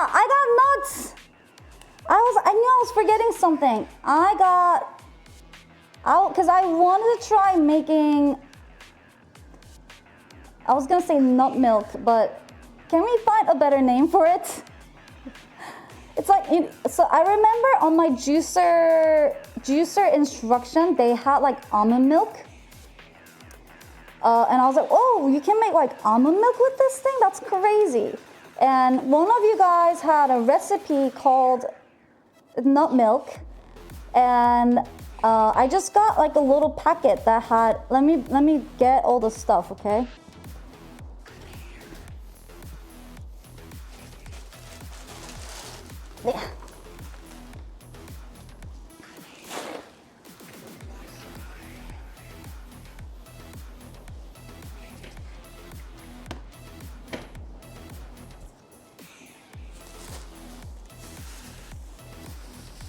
I got nuts. I knew I was forgetting something. Because I wanted to try making, I was gonna say nut milk, but can we find a better name for it? It's like, so I remember on my juicer instruction, they had like almond milk. And I was like, oh, you can make like almond milk with this thing? That's crazy. And one of you guys had a recipe called nut milk. And I just got like a little packet that had, let me get all the stuff, okay? Yeah.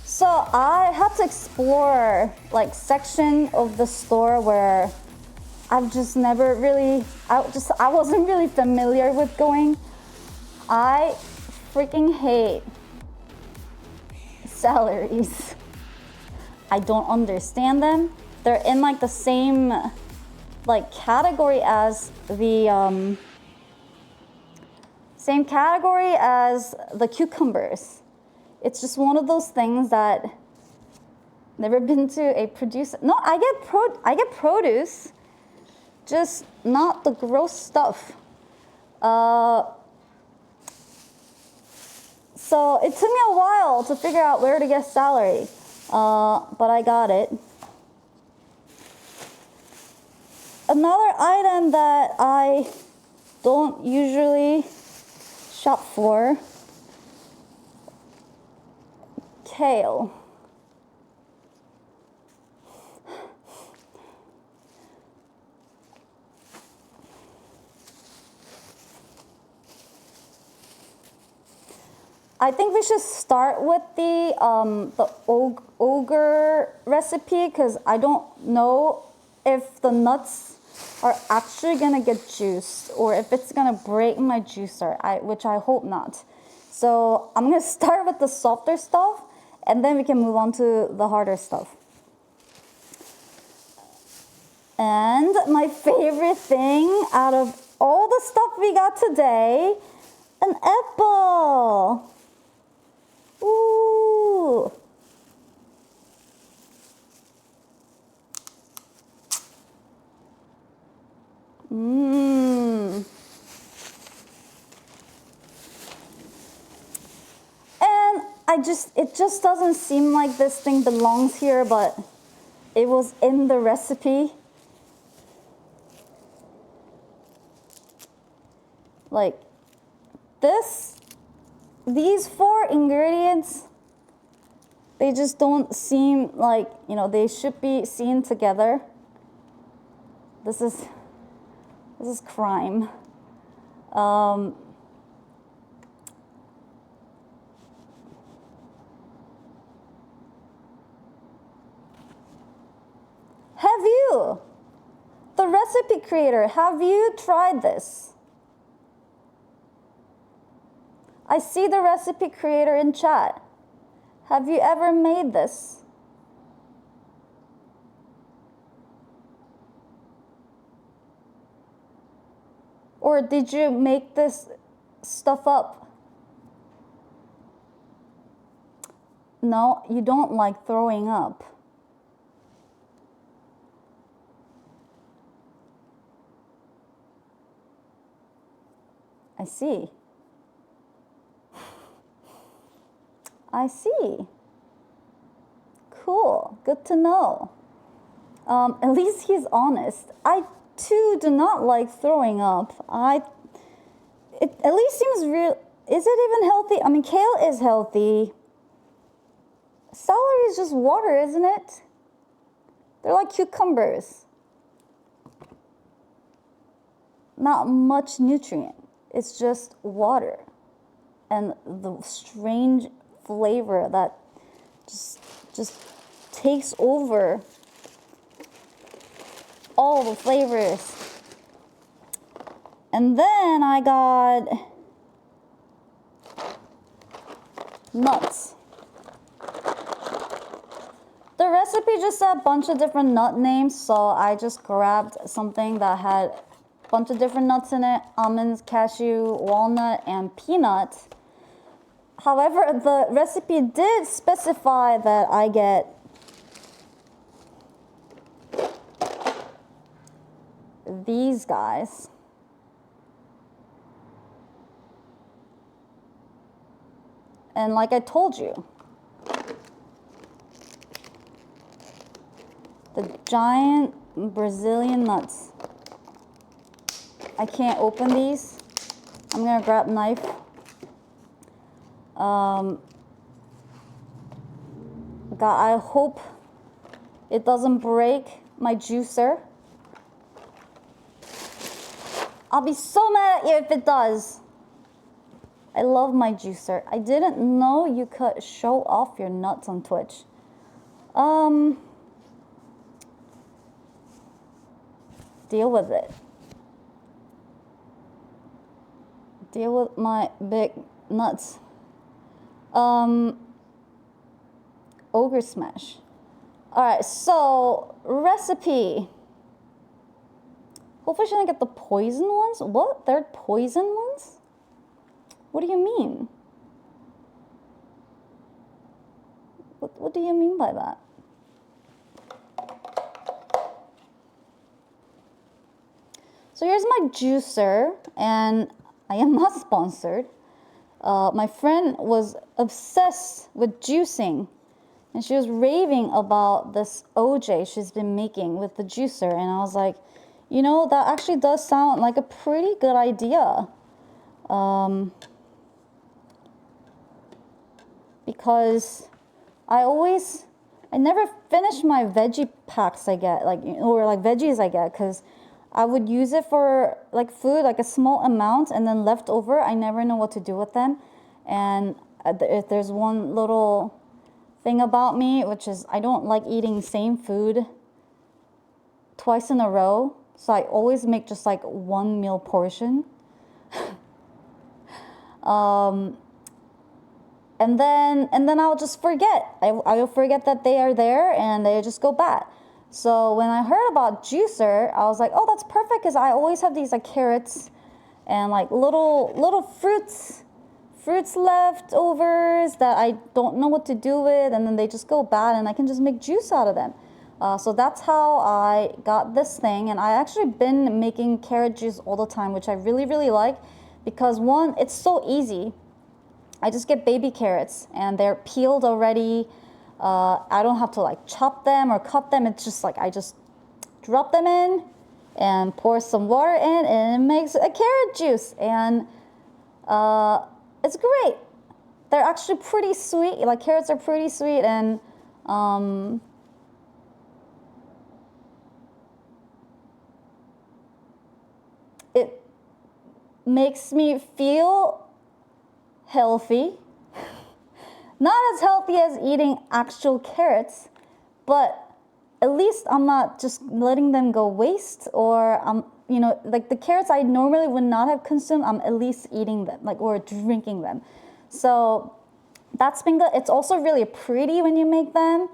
So I had to explore like section of the store where I've just never really, I wasn't really familiar with going. I freaking hate celeries. I don't understand them. They're in like the same like category as the cucumbers. It's just one of those things that never been to a produce. No, I get produce, just not the gross stuff. So it took me a while to figure out where to get celery, but I got it. Another item that I don't usually shop for, kale. I think we should start with the ogre recipe because I don't know if the nuts are actually gonna get juiced or if it's gonna break my juicer, which I hope not. So I'm gonna start with the softer stuff and then we can move on to the harder stuff. And my favorite thing out of all the stuff we got today, an apple. Ooh. Mmm. And it just doesn't seem like this thing belongs here, but it was in the recipe. Like these 4 ingredients, they just don't seem like, they should be seen together. This is crime. Have you, the recipe creator, have you tried this? I see the recipe creator in chat. Have you ever made this? Or did you make this stuff up? No, you don't like throwing up. I see. I see. Cool, good to know. At least he's honest. I too do not like throwing up. It at least seems real. Is it even healthy? I mean, kale is healthy. Celery is just water, isn't it? They're like cucumbers. Not much nutrient. It's just water. And the strange flavor that just takes over all the flavors. And then I got nuts. The recipe just said a bunch of different nut names, so I just grabbed something that had a bunch of different nuts in it: almonds, cashew, walnut, and peanut. However, the recipe did specify that I get these guys. And like I told you, the giant Brazilian nuts. I can't open these. I'm gonna grab a knife. God, I hope it doesn't break my juicer. I'll be so mad at you if it does. I love my juicer. I didn't know you could show off your nuts on Twitch. Deal with it. Deal with my big nuts. Ogre smash. All right, so recipe. Hopefully she didn't get the poison ones. What? They're poison ones? What do you mean? What do you mean by that? So here's my juicer, and I am not sponsored. My friend was obsessed with juicing, and she was raving about this OJ she's been making with the juicer, and I was like, you know, that actually does sound like a pretty good idea. Because I never finish my veggie packs I get, or veggies I get, because I would use it for like food, like a small amount, and then left over, I never know what to do with them. And if there's one little thing about me, which is I don't like eating same food twice in a row. So I always make just like one meal portion. And then I'll just forget. I'll forget that they are there, and they just go bad. So when I heard about juicer, I was like, oh, that's perfect, because I always have these like carrots and like little fruits leftovers that I don't know what to do with, and then they just go bad, and I can just make juice out of them. So that's how I got this thing, and I actually been making carrot juice all the time, which I really, really like, because one, it's so easy. I just get baby carrots, and they're peeled already. I don't have to like chop them or cut them. It's just like I just drop them in and pour some water in, and it makes a carrot juice, and it's great. They're actually pretty sweet. Like carrots are pretty sweet, and it makes me feel healthy. Not as healthy as eating actual carrots, but at least I'm not just letting them go waste, or like the carrots I normally would not have consumed, I'm at least eating them, or drinking them. So that's been good. It's also really pretty when you make them.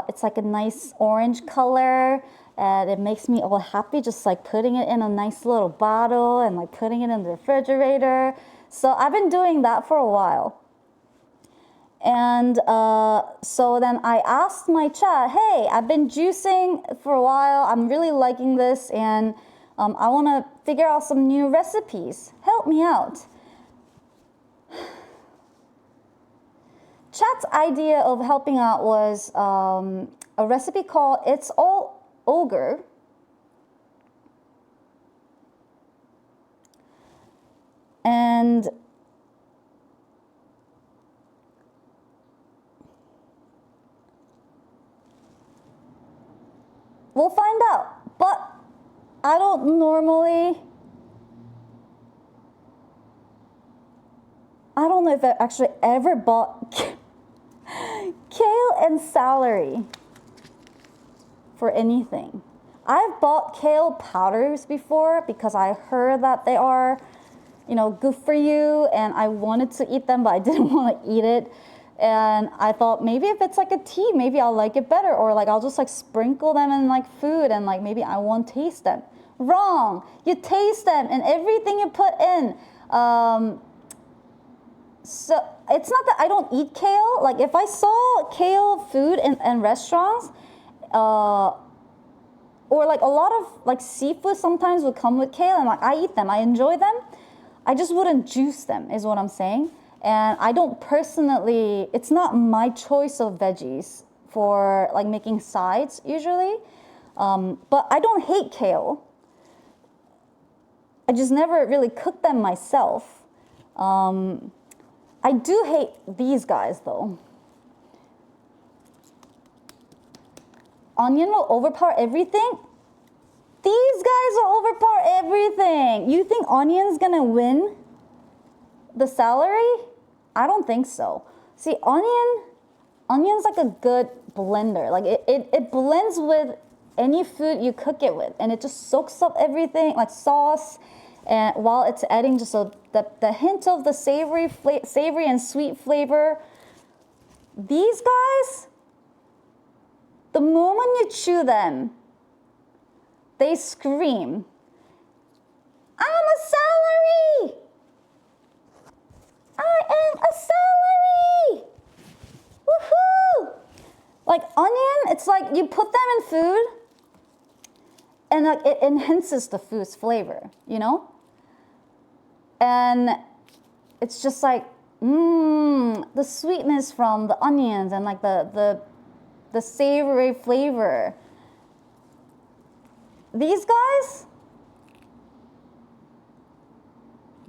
It's like a nice orange color, and it makes me all happy just like putting it in a nice little bottle and like putting it in the refrigerator. So I've been doing that for a while. And so then I asked my chat, hey, I've been juicing for a while. I'm really liking this, and I want to figure out some new recipes. Help me out. Chat's idea of helping out was a recipe called It's All Ogre. And we'll find out, but I don't know if I actually ever bought kale and celery for anything. I've bought kale powders before because I heard that they are good for you, and I wanted to eat them, but I didn't want to eat it. And I thought maybe if it's like a tea, maybe I'll like it better, or like I'll just like sprinkle them in like food and like maybe I won't taste them. Wrong. You taste them and everything you put in. So it's not that I don't eat kale. Like if I saw kale food in restaurants, or like a lot of like seafood sometimes would come with kale, and like I eat them, I enjoy them. I just wouldn't juice them, is what I'm saying. And I don't personally, it's not my choice of veggies for like making sides usually. But I don't hate kale. I just never really cooked them myself. I do hate these guys though. Onion will overpower everything. These guys will overpower everything. You think onion's gonna win the celery? I don't think so. See, onion's like a good blender. Like it blends with any food you cook it with, and it just soaks up everything like sauce, and while it's adding just the hint of the savory and sweet flavor. These guys, the moment you chew them, they scream, "I'm a celery! I am a celery! Woohoo!" Like onion, it's like you put them in food and like it enhances the food's flavor, And it's just like, the sweetness from the onions and like the savory flavor. These guys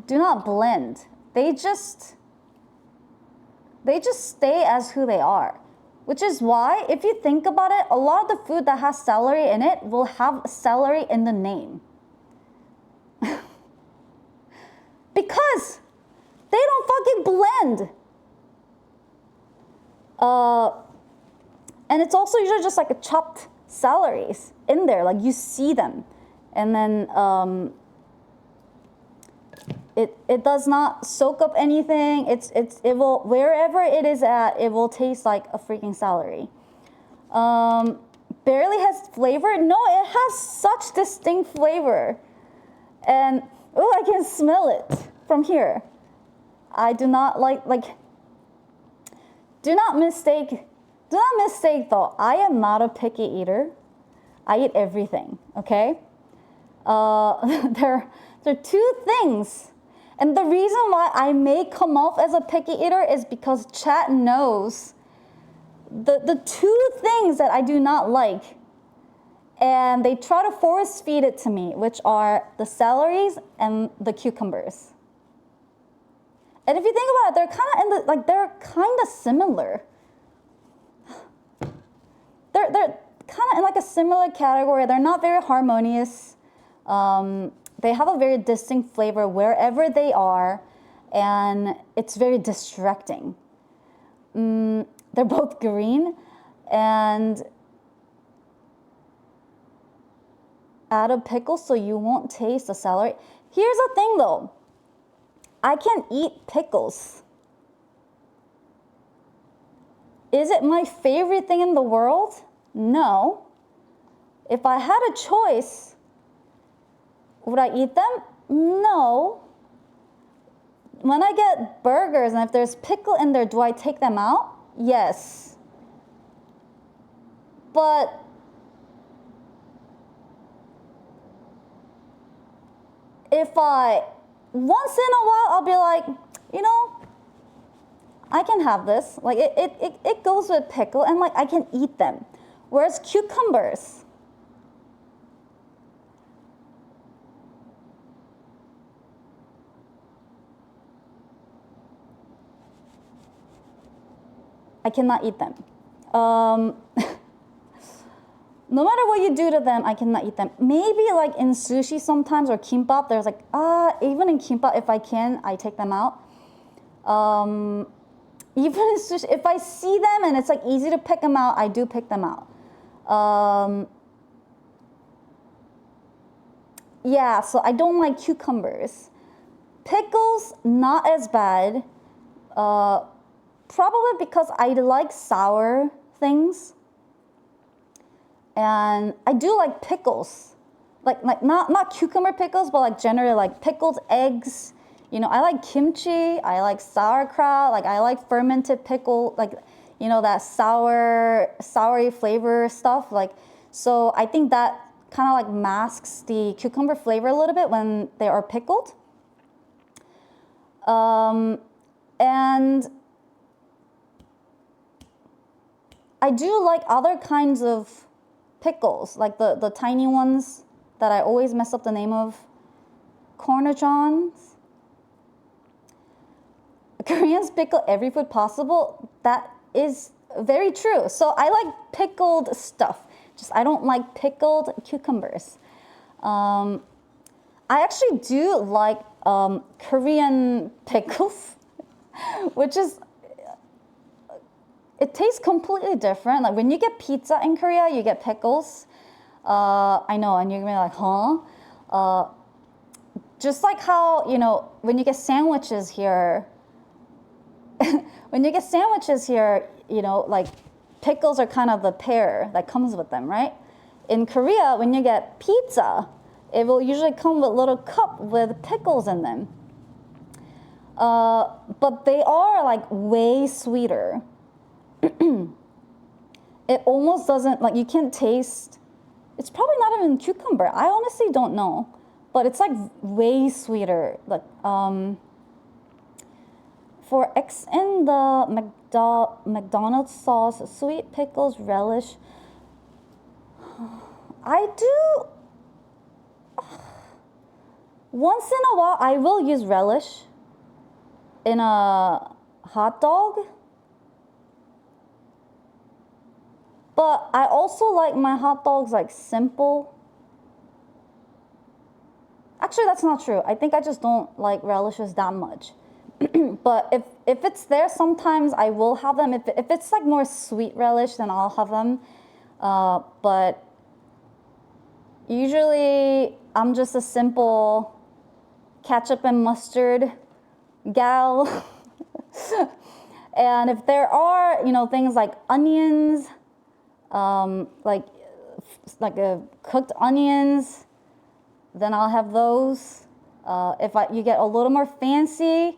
do not blend. They just stay as who they are. Which is why, if you think about it, a lot of the food that has celery in it will have celery in the name. Because they don't fucking blend. And it's also usually just like a chopped celeries in there, like you see them. And then it does not soak up anything. It will, wherever it is at, it will taste like a freaking celery. Barely has flavor. No, it has such distinct flavor. And I can smell it from here. I do not do not mistake though, I am not a picky eater. I eat everything, okay? There are two things. And the reason why I may come off as a picky eater is because chat knows the two things that I do not like. And they try to force feed it to me, which are the celeries and the cucumbers. And if you think about it, they're kind of similar. They're kind of in like a similar category. They're not very harmonious. They have a very distinct flavor wherever they are, and it's very distracting. They're both green, and add a pickle so you won't taste the celery. Here's the thing though, I can eat pickles. Is it my favorite thing in the world? No. If I had a choice, would I eat them? No. When I get burgers and if there's pickle in there, do I take them out? Yes. But once in a while, I'll be like, I can have this. Like it goes with pickle and like I can eat them. Whereas cucumbers, I cannot eat them. No matter what you do to them, I cannot eat them. Maybe like in sushi sometimes or kimbap, there's like, even in kimbap, if I can, I take them out. Even in sushi, if I see them and it's like easy to pick them out, I do pick them out. Yeah, so I don't like cucumbers. Pickles, not as bad. Probably because I like sour things. And I do like pickles. Like not cucumber pickles, but like generally like pickled eggs. You know, I like kimchi, I like sauerkraut, like I like fermented pickle, like, you know, that soury flavor stuff. Like, so I think that kind of like masks the cucumber flavor a little bit when they are pickled. And I do like other kinds of pickles, like the tiny ones that I always mess up the name of. Cornichons. Koreans pickle every food possible. That is very true. So I like pickled stuff. Just I don't like pickled cucumbers. I actually do like Korean pickles, which is, it tastes completely different. Like when you get pizza in Korea, you get pickles. I know, and you're gonna be like, huh? Just like how, you know, when you get sandwiches here, you know, like pickles are kind of the pair that comes with them, right? In Korea, when you get pizza, it will usually come with a little cup with pickles in them. But they are like way sweeter. It almost doesn't, like you can't taste, it's probably not even cucumber. I honestly don't know. But it's like way sweeter. Like for X in the McDonald's sauce, sweet pickles relish. I do. Once in a while, I will use relish in a hot dog. But I also like my hot dogs like simple. Actually, that's not true. I think I just don't like relishes that much. But if it's there, sometimes I will have them. If it's like more sweet relish, then I'll have them. But usually, I'm just a simple ketchup and mustard gal. And if there are, you know, things like onions, like cooked onions, then I'll have those. If you get a little more fancy,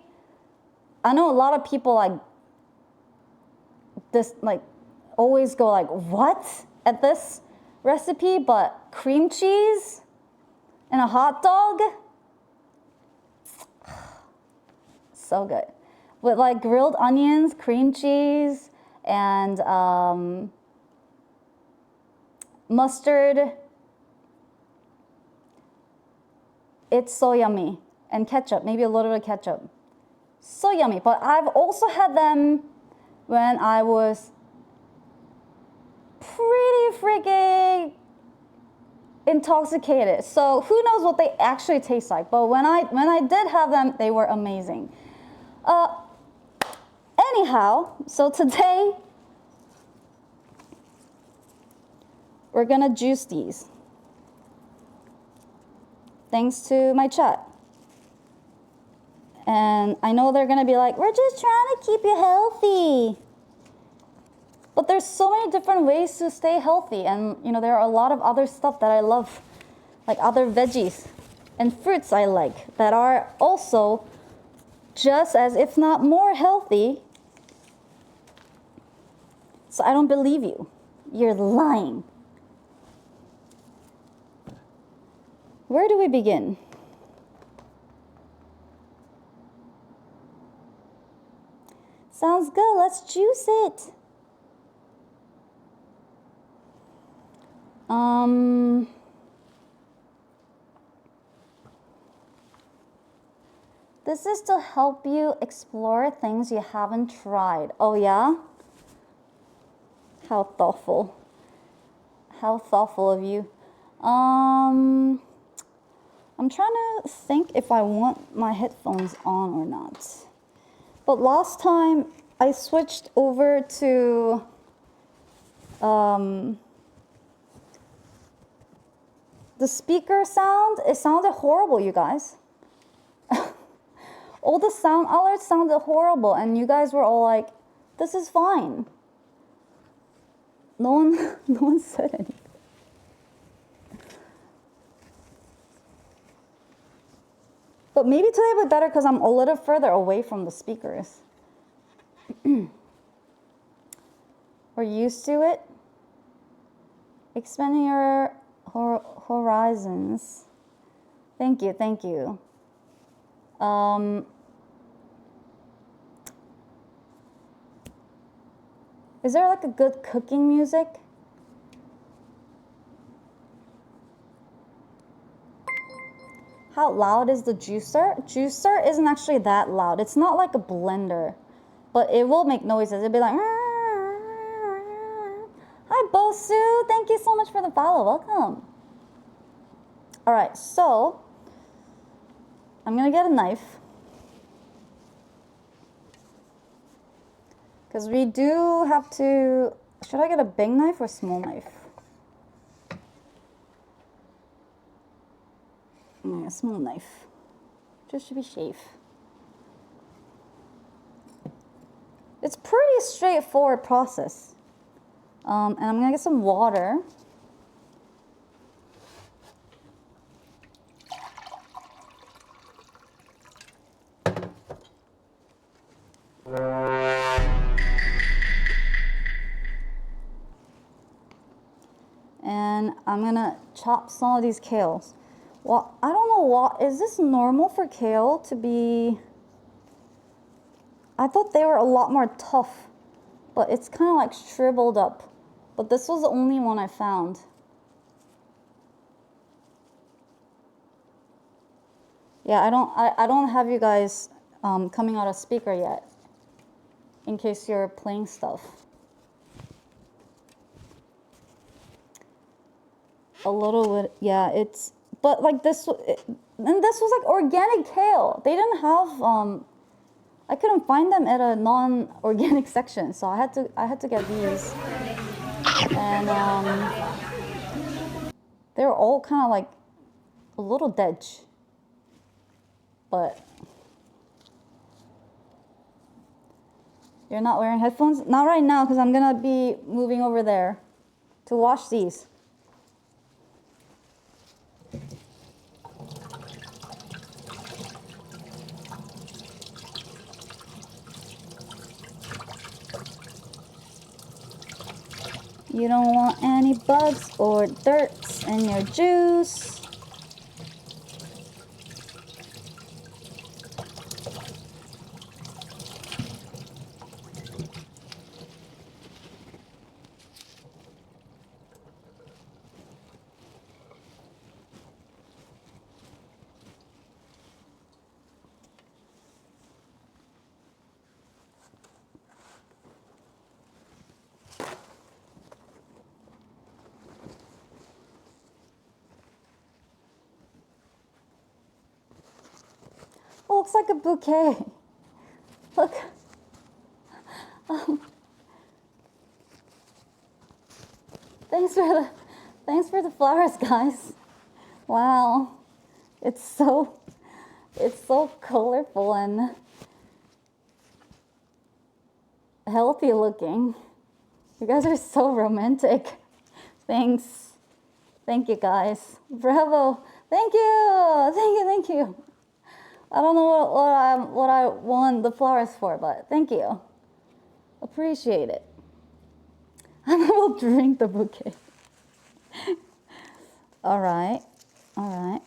I know a lot of people like this, like always go like, what at this recipe? But cream cheese and a hot dog, so good. With like grilled onions, cream cheese, and mustard. It's so yummy. And ketchup, maybe a little bit of ketchup. So yummy. But I've also had them when I was pretty freaking intoxicated. So who knows what they actually taste like. But when I did have them, they were amazing. Anyhow, so today we're gonna juice these. Thanks to my chat. And I know they're gonna be like, we're just trying to keep you healthy. But there's so many different ways to stay healthy. And you know, there are a lot of other stuff that I love, like other veggies and fruits I like that are also just as, if not more healthy. So I don't believe you. You're lying. Where do we begin? Sounds good. Let's juice it. This is to help you explore things you haven't tried. Oh yeah? How thoughtful. How thoughtful of you. I'm trying to think if I want my headphones on or not. But last time I switched over to the speaker sound. It sounded horrible, you guys. All the sound alerts sounded horrible, and you guys were all like, this is fine. No one said anything. But maybe today will be better because I'm a little further away from the speakers. We're used to it. Expanding your horizons. Thank you, thank you. Is there like a good cooking music? How loud is the juicer? Juicer isn't actually that loud. It's not like a blender, but it will make noises. It'll be like, hi Bosu, thank you so much for the follow, welcome. All right, so I'm gonna get a knife. Because we do have to, should I get a big knife or small knife? A small knife, just to be safe. It's pretty straightforward process. And I'm gonna get some water. And I'm gonna chop some of these kales. Well, I don't know what, is this normal for kale to be, I thought they were a lot more tough, but it's kind of like shriveled up. But this was the only one I found. Yeah, I don't have you guys coming out of speaker yet, in case you're playing stuff. A little bit, yeah, it's, but like this, and this was like organic kale. They didn't have, I couldn't find them at a non-organic section, so I had to get these. And they were all kind of like a little dead. But you're not wearing headphones? Not right now, because I'm gonna be moving over there to wash these. You don't want any bugs or dirts in your juice. It looks like a bouquet. Look. Thanks for the flowers, guys. Wow. It's so colorful and healthy looking. You guys are so romantic. Thanks. Thank you, guys. Bravo. Thank you. Thank you. Thank you. I don't know what I won the flowers for, but thank you. Appreciate it. And I will drink the bouquet. All right. All right.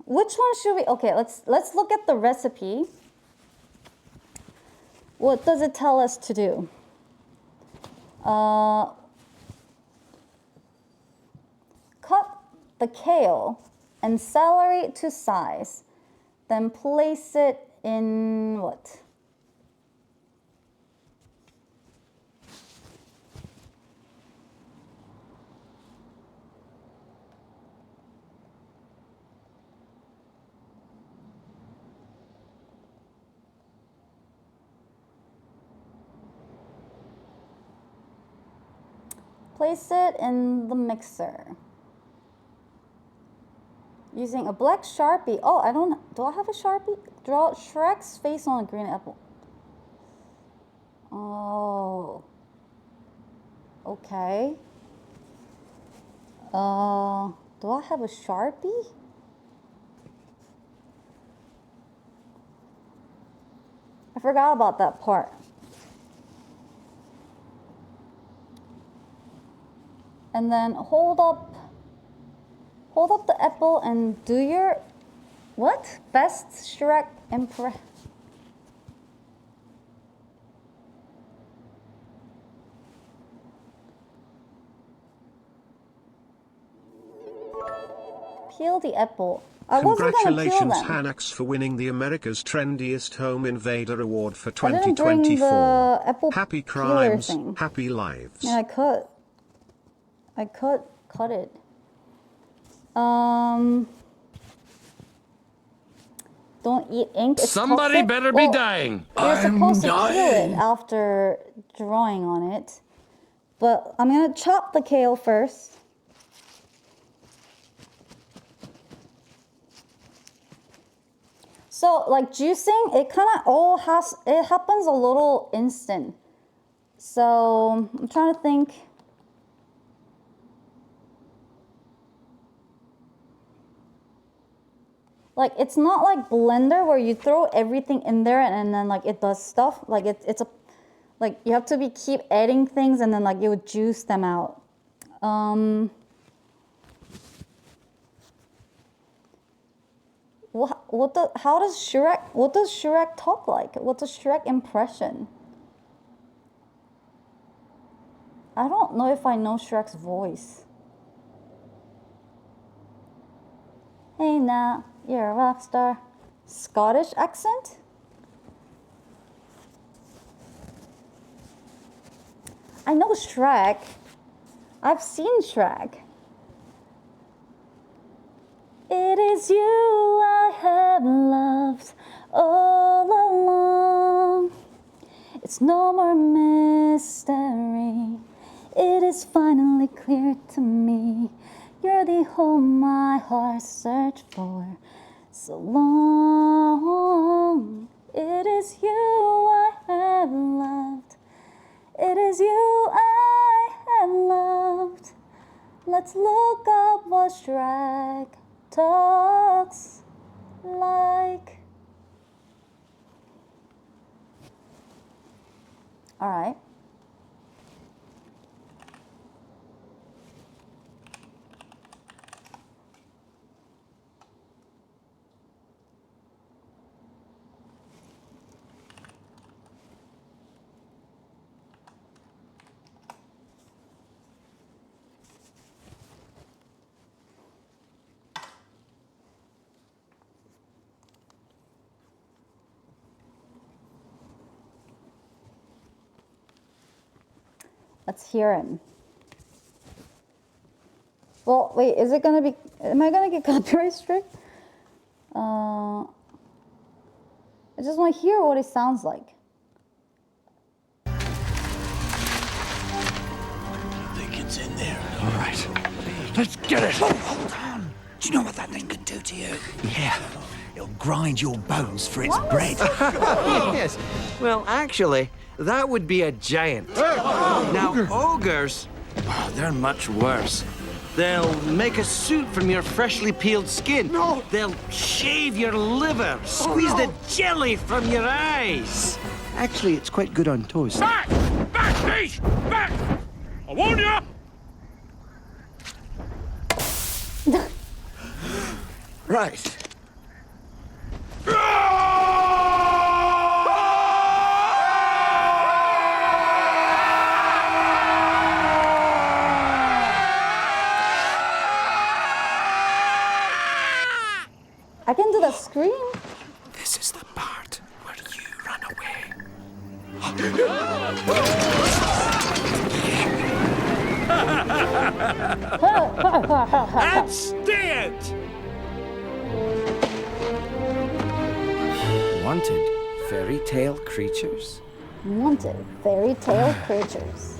Which one should we, okay, let's look at the recipe. What does it tell us to do? Cut the kale and celery to size, then place it in what? Place it in the mixer. Using a black Sharpie. Oh, do I have a Sharpie? Draw Shrek's face on a green apple. Oh. Okay. Do I have a Sharpie? I forgot about that part. And then hold up the apple and do your, what? Best Shrek impression. Peel the apple. I wasn't gonna peel them. Congratulations, HanaX, for winning the America's Trendiest Home Invader Award for I didn't bring 2024. the apple Happy peeler crimes, thing. happy lives. Yeah, I could cut it. Don't eat ink. It's Somebody toxic. better Well, be dying. You're supposed to peel it after drawing on it. But I'm gonna chop the kale first. So like juicing, it kind of it happens a little instant. So I'm trying to think. Like it's not like blender where you throw everything in there and then like it does stuff. Like it's a, like you have to keep adding things and then like it would juice them out. How does Shrek talk like? What's a Shrek impression? I don't know if I know Shrek's voice. Hey now, you're a rock star. Scottish accent? I know Shrek. I've seen Shrek. It is you I have loved all along. It's no more mystery. It is finally clear to me. You're the home my heart searched for so long. It is you I have loved. It is you I have loved. Let's look up what Shrek talks like. All right. Let's hear him. Well, wait, am I gonna get copyright strike? I just want to hear what it sounds like. I think it's in there. All right, let's get it. Oh, hold on. Do you know what that thing can do to you? Yeah. It'll grind your bones for its bread. Yes. Well, actually, that would be a giant. Now, ogres, they're much worse. They'll make a suit from your freshly peeled skin. No. They'll shave your liver, squeeze the jelly from your eyes. Actually, it's quite good on toast. Back! Back, please! Back! I warn you! Right. I can do the scream. This is the part where you run away. That's it! Wanted fairy tale creatures. Wanted fairy tale creatures.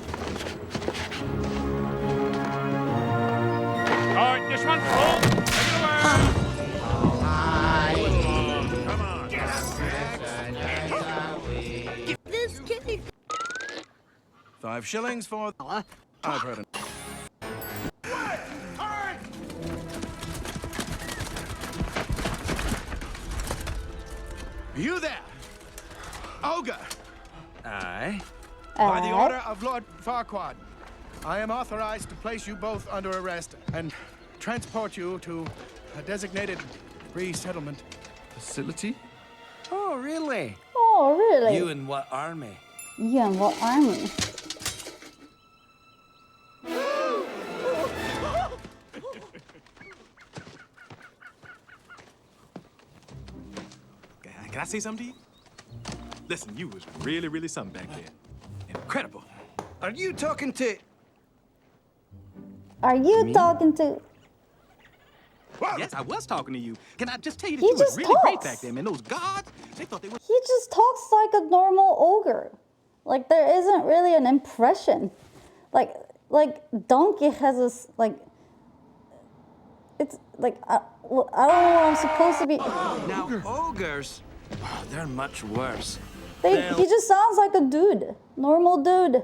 5 shillings for... I've heard it. You there, ogre? Aye. By the order of Lord Farquaad, I am authorized to place you both under arrest and transport you to a designated resettlement facility. Oh, really? Oh, really? You in what army? You and what army? Can I say something to you? Listen, you was really something back there. Incredible. Are you talking to... Are you Me? talking to? Yes, I was talking to you. Can I just tell you that He you was just really great talks. back there, man? Those guards, they thought they were... He just talks like a normal ogre. Like there isn't really an impression. Like Donkey has this like. It's like I don't know what I'm supposed to be. Now, ogres, they're much worse. He just sounds like a dude, normal dude.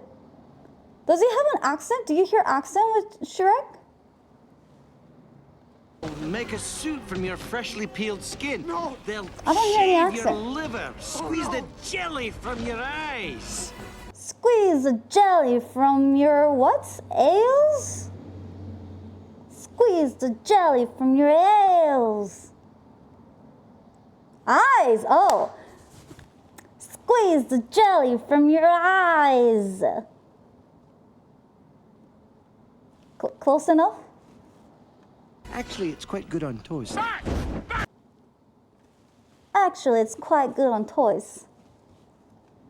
Does he have an accent? Do you hear accent with Shrek? Make a suit from your freshly peeled skin. No. They'll I don't hear any shave your accent. liver, squeeze the jelly from your eyes. Squeeze the jelly from your what? Ales? Squeeze the jelly from your ales. Eyes, oh. Squeeze the jelly from your eyes. Close enough? Actually, it's quite good on toast. Actually, it's quite good on toys.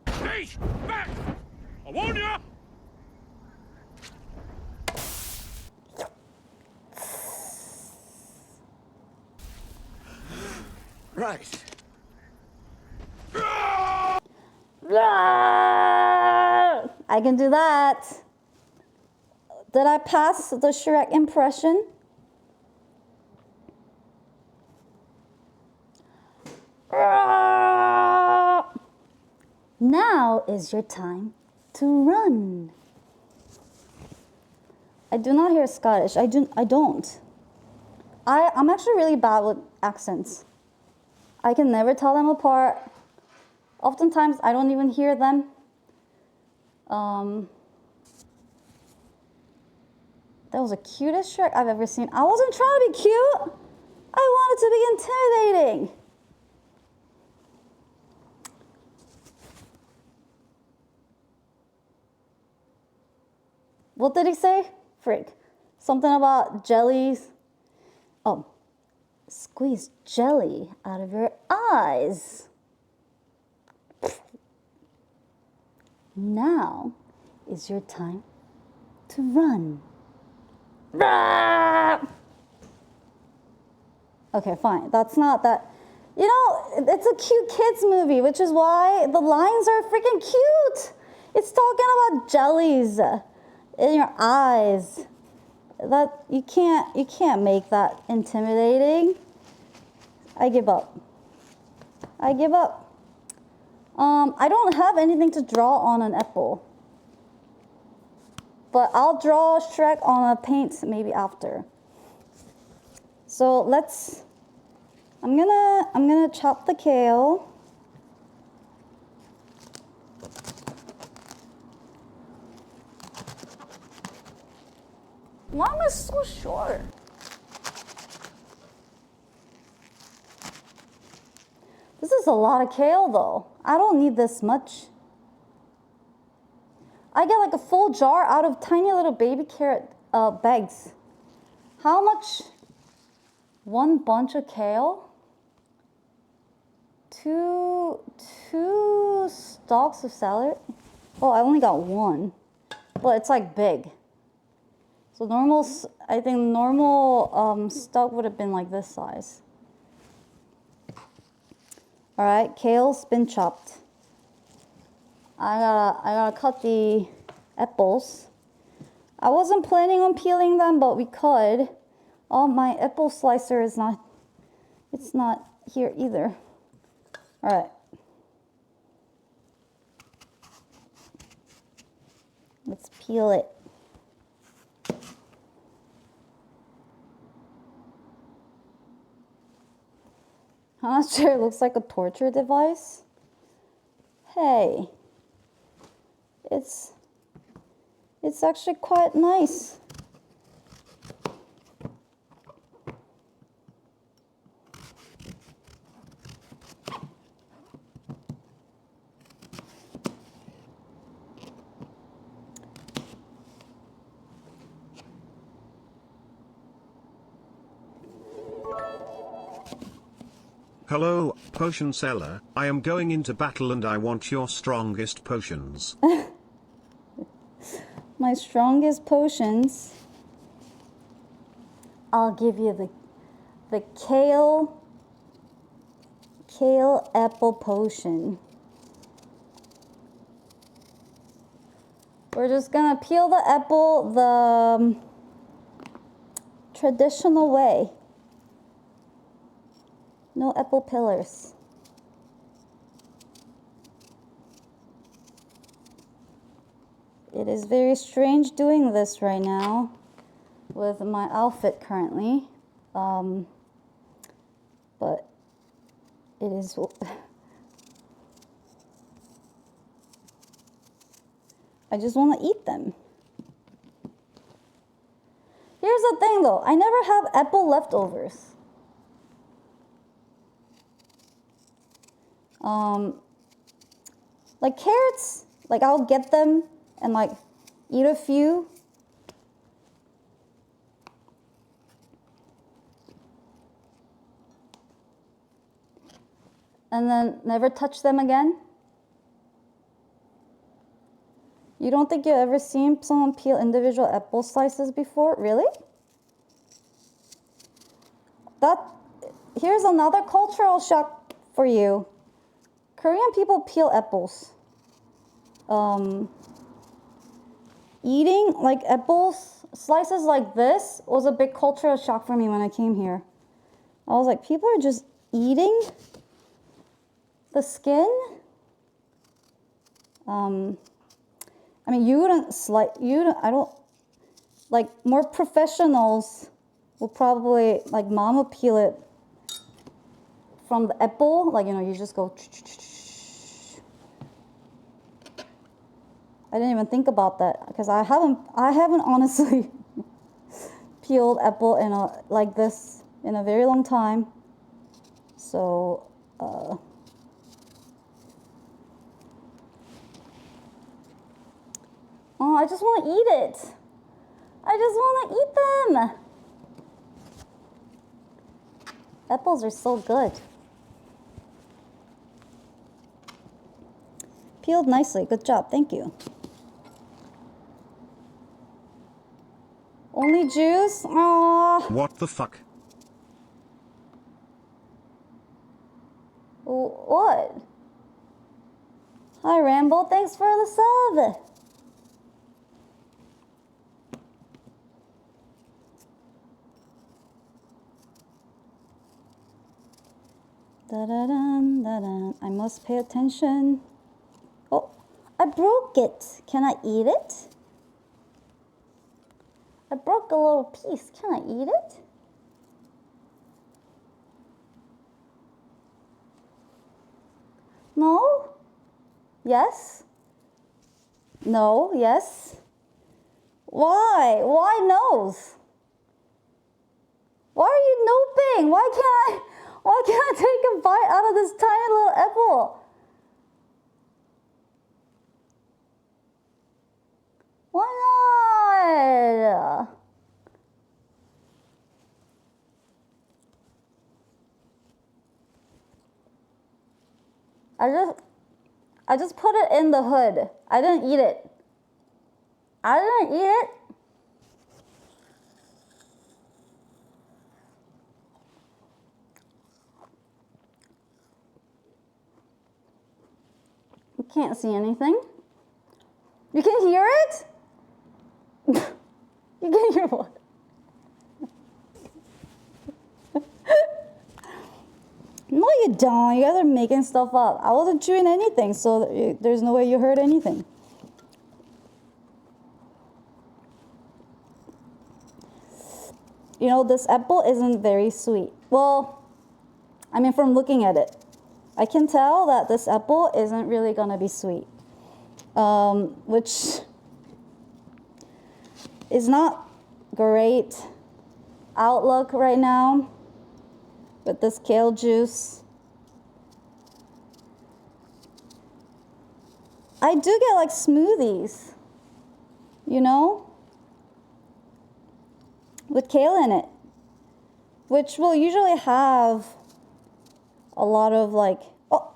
Beast! Back! I warn you! Right. I can do that. Did I pass the Shrek impression? Now is your time to run. I do not hear Scottish. I don't. I'm actually really bad with accents. I can never tell them apart. Oftentimes, I don't even hear them. That was the cutest Shrek I've ever seen. I wasn't trying to be cute. I wanted to be intimidating. What did he say? Freak. Something about jellies. Oh, squeeze jelly out of your eyes. Now is your time to run. Okay, fine. That's not that. You know, it's a cute kids movie, which is why the lines are freaking cute. It's talking about jellies in your eyes. That you can't make that intimidating. I give up. I give up. I don't have anything to draw on an apple. But I'll draw Shrek on a paint maybe after. So I'm gonna chop the kale. Why am I so short? This is a lot of kale though. I don't need this much. I get like a full jar out of tiny little baby carrot bags. How much? One bunch of kale? Two stalks of celery? Oh, I only got one, but it's like big. So I think normal stalk would have been like this size. All right, kale's been chopped. I gotta cut the apples. I wasn't planning on peeling them, but we could. Oh, my apple slicer is not here either. All right. Let's peel it. I'm not sure it looks like a torture device. Hey, it's actually quite nice. Hello, potion seller. I am going into battle and I want your strongest potions. My strongest potions. I'll give you the kale apple potion. We're just gonna peel the apple the traditional way. No apple pillars. It is very strange doing this right now with my outfit currently. But it is. I just want to eat them. Here's the thing though, I never have apple leftovers. Like carrots, like I'll get them and like eat a few. And then never touch them again. You don't think you've ever seen someone peel individual apple slices before? Really? Here's another cultural shock for you. Korean people peel apples. Eating like apples, slices like this was a big cultural shock for me when I came here. I was like, people are just eating the skin? I mean, I don't, like more professionals will probably, like mom will peel it from the apple, like, you know, you just go. I didn't even think about that because I haven't honestly peeled apple like this in a very long time. So, oh, I just want to eat it. I just want to eat them. Apples are so good. Peeled nicely. Good job. Thank you. Only juice? Aww. What the fuck? What? Hi, Rambo. Thanks for the sub. Da-da-dun, da-dun. I must pay attention. Oh, I broke it. Can I eat it? I broke a little piece. Can I eat it? No? Yes? No? Yes? Why? Why no's? Why are you noping? Why can't I take a bite out of this tiny little apple? Why not? I just put it in the hood. I didn't eat it. I didn't eat it. You can't see anything. You can hear it? You can hear what? No, you don't. You guys are making stuff up. I wasn't chewing anything, so there's no way you heard anything. you know, this apple isn't very sweet. Well, I mean, from looking at it, I can tell that this apple isn't really gonna be sweet, which is not great outlook right now with this kale juice. I do get like smoothies, you know, with kale in it, which will usually have a lot of like, oh,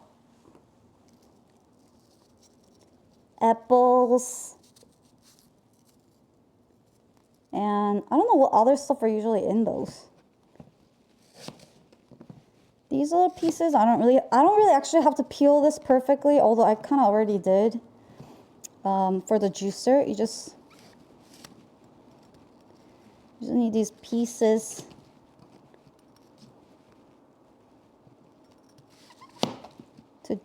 apples. And I don't know what other stuff are usually in those. These little pieces, I don't really actually have to peel this perfectly, although I kind of already did. For the juicer, you just need these pieces to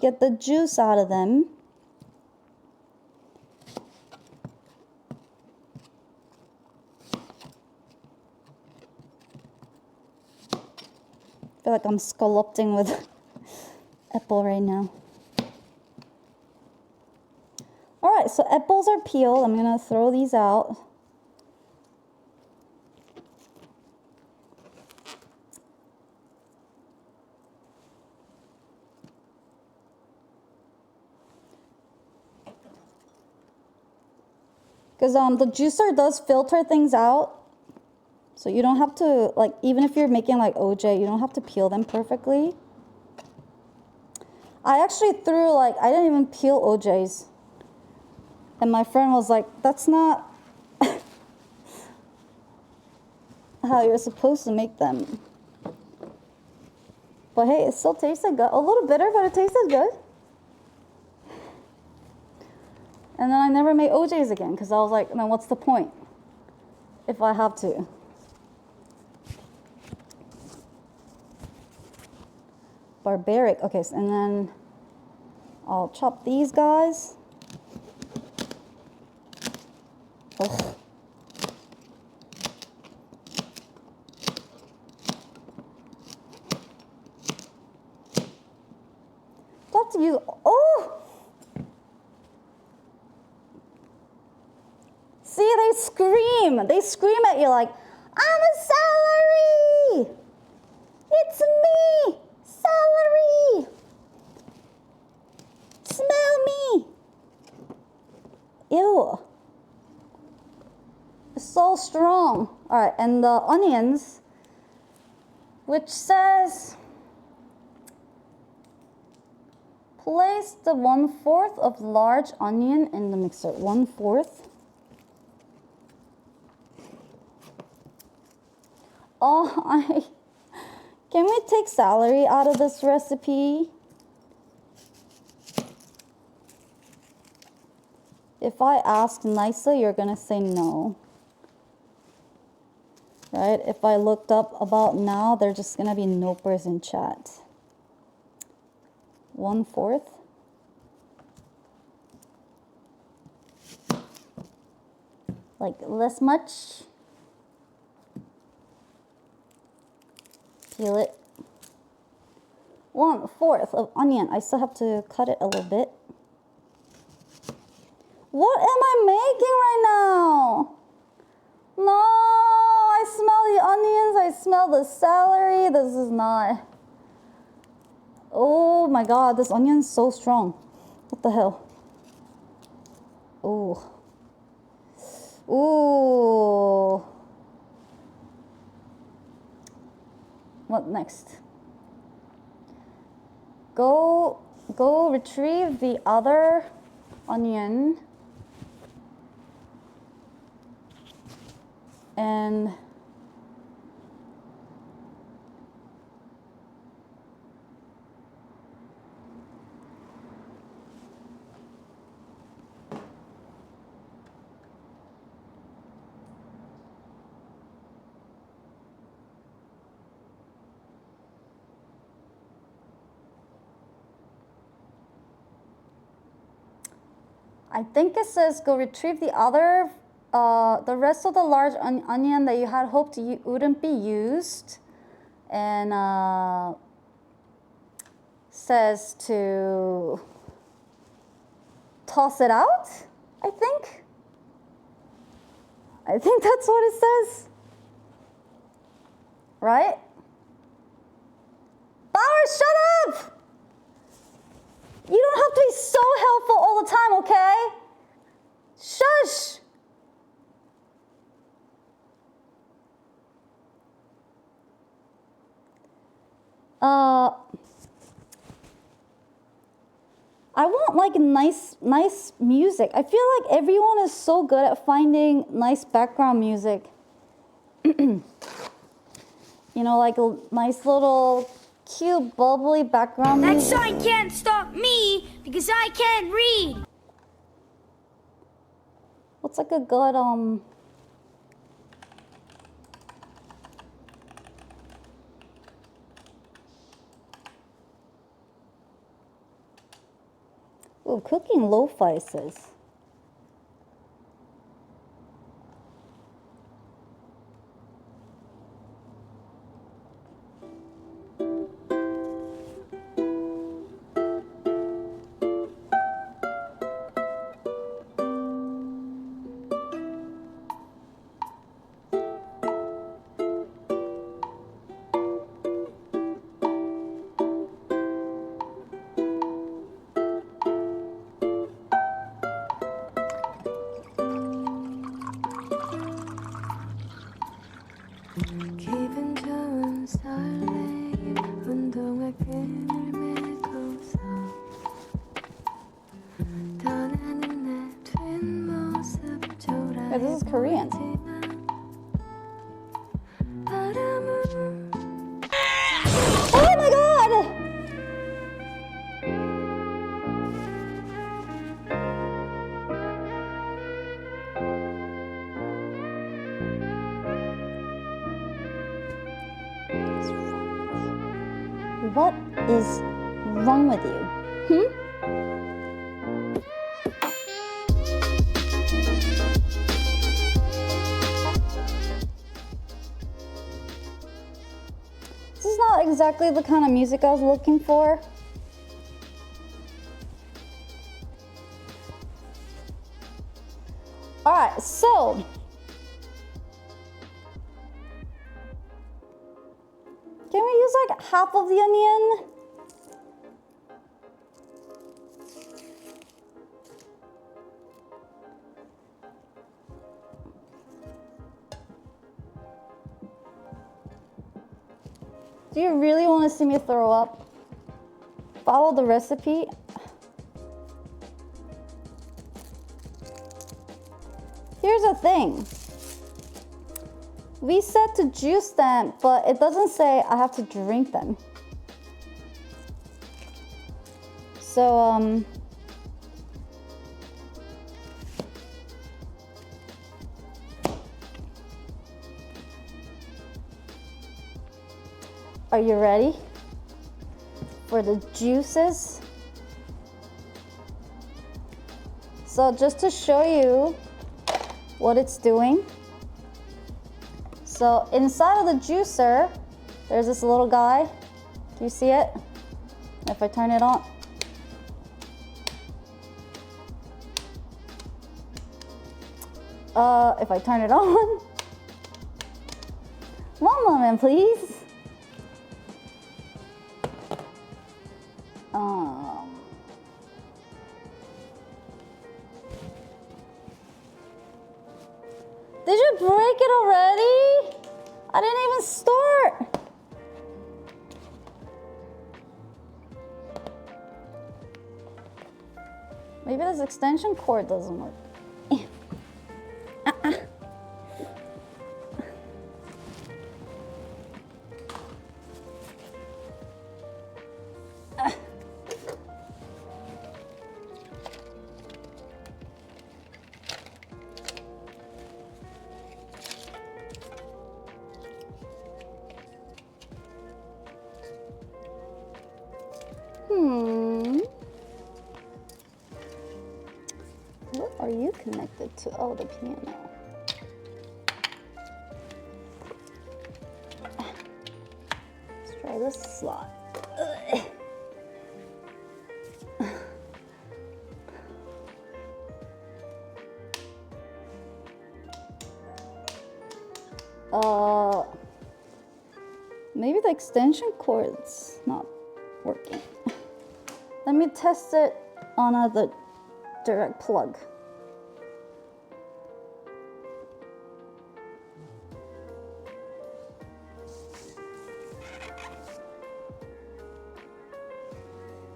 get the juice out of them. I feel like I'm sculpting with apple right now. All right, so apples are peeled. I'm gonna throw these out. Because the juicer does filter things out. So you don't have to, like, even if you're making like OJ, you don't have to peel them perfectly. I actually threw, like, I didn't even peel OJs. And my friend was like, that's not how you're supposed to make them. But hey, it still tasted good. A little bitter, but it tasted good. And then I never made OJs again because I was like, then what's the point if I have to? Barbaric. Okay, and then I'll chop these guys. Ugh. Do I have to use, oh! See, they scream. They scream at you like, I'm a celery! It's me! Celery! Smell me! Ew. It's so strong. All right, and the onions, which says, place the 1/4 of large onion in the mixer. 1/4. Oh, can we take celery out of this recipe? If I ask nicely, you're gonna say no. Right? If I looked up about now, there's just gonna be nopers in chat. 1/4. Like this much. Peel it. 1/4 of onion. I still have to cut it a little bit. What am I making right now? No, I smell the onions. I smell the celery. This is not. Oh my God, this onion's so strong. What the hell? Ooh. Ooh. What next? Go retrieve the other onion and I think it says go retrieve the other the rest of the large onion that you had hoped wouldn't be used, and says to toss it out, I think. I think that's what it says. Right? Bauer, shut up! You don't have to be so helpful all the time, okay? Shush! I want like nice music. I feel like everyone is so good at finding nice background music. You know, like a nice little cute bubbly background That music. sign can't stop me because I can't read. What's like a good Ooh, cooking lo-fi says. 기분 좋은 설레임 운동화 끈을 메고서 떠나는 내 뒷모습 Yeah, this is Korean. Oh my god! What is wrong with you? This is not exactly the kind of music I was looking for. All right, so can we use like half of the onion? Do you really want to see me throw up? Follow the recipe. Here's the thing. We said to juice them, but it doesn't say I have to drink them. So, are you ready for the juices? So just to show you what it's doing. So inside of the juicer, there's this little guy. Do you see it? If I turn it on. If I turn it on. One moment, please. Did you break it already? I didn't even start. Maybe this extension cord doesn't work. What are you connected to? Oh, the piano. fill this slot. Maybe the extension cord's not working. Let me test it on the direct plug.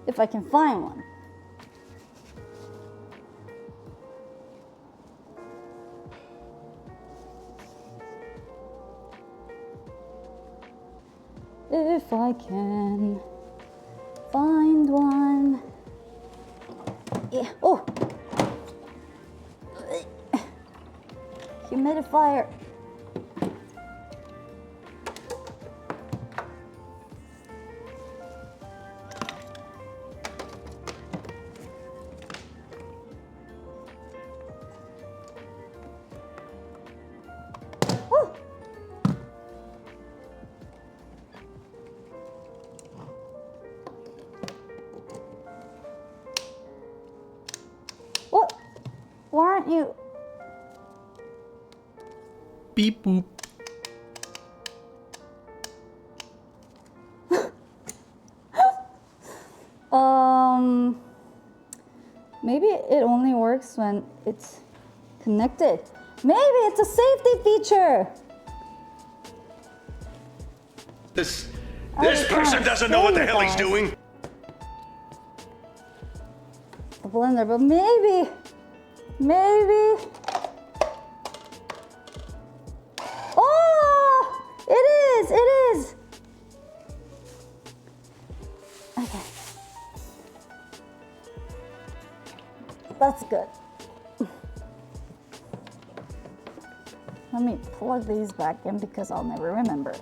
If I can find one. If I can find one. Yeah. Oh! Humidifier. What? Why aren't you? Beep boop. Maybe it only works when it's connected. Maybe it's a safety feature. This person doesn't know what the hell he's doing. The blender, but maybe. Oh, it is. Okay. That's good. Let me plug these back in because I'll never remember.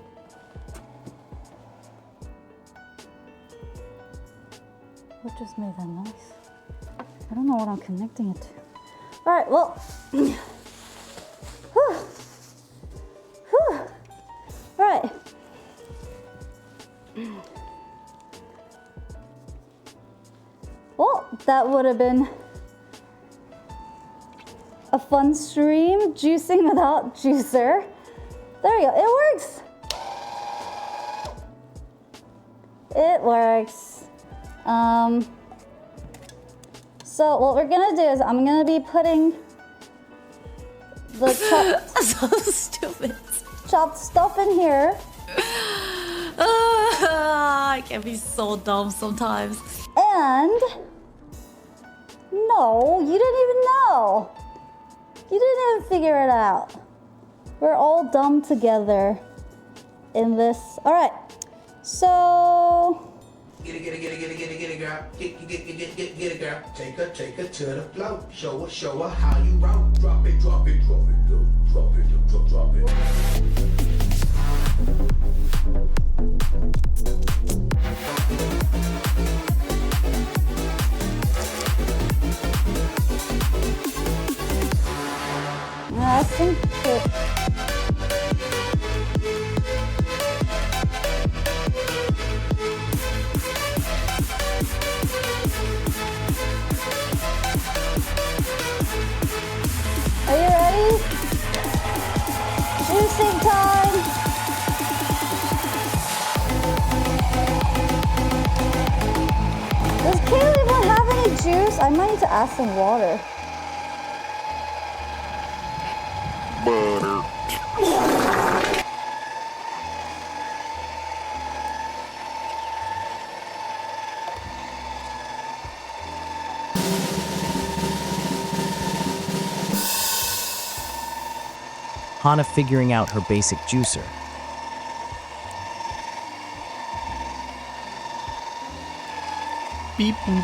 What just made that noise? I don't know what I'm connecting it to. All right, well. All right. Well, that would have been a fun stream, juicing without juicer. There you go, it works. It works. So what we're gonna do is I'm gonna be putting the So stupid. chopped stuff in here. I can be so dumb sometimes. And no, you didn't even know. You didn't even figure it out. We're all dumb together in this. All right, so. Get it, girl. Get it, girl. Take her to the floor. Show her how you roll. Drop it, drop it. I think it. Are you ready? Juicing time! Does Kaylee even have any juice? I might need to add some water. Butter. Hana figuring out her basic juicer. Beep boop.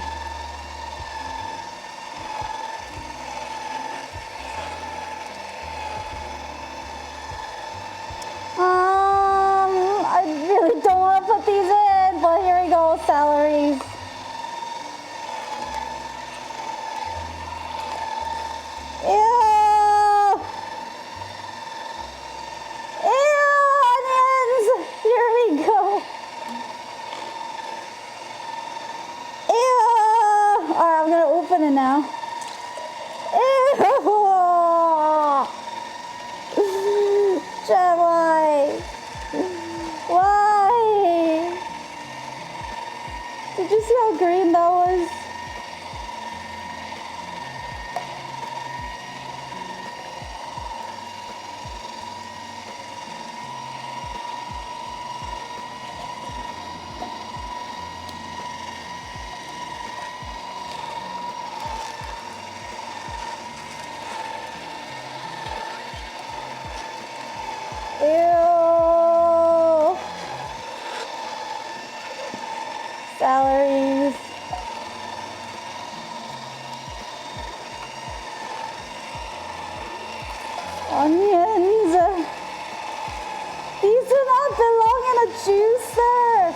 I really don't want to put these in, but here we go, celeries. Ew! Ew, onions! Here we go. Onions. These do not belong in a juicer.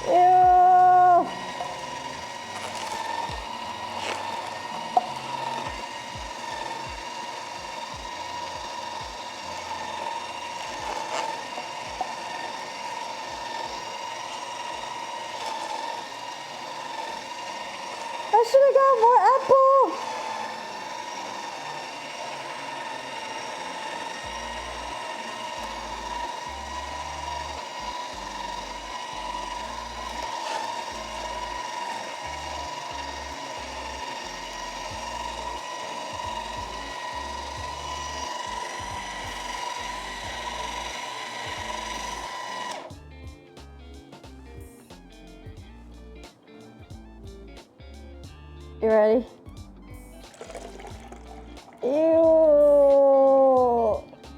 Ew. I should have got more apple. You ready? Ew,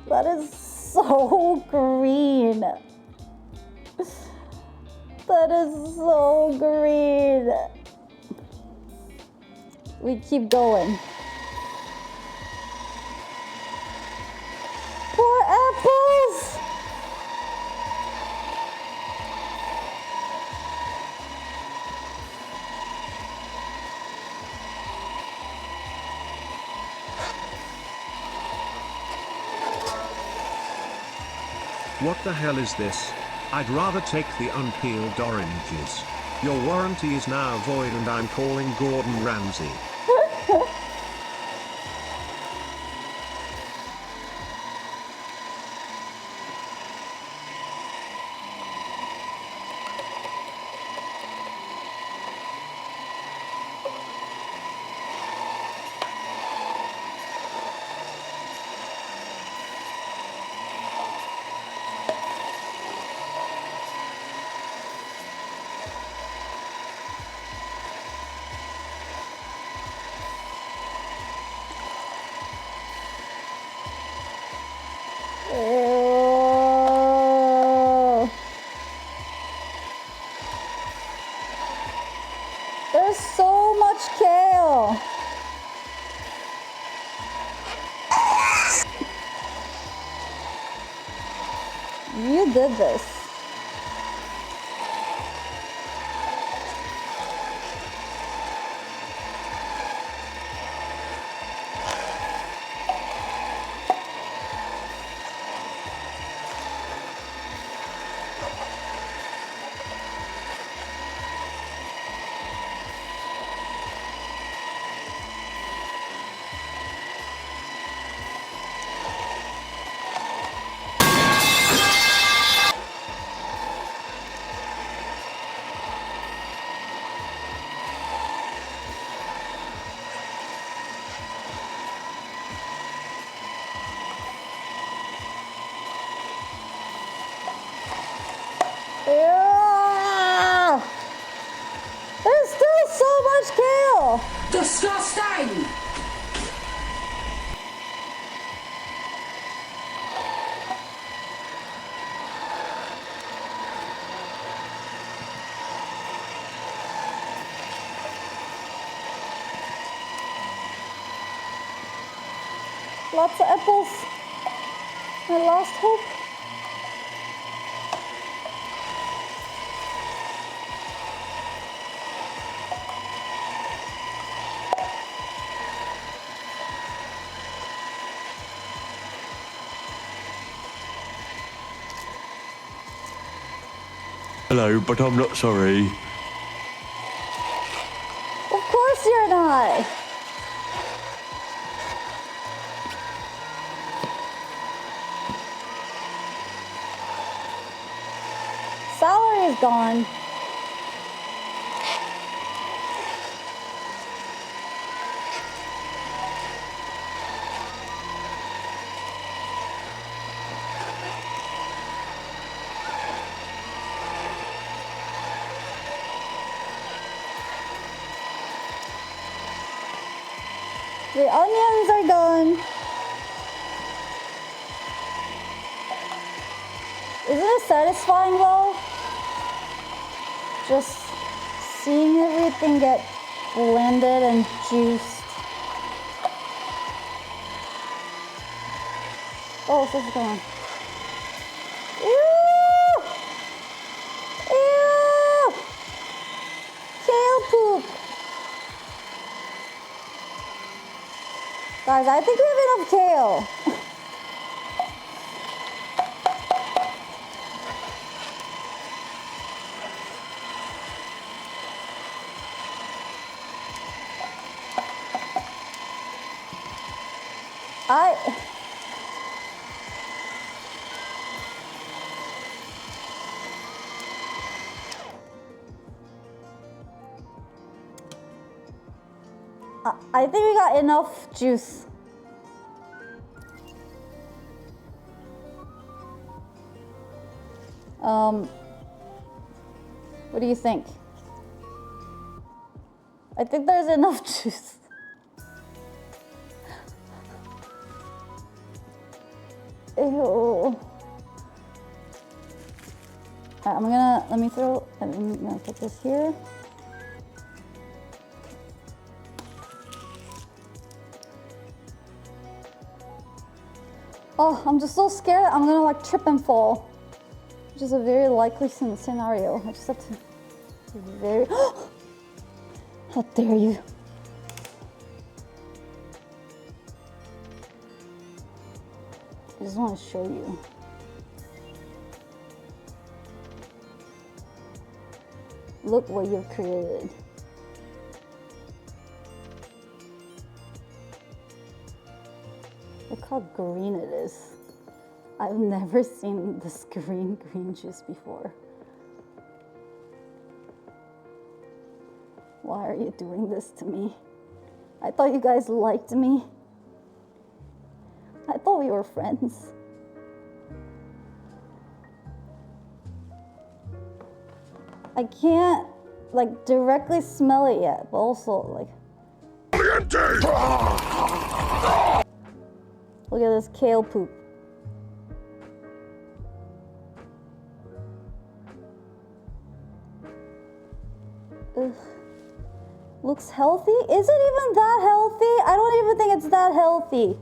that is so green. That is so green. We keep going. Poor apples. What the hell is this? I'd rather take the unpeeled oranges. Your warranty is now void and I'm calling Gordon Ramsay. Ew. There's so much kale. You did this. Ew. There's still so much kale. Disgusting! Lots of apples. My last hope. Hello, but I'm not sorry. Of course you're not. Salary is gone. The onions are done. Isn't it satisfying though? Just seeing everything get blended and juiced. Oh, so it's going. Ew! Ew! Kale poop. Guys, I think we have enough kale. I think we got enough juice. What do you think? I think there's enough juice. Ew. Alright, let me throw, I'm gonna put this here. Oh, I'm just so scared I'm gonna like trip and fall, which is a very likely scenario. I just have to be very, how dare you. I just want to show you. Look what you've created. Look how green it is. I've never seen this green juice before. Why are you doing this to me? I thought you guys liked me. I thought we were friends. I can't like directly smell it yet, but also like. Look at this kale poop. Ugh. Looks healthy? Is it even that healthy? I don't even think it's that healthy.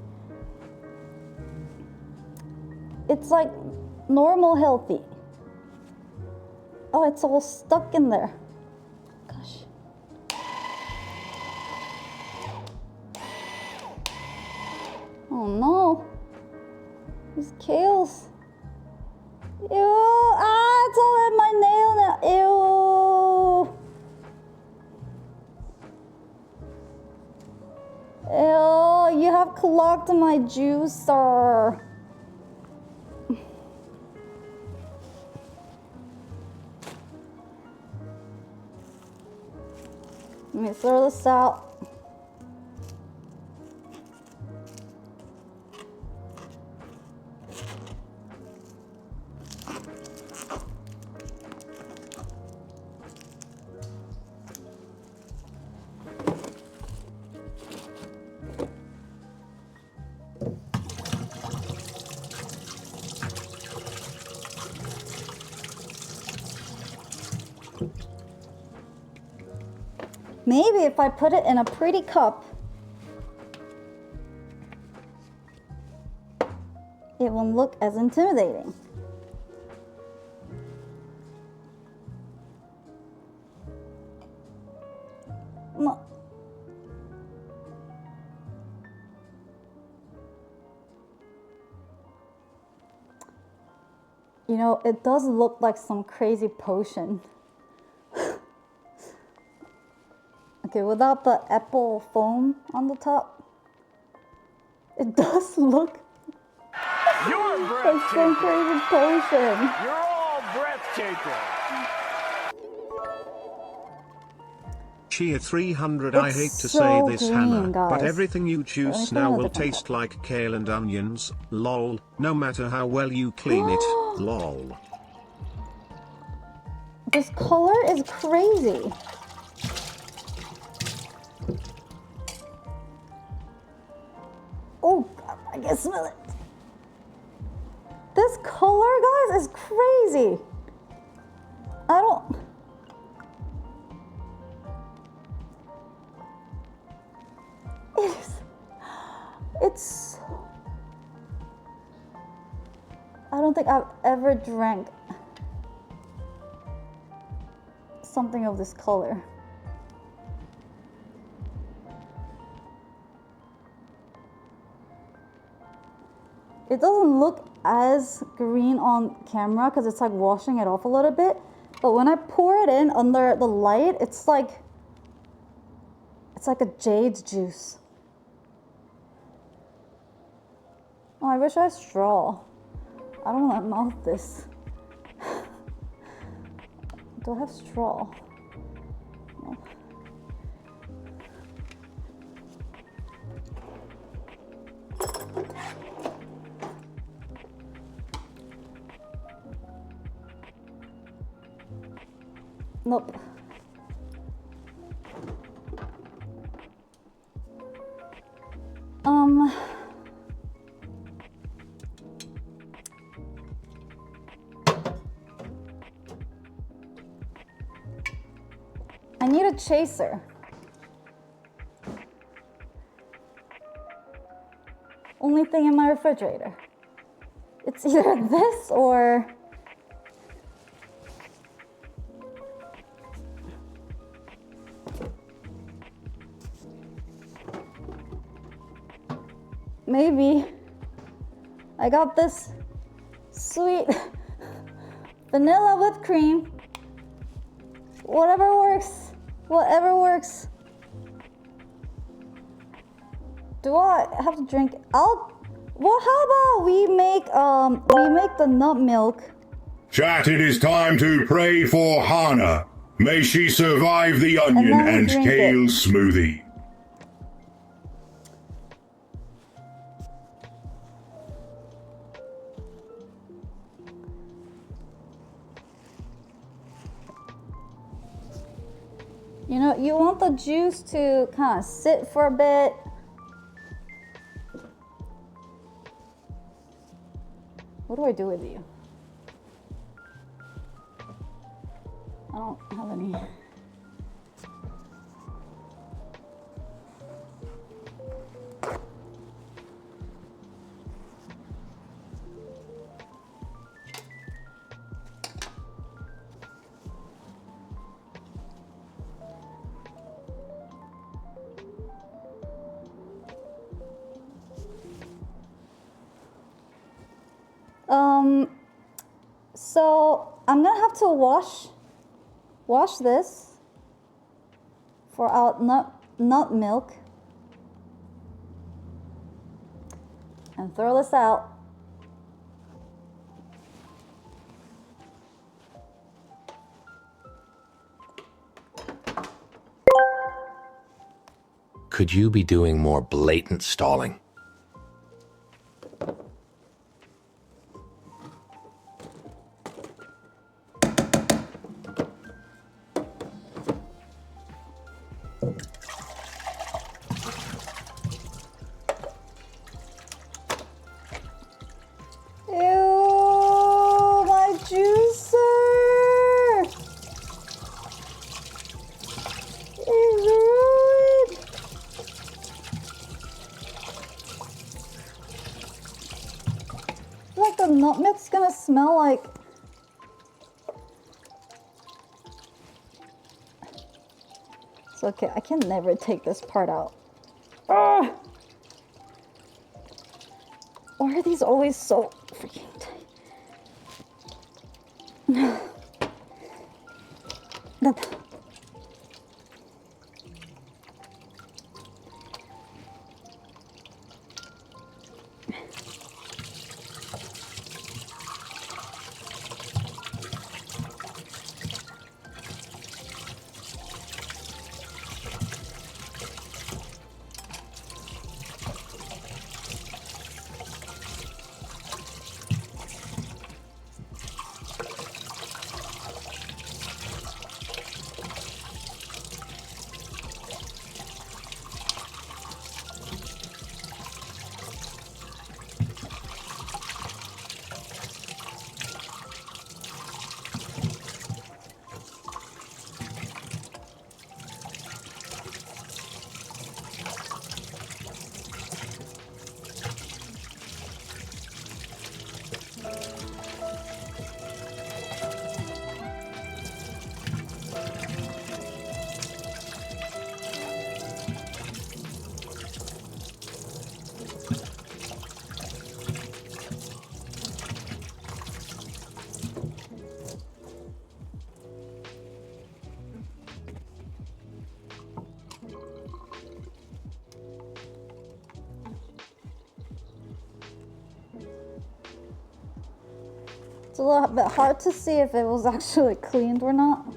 It's like normal healthy. Oh, it's all stuck in there. Gosh. Oh no. These kales. Ew. Ah, it's all in my nail now. Ew. Ew, you have clogged my juicer. Let me throw this out. Maybe if I put it in a pretty cup, it won't look as intimidating. No. You know, it does look like some crazy potion. Okay, without the apple foam on the top, it does look You're like some crazy potion. You're all breathtaking. Chia 300. It's I hate to so say this, green, Hannah, but guys. everything you juice Let me now put it in a will different taste like kale and onions. Lol. No matter how well you clean it. Lol. This color is crazy. Oh, God, I can smell it. This color, guys, is crazy. I don't. It's... I don't think I've ever drank something of this color. It doesn't look as green on camera because it's like washing it off a little bit. But when I pour it in under the light, it's like a jade juice. Oh, I wish I had a straw. I don't want to mouth this. Do I have straw? No. Nope. I need a chaser. Only thing in my refrigerator. It's either this or maybe I got this sweet vanilla whipped cream. Whatever works, whatever works. Do I have to drink? Well, how about we make the nut milk? Chat, it is time to pray for Hana. May she survive the onion and kale smoothie. You know, you want the juice to kind of sit for a bit. What do I do with you? I don't have any. So I'm gonna have to wash this for our nut milk and throw this out. Could you be doing more blatant stalling? Nut milk's gonna smell like it's okay. I can never take this part out. Ugh. Why are these always so freaking tight? It's a little bit hard to see if it was actually cleaned or not.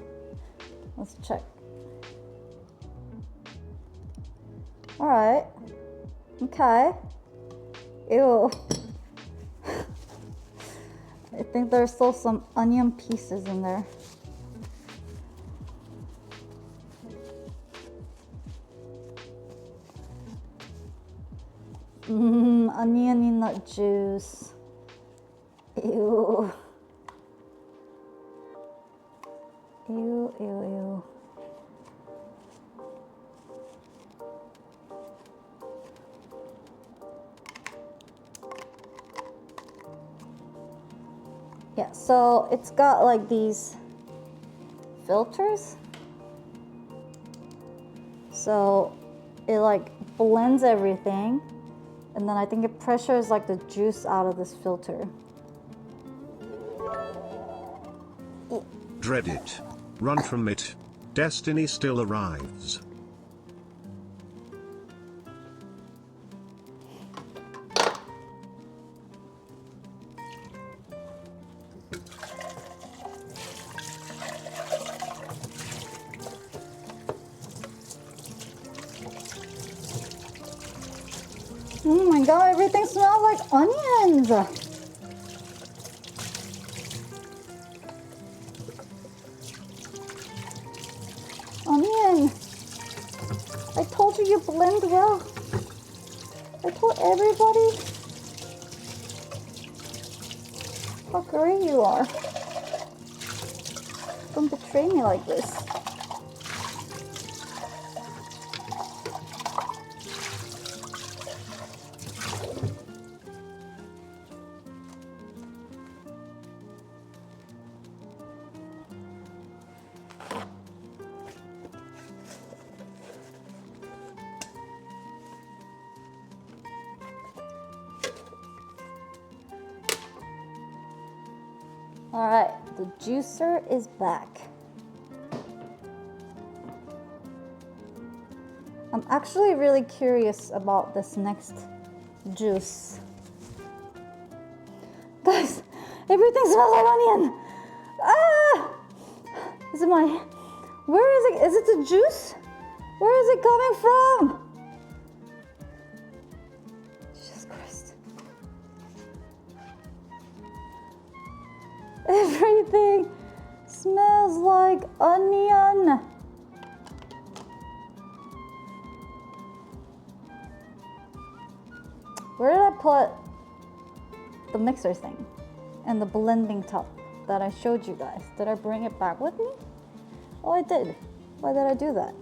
Let's check. All right. Okay. Ew. I think there's still some onion pieces in there. Oniony nut juice. Ew. Ew, ew, ew. Yeah, so it's got like these filters. So it like blends everything. And then I think it pressures like the juice out of this filter. Dread it. Run from it. Destiny still arrives. Oh my god, everything smells like onions! Onion! I told you blend well. I told everybody how great you are. Don't betray me like this. All right, the juicer is back. I'm actually really curious about this next juice. Guys, everything smells like onion. Ah! Is it my, where is it? Is it the juice? Where is it coming from? Jesus Christ. Everything smells like onion. Where did I put the mixer thing and the blending tub that I showed you guys? Did I bring it back with me? Oh, I did. Why did I do that?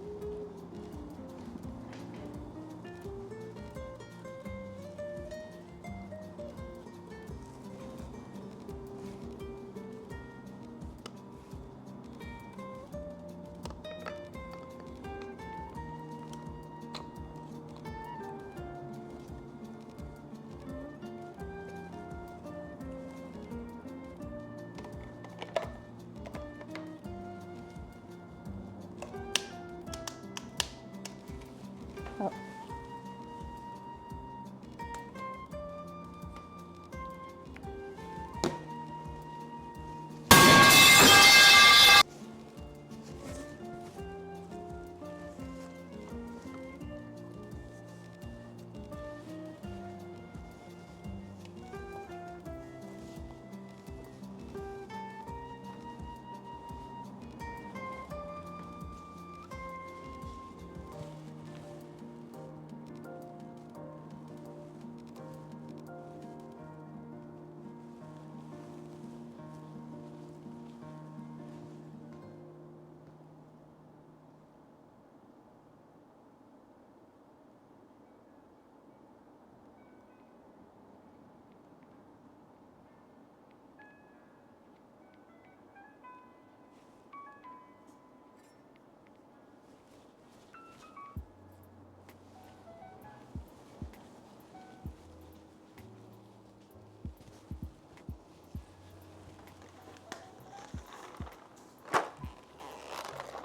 Oh.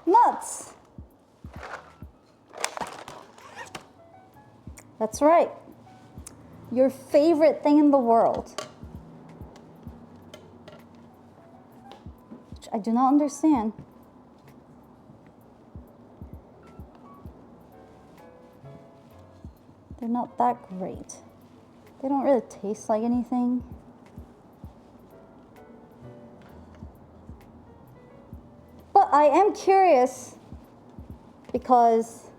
Nuts. That's right. Your favorite thing in the world. I do not understand. They're not that great. They don't really taste like anything. But I am curious because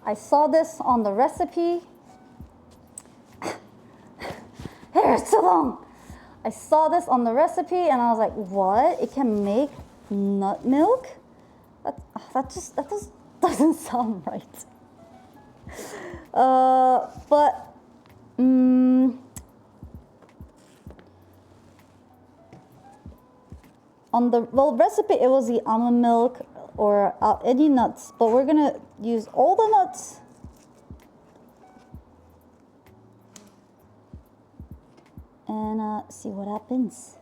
I saw this on the recipe. Hair is too long. I saw this on the recipe and I was like, what? It can make nut milk? That just doesn't sound right. But on the recipe, it was the almond milk or any nuts, but we're gonna use all the nuts. And see what happens.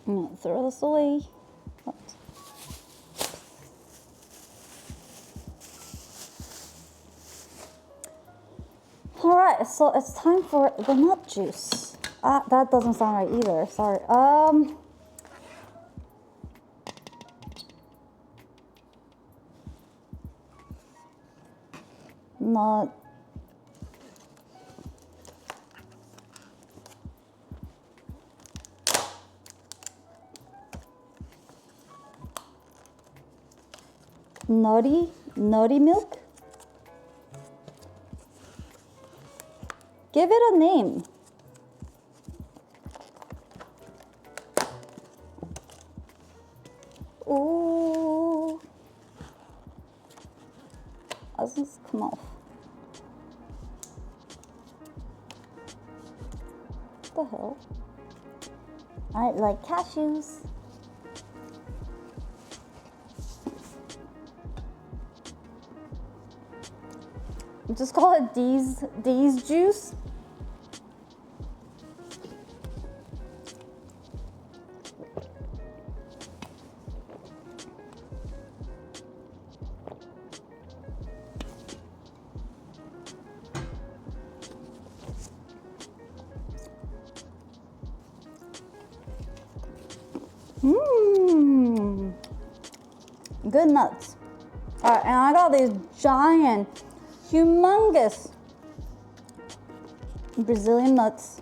I'm gonna throw this away. Oops. All right, so it's time for the nut juice. That doesn't sound right either. Sorry. Nut. Nutty milk? Give it a name. Ooh. How does this come off? What the hell? I like cashews. Just call it D's juice. Mmm. Good nuts. All right, and I got these giant, humongous Brazilian nuts,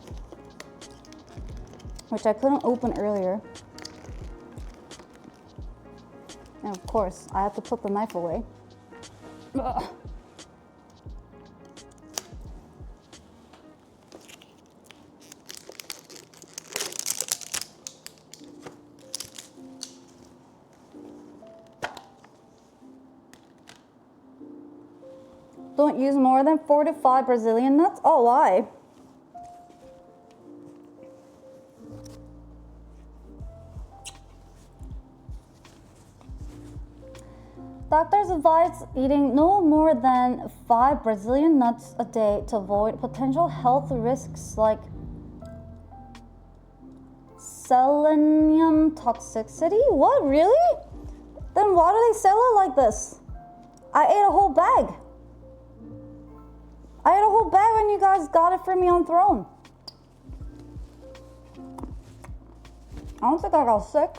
which I couldn't open earlier. And of course, I have to put the knife away. Ugh. Don't use more than 4 to 5 Brazilian nuts? Oh, why? Doctors advise eating no more than 5 Brazilian nuts a day to avoid potential health risks like selenium toxicity. What, really? Then why do they sell it like this? I ate a whole bag. I ate a whole bag when you guys got it for me on Throne. I don't think I got sick.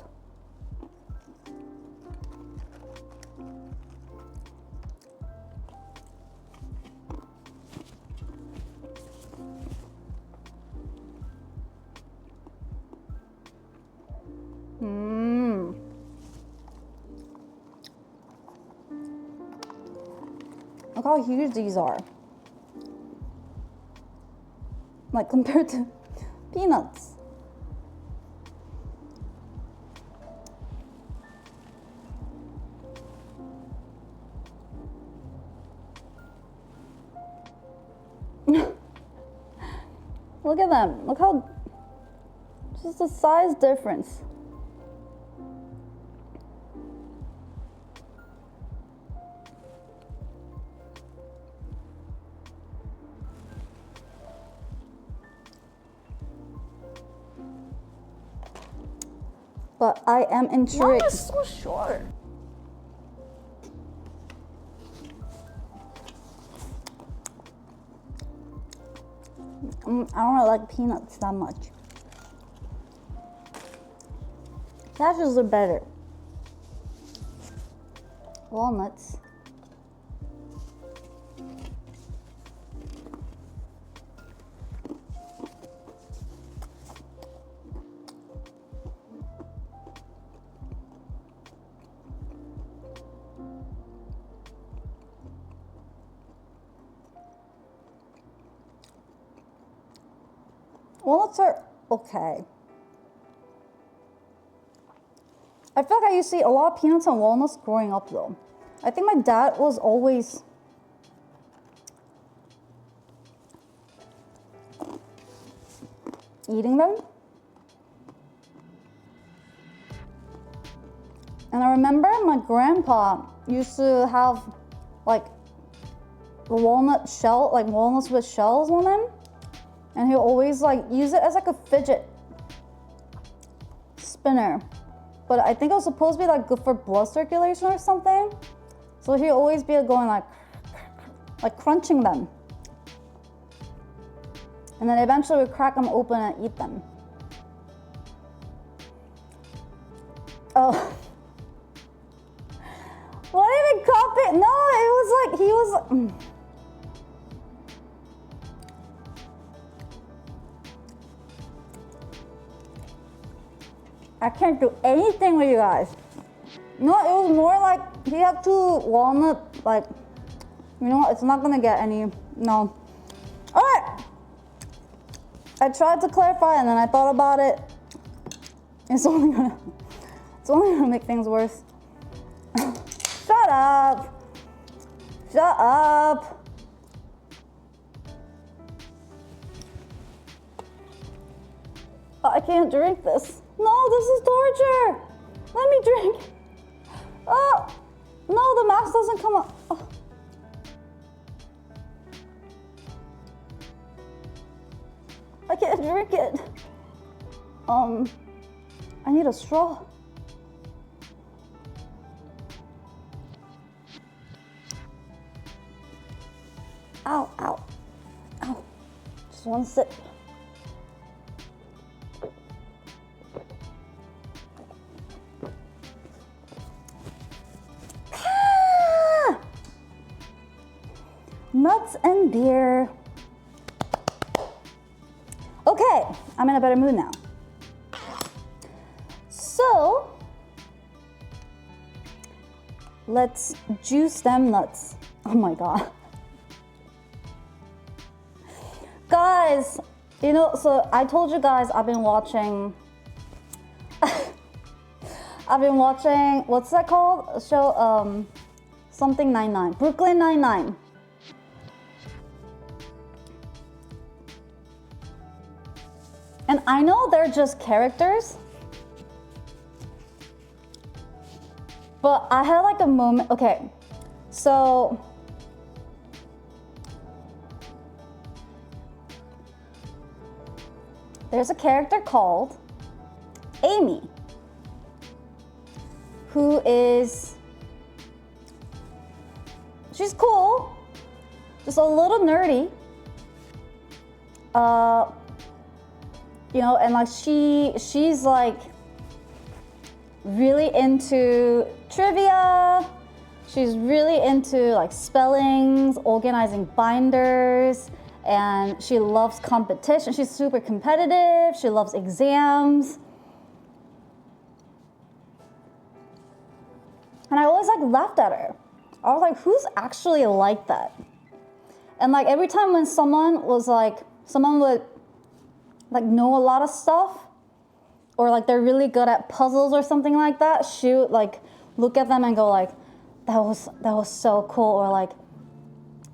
Look how huge these are. Like compared to peanuts. Look at them. Look how, just the size difference. But I am intrigued. Why is it so short? I don't really like peanuts that much. Cashews are better. Walnuts. Walnuts are okay. I feel like I used to eat a lot of peanuts and walnuts growing up though. I think my dad was always eating them. And I remember my grandpa used to have like walnut shell, like walnuts with shells on them. And he always like use it as like a fidget spinner. But I think it was supposed to be like good for blood circulation or something. So he'd always be going like crunching them. And then eventually we'd crack them open and eat them. Oh. What even copy? No, it was like, he was... I can't do anything with you guys. No, it was more like he had two walnut, like, you know what, it's not gonna get any, no. All right. I tried to clarify and then I thought about it. It's only gonna make things worse. Shut up. Shut up. Oh, I can't drink this. No, this is torture. Let me drink. Oh, no, the mask doesn't come up. Oh. I can't drink it. I need a straw. Ow, ow, ow. Just one sip. Nuts and beer. Okay, I'm in a better mood now. So, let's juice them nuts. Oh my God. Guys, you know, so I told you guys I've been watching, what's that called? A show, something 99, Brooklyn 99. And I know they're just characters, but I had like a moment, okay, so there's a character called Amy, who is, she's cool, just a little nerdy. You know, and like she's like really into trivia. She's really into like spellings, organizing binders, and she loves competition. She's super competitive. She loves exams. And I always like laughed at her. I was like, who's actually like that? And like every time when someone would like know a lot of stuff, or like they're really good at puzzles or something like that, she would like look at them and go like, that was so cool, or like,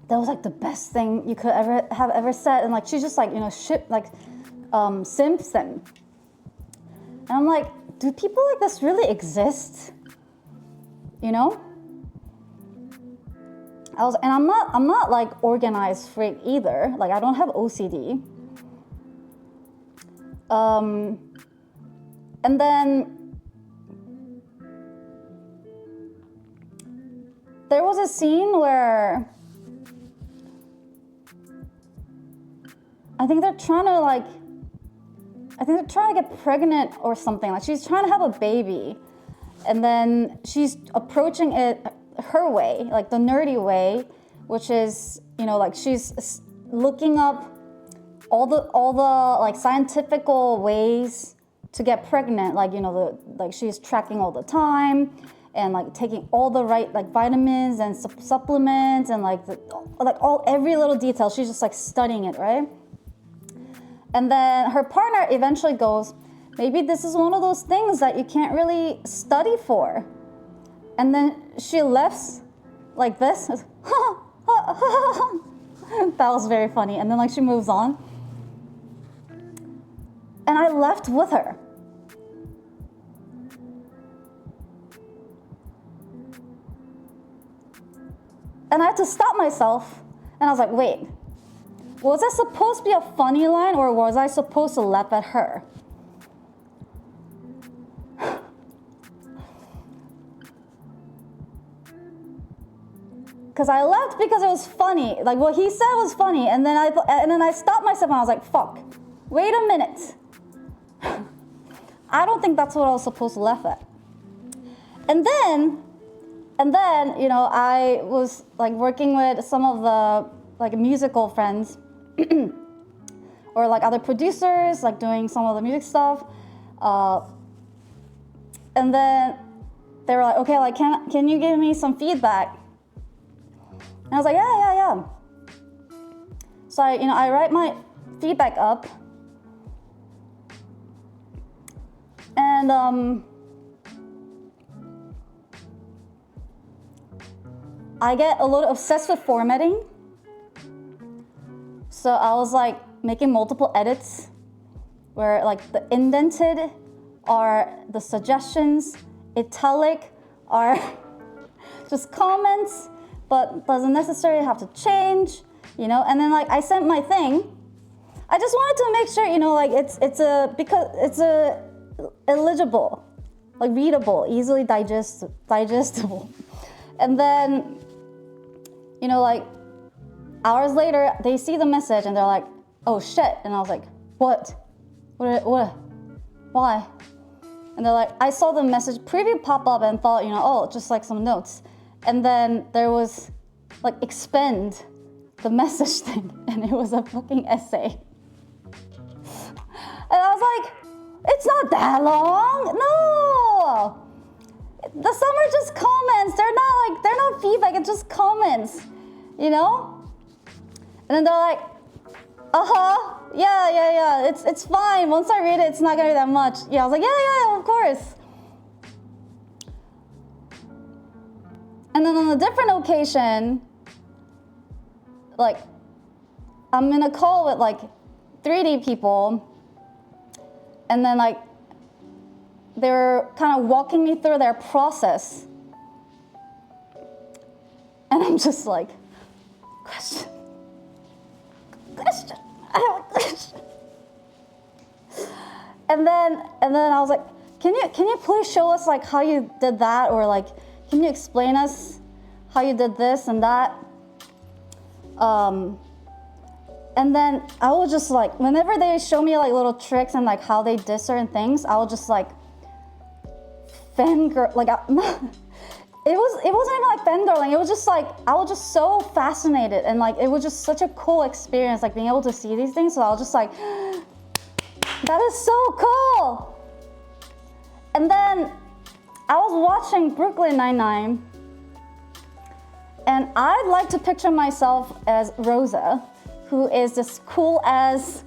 that was like the best thing you could ever said. And like she's just like, you know, Simpson. And I'm like, do people like this really exist? You know? I'm not like organized freak either. Like I don't have OCD. And then there was a scene where I think they're trying to like, I think they're trying to get pregnant or something. Like she's trying to have a baby, and then she's approaching it her way, like the nerdy way, which is, you know, like she's looking up all the like scientifical ways to get pregnant, like, you know, like she's tracking all the time and like taking all the right like vitamins and supplements and like every little detail. She's just like studying it, right? And then her partner eventually goes, maybe this is one of those things that you can't really study for. And then she laughs like this. That was very funny. And then like she moves on. And I left with her. And I had to stop myself. And I was like, wait, was that supposed to be a funny line, or was I supposed to laugh at her? Because I laughed because it was funny. Like what he said was funny, and then I stopped myself and I was like, fuck, wait a minute. I don't think that's what I was supposed to laugh at. And then, you know, I was like working with some of the like musical friends or like other producers, like doing some of the music stuff. And then they were like, okay, like can you give me some feedback? And I was like, yeah. So I write my feedback up. And I get a little obsessed with formatting. So I was like making multiple edits where like the indented are the suggestions, italic are just comments, but doesn't necessarily have to change, you know. And then like I sent my thing. I just wanted to make sure, you know, like it's illegible, like readable, easily digestible. And then, you know, like hours later, they see the message and they're like, oh shit. And I was like, what? Why? And they're like, I saw the message preview pop up and thought, you know, oh, just like some notes. And then there was like expend the message thing, and it was a fucking essay. And I was like, it's not that long. No. The some are just comments. They're not feedback, it's just comments, you know? And then they're like, yeah, it's fine. Once I read it, it's not gonna be that much. Yeah, I was like, yeah, of course. And then on a different occasion, like, I'm in a call with like 3D people, and then like, they're kind of walking me through their process. And I'm just like, question. I have a question. And then I was like, can you please show us like how you did that, or like, can you explain us how you did this and that? And then I will just like, whenever they show me like little tricks and like how they did certain things, I will just like fangirl, like it wasn't even like fangirling. It was just like, I was just so fascinated, and like it was just such a cool experience, like being able to see these things. So I was just like, that is so cool. And then I was watching Brooklyn Nine-Nine, and I'd like to picture myself as Rosa, who is this cool as,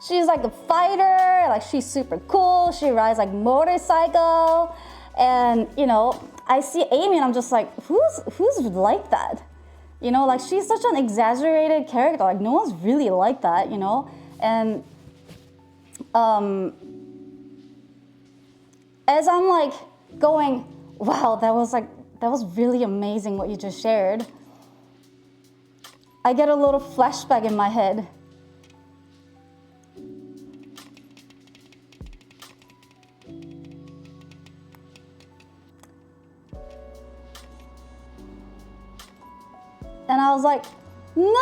she's like a fighter, like she's super cool. She rides like motorcycle, and you know, I see Amy and I'm just like, who's like that? You know, like she's such an exaggerated character. Like no one's really like that, you know. And as I'm like going, wow, that was really amazing what you just shared, I get a little flashback in my head. And And I was like, no!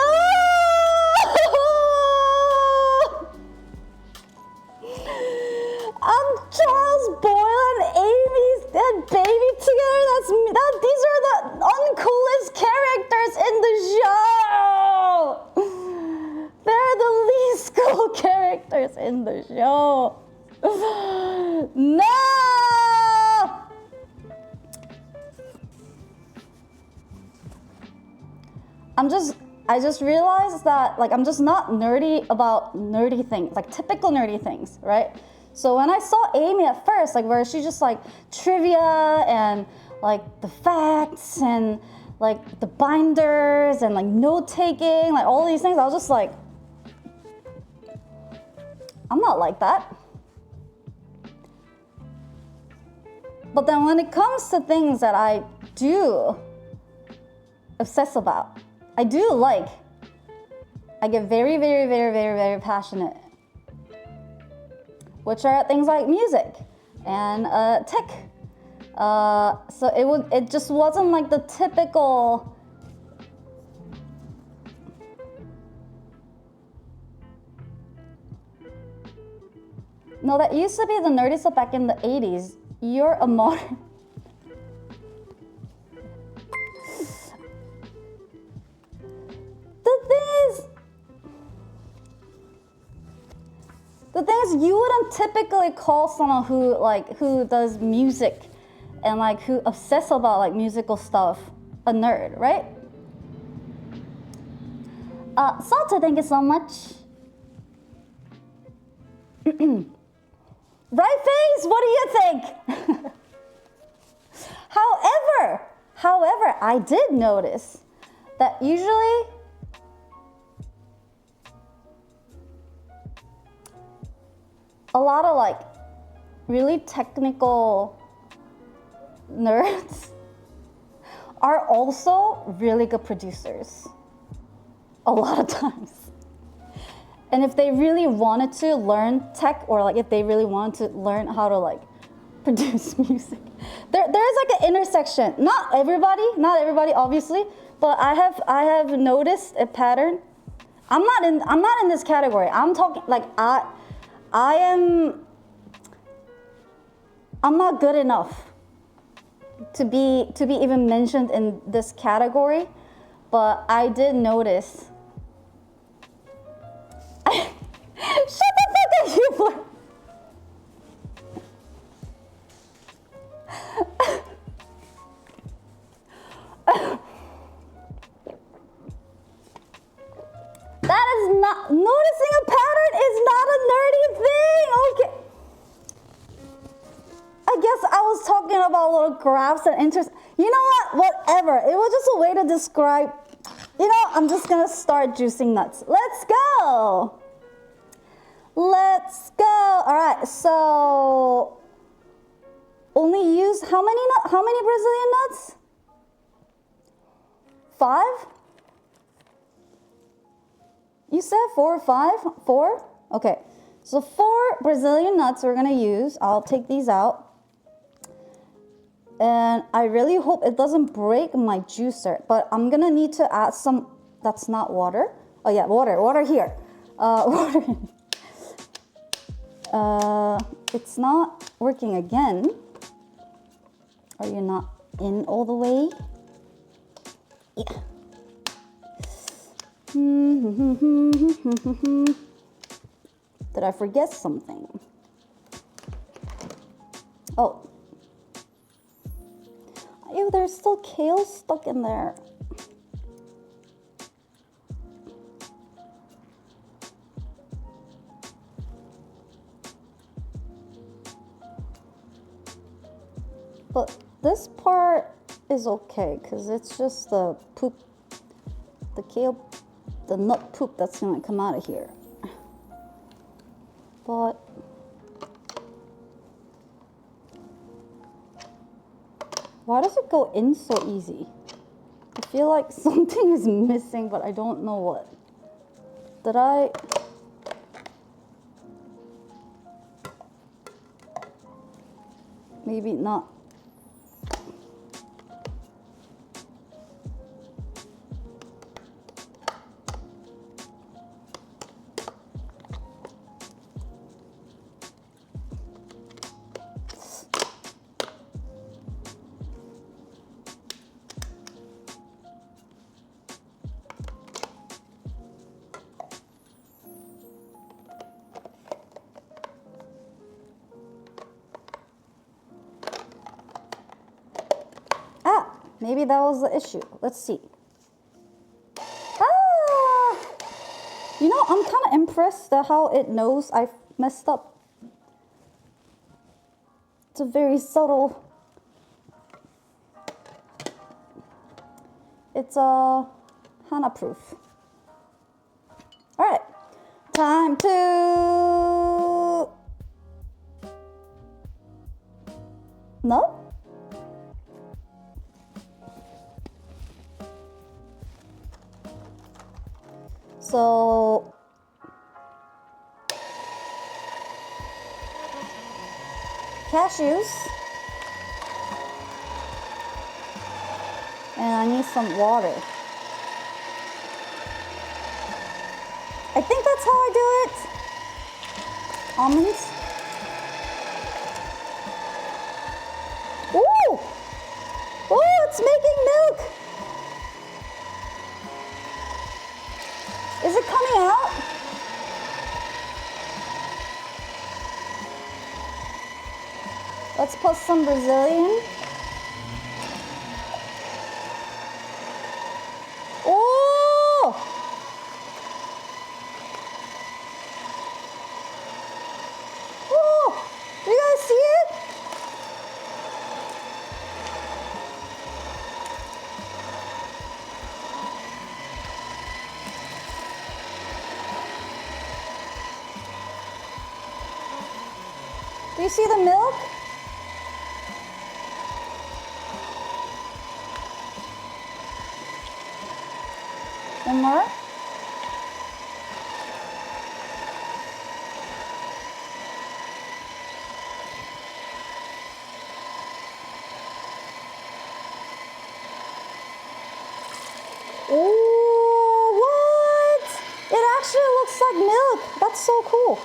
I'm Charles Boyle and Amy's that baby together. That's me. These are the uncoolest characters in the show. They're the least cool characters in the show. No! I just realized that like I'm just not nerdy about nerdy things, like typical nerdy things, right? So when I saw Amy at first, like where she just like trivia and like the facts and like the binders and like note taking, like all these things, I was just like, I'm not like that. But then when it comes to things that I do obsess about, I do like, I get very, very, very, very, very passionate, which are things like music and tech. So it just wasn't like the typical No, that used to be the nerdy stuff back in the 80s. You're a modern. The thing is, you wouldn't typically call someone who does music and like who obsess about like musical stuff a nerd, right? Salter, thank you so much. Right face, what do you think? However, I did notice that usually a lot of like really technical nerds are also really good producers a lot of times. And if they really wanted to learn tech, or like if they really wanted to learn how to like produce music, there's like an intersection. Not everybody obviously, but I have noticed a pattern. I'm not in this category. I'm talking like I'm not good enough to be even mentioned in this category, but I did notice. Shut the fuck up, you boy. That is not, noticing a pattern is not a nerdy thing, okay? I guess I was talking about little graphs and interest. You know what? Whatever. It was just a way to describe, I'm just gonna start juicing nuts. Let's go. Let's go. All right, so only use how many Brazilian nuts? 5? You said 4 or 5? 4? Okay. So 4 Brazilian nuts we're gonna use. I'll take these out. And I really hope it doesn't break my juicer, but I'm gonna need to add some, that's not water. Oh yeah, water here. Water. It's not working again. Are you not in all the way? Yeah. Did I forget something? Oh. Ew, there's still kale stuck in there. But this part is okay, because it's just the poop, the kale, the nut poop that's gonna come out of here. But why does it go in so easy? I feel like something is missing, but I don't know what. Did I? Maybe not. Maybe that was the issue. Let's see. Ah! You know, I'm kind of impressed at how it knows I messed up. It's a very subtle. It's a HANA proof. All right, time to. No? So cashews, and I need some water. I think that's how I do it. Almonds. Ooh! Oh, it's making milk! Is it coming out? Let's put some Brazilian. Oh! Oh! Do you guys see it? Do you see the milk? One more. Oh, what? It actually looks like milk. That's so cool.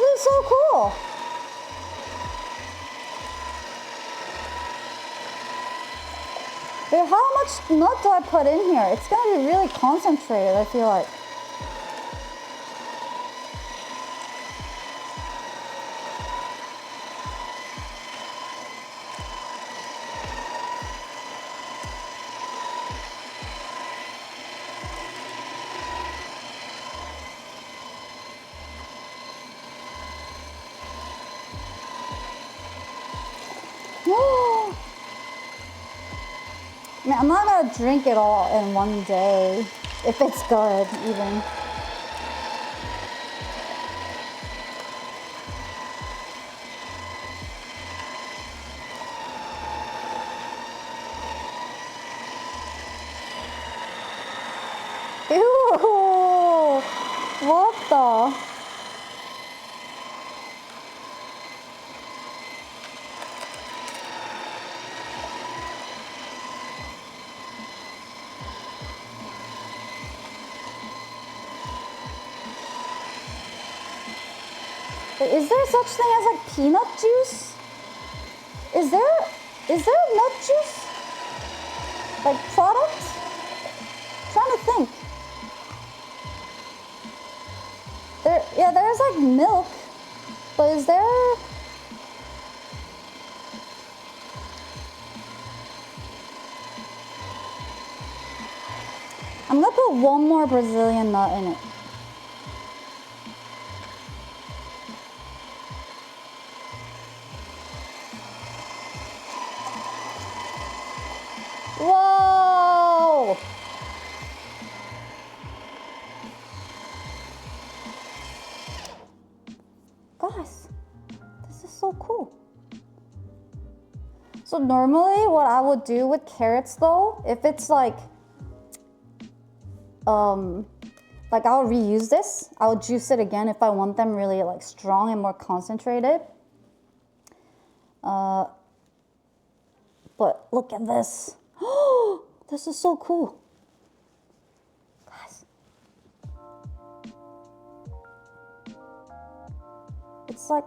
This is so cool. But how much nut do I put in here? It's gonna be really concentrated, I feel like. I mean, I'm not gonna drink it all in one day, if it's good, even. Ew! What the? Is there such thing as like peanut juice? Is there a nut juice? Like product? I'm trying to think. There's like milk, but is there? I'm gonna put one more Brazilian nut in it. Whoa! Guys, this is so cool. So normally what I would do with carrots though, if it's like, like I'll reuse this. I'll juice it again if I want them really like strong and more concentrated. But look at this. Oh, this is so cool. Guys. It's like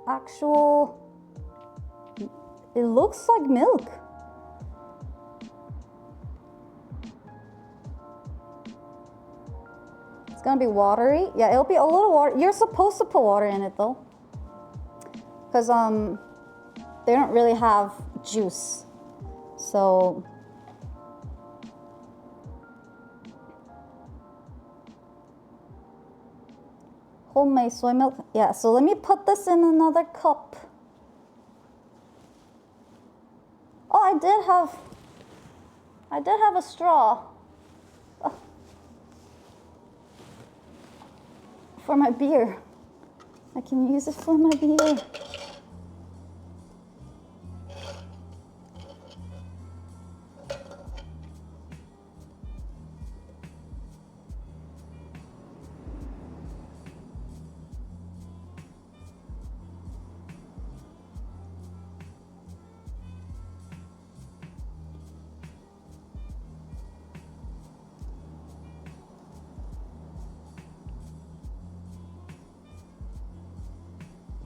actual, it looks like milk. It's gonna be watery. Yeah, it'll be a little water. You're supposed to put water in it though. Because they don't really have juice. So homemade soy milk. Yeah, so let me put this in another cup. Oh, I did have a straw. Oh. For my beer. I can use it for my beer.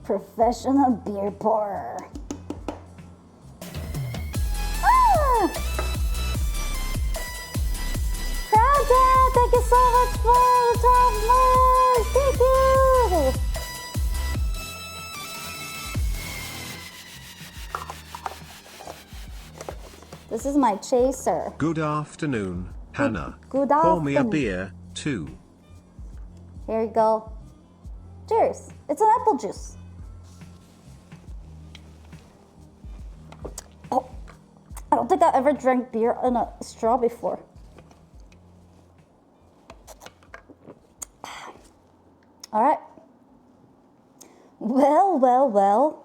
Professional beer pourer. Ah! Brandon, thank you so much for the top marks. Thank you. This is my chaser. Good afternoon, Hannah. Good Pour me a afternoon. beer, too. Here you go. Cheers. It's an apple juice. Oh, I don't think I ever drank beer in a straw before. All right. Well, well, well.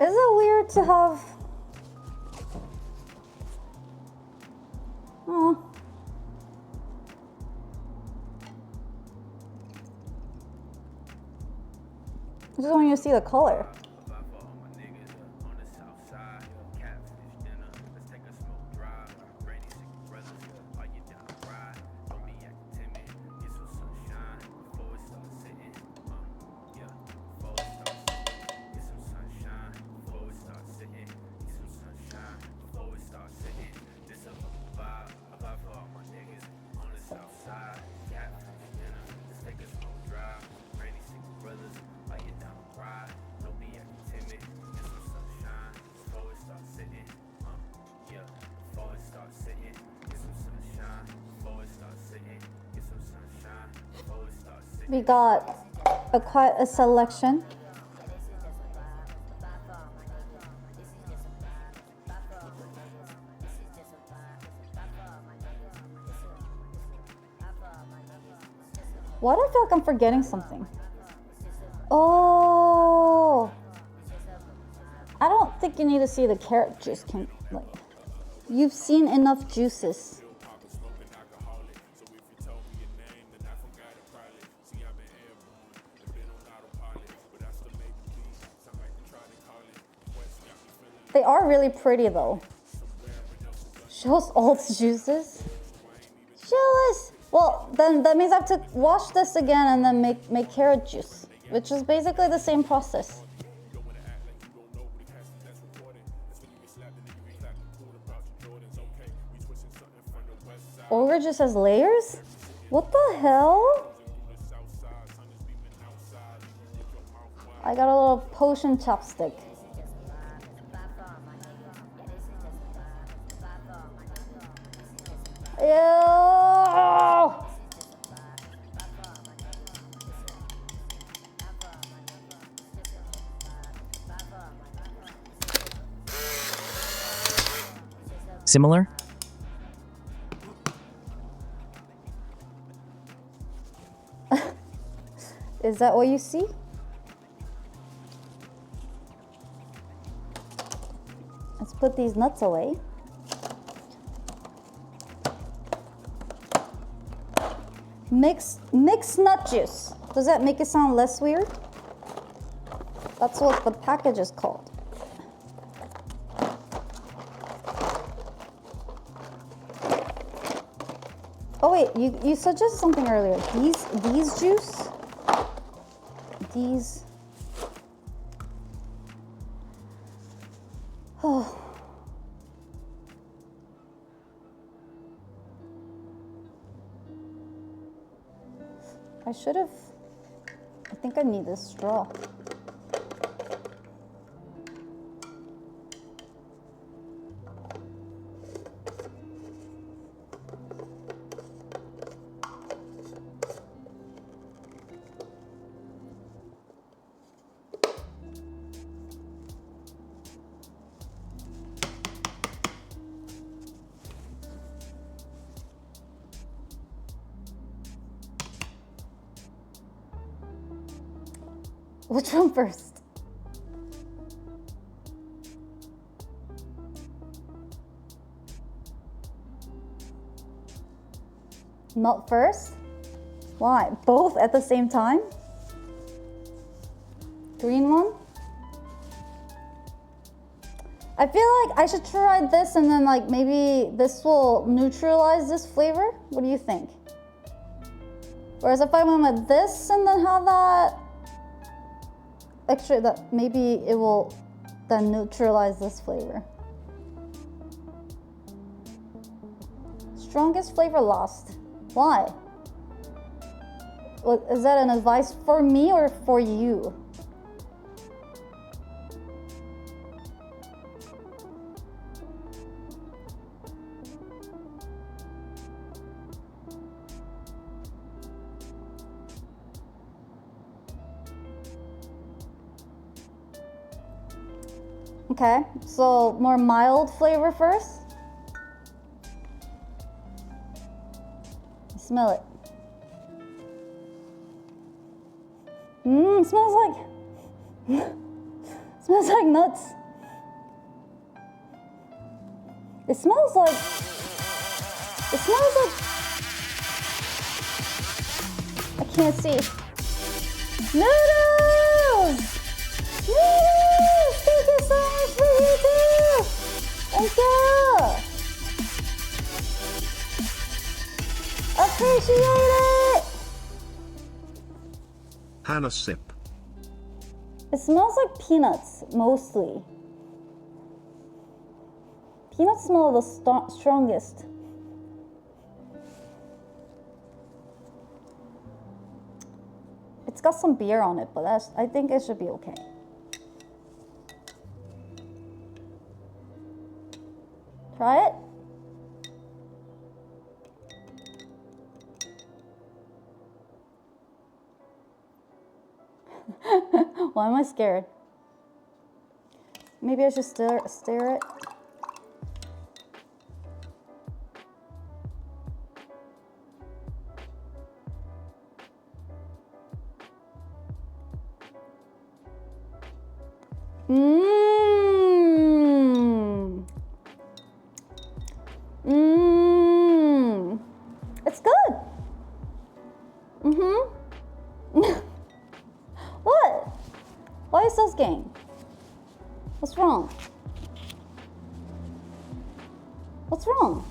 Is it weird to have... Oh. I just want you to see the color. We got quite a selection. Why do I feel like I'm forgetting something? Oh, I don't think you need to see the carrot juice. You've seen enough juices. They are really pretty though. Show us all the juices. Show us. Well, then that means I have to wash this again and then make carrot juice, which is basically the same process. Ogre just has layers? What the hell? I got a little potion chopstick. Ew! Similar? Is that what you see? Let's put these nuts away. Mixed nut juice. Does that make it sound less weird? That's what the package is called. Oh wait, you suggested something earlier. These juice? These. Oh. I should have. I think I need this straw. Which one first? Not first? Why? Both at the same time? Green one? I feel like I should try this and then like maybe this will neutralize this flavor. What do you think? Whereas if I went with this and then have that extra, that maybe it will then neutralize this flavor. Strongest flavor lost. Why? What, is that an advice for me or for you? Okay, so more mild flavor first. Smell it. Smells like smells like nuts. It smells like I can't see. Noodles! Noodles! Thank you so much for YouTube! Thank you! Appreciate it! Hana sip. It smells like peanuts, mostly. Peanuts smell the strongest. It's got some beer on it, but I think it should be okay. Try it. Why am I scared? Maybe I should stir it. It's good. What? Why is this game? What's wrong? What's wrong?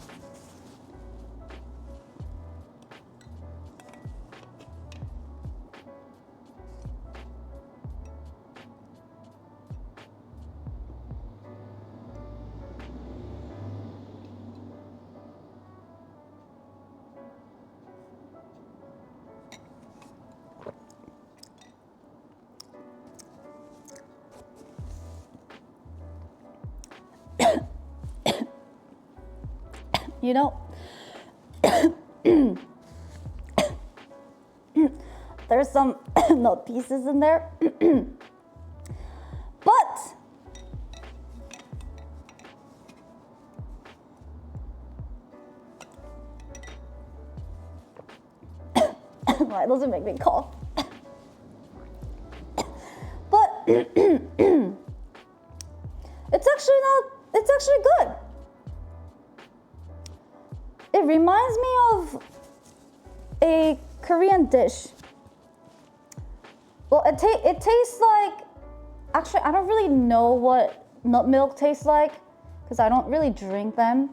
You know, there's some nut pieces in there, but Why does it make me cough? But it's actually good. It reminds me of a Korean dish. Well, it tastes like, actually, I don't really know what nut milk tastes like because I don't really drink them.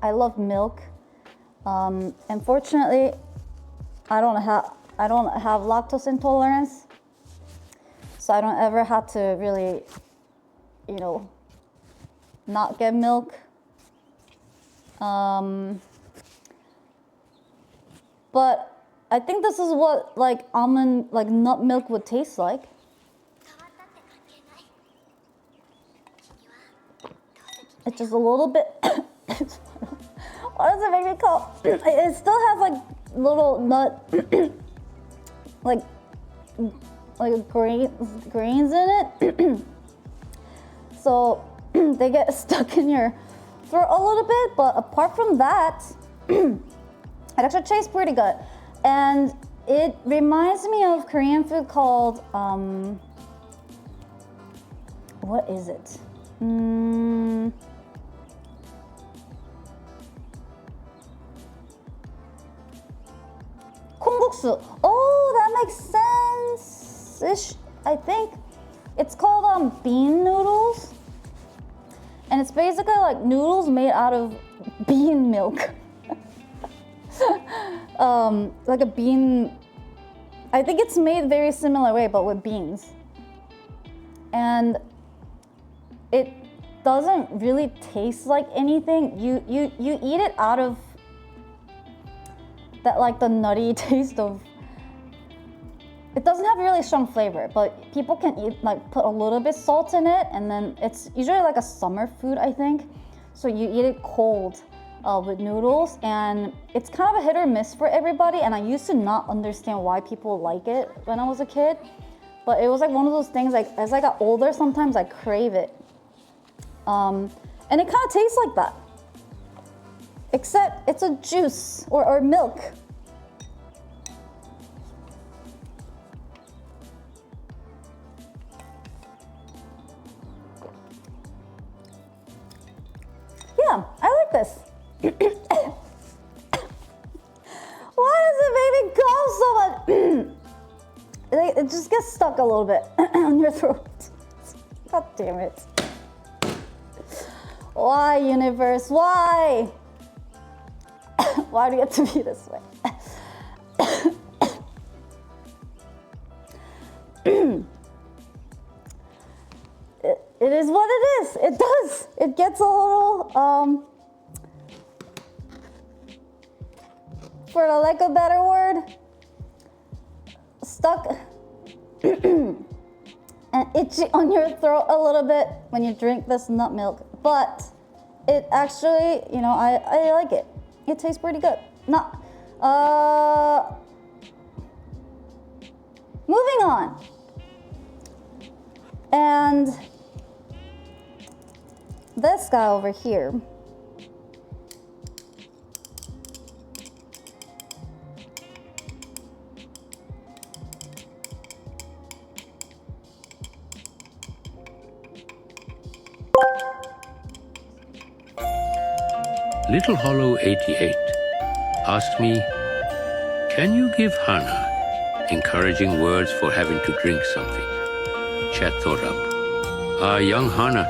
I love milk. Unfortunately, I don't have lactose intolerance, so I don't ever have to really, you know, not get milk. But I think this is what like nut milk would taste like. It's just a little bit. Why does it make me cough? It still has like little nut, like grains in it. So they get stuck in your throat a little bit. But apart from that, it actually tastes pretty good. And it reminds me of Korean food called, what is it? 콩국수. Oh, that makes sense. I think it's called bean noodles. And it's basically like noodles made out of bean milk. Like a bean, I think it's made very similar way, but with beans. And it doesn't really taste like anything. You eat it out of that, like the nutty taste of, it doesn't have really strong flavor, but people can eat, like put a little bit salt in it, and then it's usually like a summer food, I think. So you eat it cold with noodles, and it's kind of a hit or miss for everybody, and I used to not understand why people like it when I was a kid, but it was like one of those things, like as I got older, sometimes I crave it. And it kind of tastes like that, except it's a juice or milk. Yeah, I like this. Why does it make me cough so much? It just gets stuck a little bit on your throat. God damn it. Why, universe? Why? Why do you have to be this way? It is what it is. It does. It gets a little, for the lack of a better word, stuck and itchy on your throat a little bit when you drink this nut milk. But it actually, you know, I like it. It tastes pretty good. Not, moving on. And this guy over here. Little Hollow 88 asked me, can you give Hana encouraging words for having to drink something? Chat thought up. Young Hana,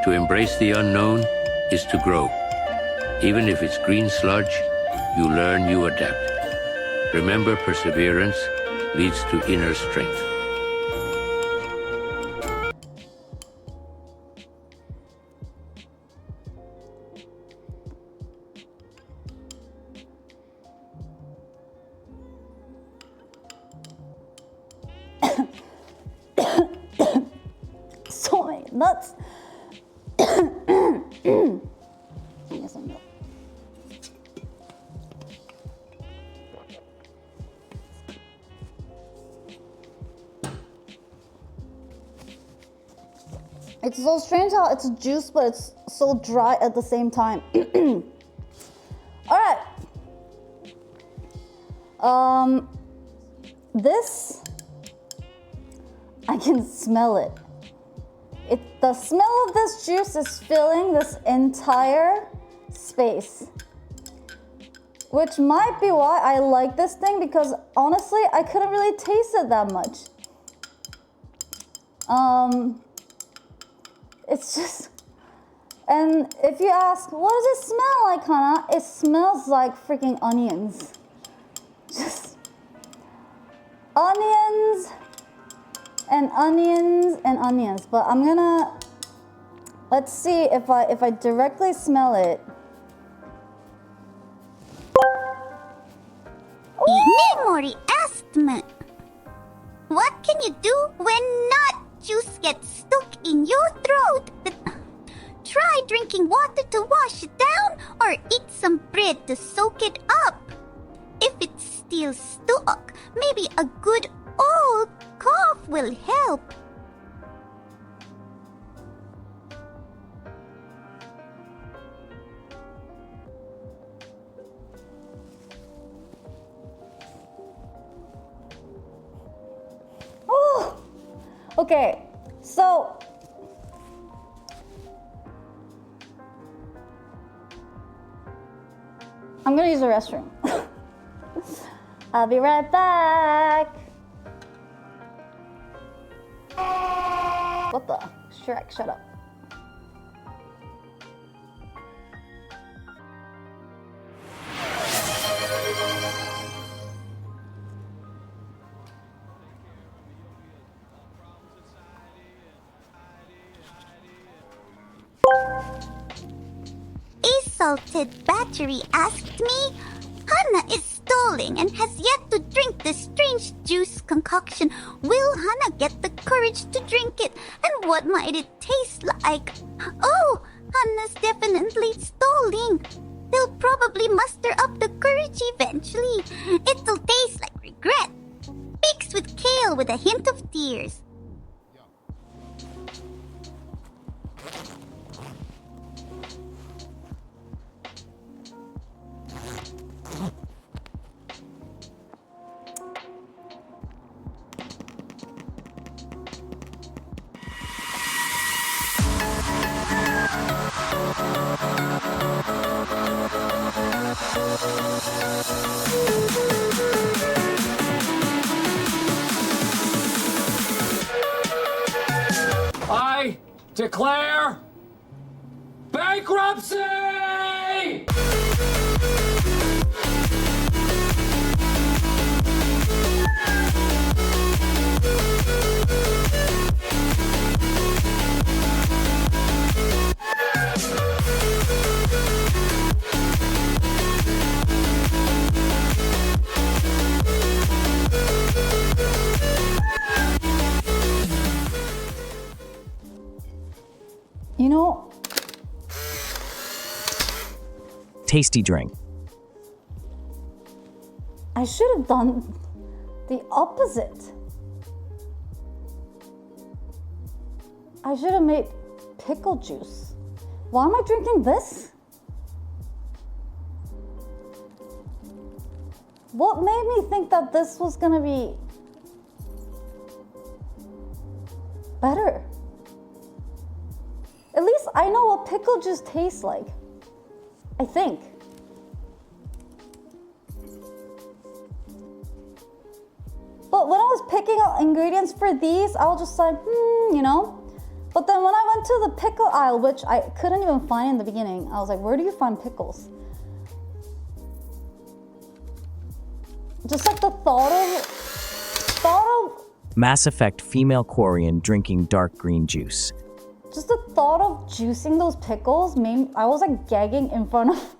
to embrace the unknown is to grow. Even if it's green sludge, you learn, you adapt. Remember, perseverance leads to inner strength. So many nuts. Get some milk. It's so strange how it's juice, but it's so dry at the same time. All right. this, I can smell it. The smell of this juice is filling this entire space. Which might be why I like this thing, because honestly, I couldn't really taste it that much. It's just, and if you ask, what does it smell like, Hana? It smells like freaking onions. Just onions and onions and onions. But I'm gonna, let's see if I directly smell it. Memory asked me, what can you do when not juice gets stuck in your throat? Try drinking water to wash it down, or eat some bread to soak it up. If it's still stuck, maybe a good old cough will help. Oh, okay, so I'm gonna use the restroom. I'll be right back. What the? Shrek, shut up. A salted battery asked me, Hana is stalling and has yet to drink this strange juice concoction. Will Hana get the courage to drink it? And what might it taste like? Oh, Hana's definitely stalling. They'll probably muster up the courage eventually. It'll taste like regret. Mixed with kale with a hint of tears. I declare bankruptcy! You know, Tasty drink. I should have done the opposite. I should have made pickle juice. Why am I drinking this? What made me think that this was gonna be better? At least I know what pickle juice tastes like. I think. But when I was picking out ingredients for these, I was just like, you know. But then when I went to the pickle aisle, which I couldn't even find in the beginning, I was like, where do you find pickles? Just like the thought of Mass Effect female Quarian drinking dark green juice. just the thought of juicing those pickles made I was like gagging in front of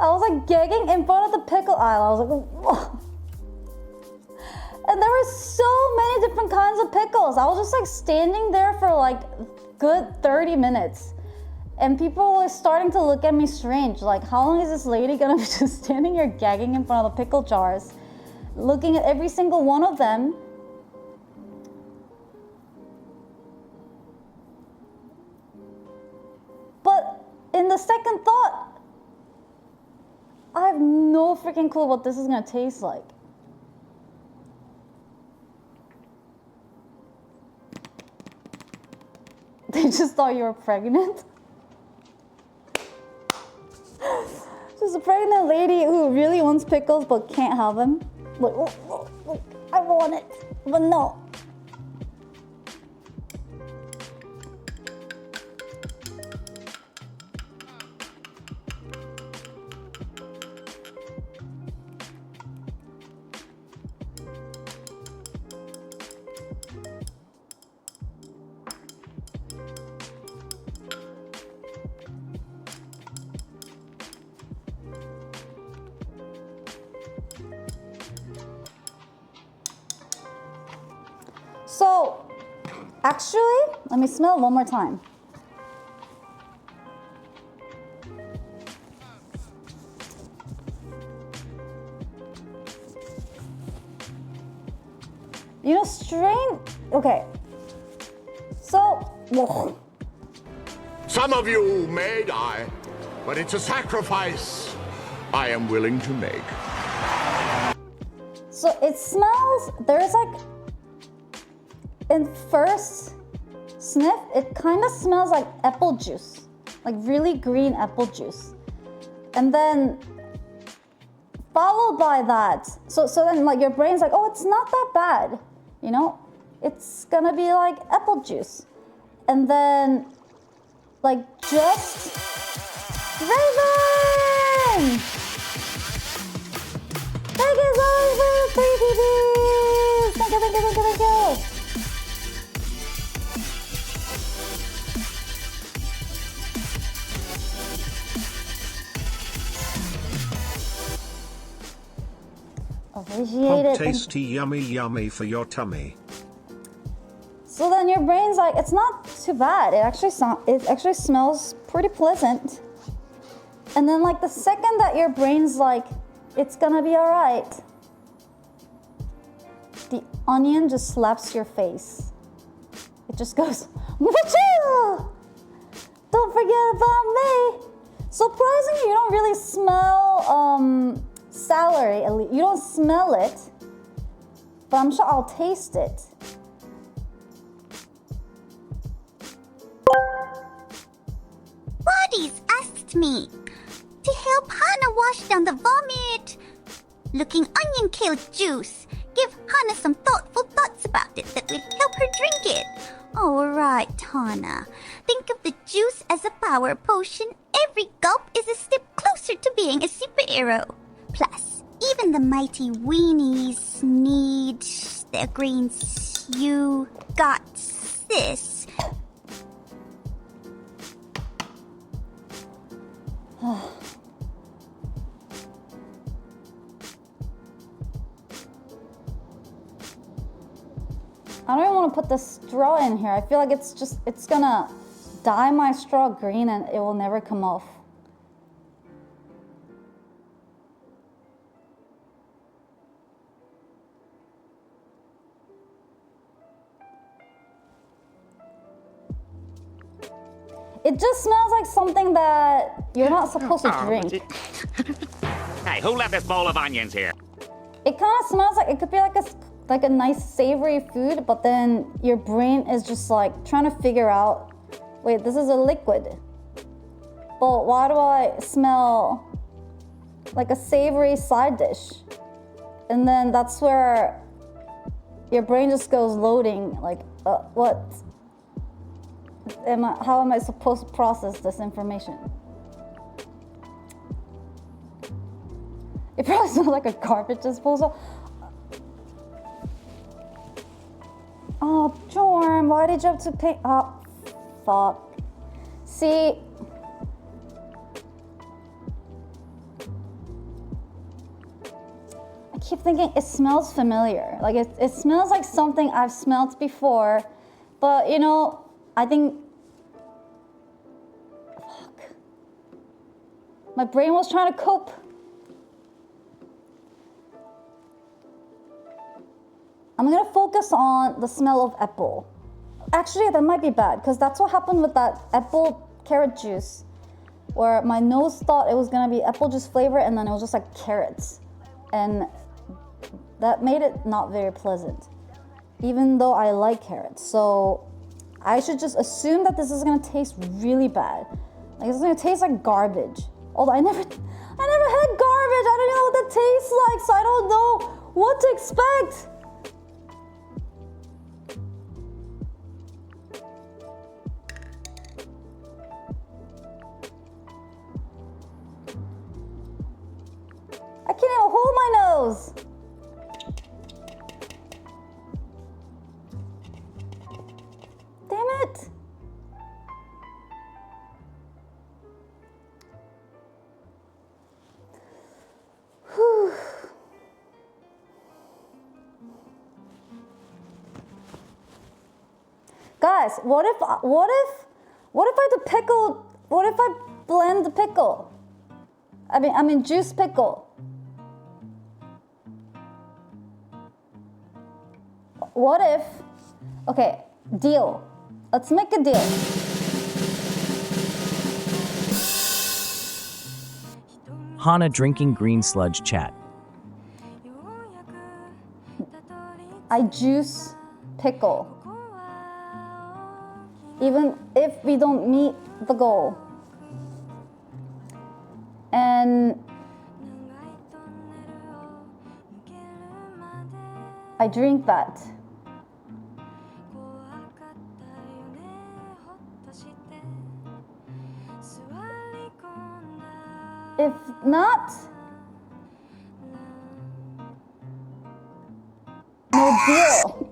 I was like gagging in front of the pickle aisle. I was like, whoa. And there were so many different kinds of pickles. I was just like standing there for like good 30 minutes. And people were starting to look at me strange. Like, how long is this lady gonna be just standing here gagging in front of the pickle jars, looking at every single one of them? But in the second thought, I have no freaking clue what this is gonna taste like. just thought you were pregnant. She's a pregnant lady who really wants pickles but can't have them. Like, oh, I want it, but no. So, actually, let me smell it one more time. You know, okay. So, some of you may die, but it's a sacrifice I am willing to make. So it smells, there's like, in first sniff, it kind of smells like apple juice, like really green apple juice. And then followed by that, so then like your brain's like, oh, it's not that bad, you know? It's gonna be like apple juice. And then like just Raven! Thank you so much for the 3 TVs! Thank you, thank you, thank you, thank you! Appreciate it. Tasty, yummy, yummy for your tummy. So then your brain's like, it's not too bad. It actually smells pretty pleasant. And then like the second that your brain's like, it's gonna be all right, the onion just slaps your face. It just goes, wachoo! Don't forget about me. Surprisingly, you don't really smell celery. You don't smell it, but I'm sure I'll taste it. Buddies asked me to help Hana wash down the vomit. Looking onion kale juice. Give Hana some thoughtful thoughts about it that will help her drink it. Alright, Hana. Think of the juice as a power potion. Every gulp is a step closer to being a superhero. Plus, even the mighty weenies need their greens. You got this. I don't even want to put the straw in here. I feel like it's gonna dye my straw green and it will never come off. It just smells like something that you're not supposed to drink. Hey, who left this bowl of onions here? It kind of smells like, it could be like a nice savory food, but then your brain is just like trying to figure out, wait, this is a liquid. But why do I smell like a savory side dish? And then that's where your brain just goes loading, like, what? How am I supposed to process this information? It probably smells like a garbage disposal. Oh, Jorm, why did you have to pay? Oh, fuck. See, I keep thinking it smells familiar. Like it smells like something I've smelled before, but you know, I think, fuck. My brain was trying to cope. I'm gonna focus on the smell of apple. Actually, that might be bad, because that's what happened with that apple carrot juice, where my nose thought it was gonna be apple juice flavor, and then it was just like carrots. And that made it not very pleasant, even though I like carrots. So I should just assume that this is gonna taste really bad. Like it's gonna taste like garbage. Although I never had garbage. I don't know what that tastes like, so I don't know what to expect. I can't even hold my nose. Damn it. Whew. Guys, what if I blend the pickle? I mean juice pickle. What if, okay, deal. Let's make a deal. Hana drinking green sludge chat. I juice pickle. Even if we don't meet the goal. And I drink that. If not, no deal.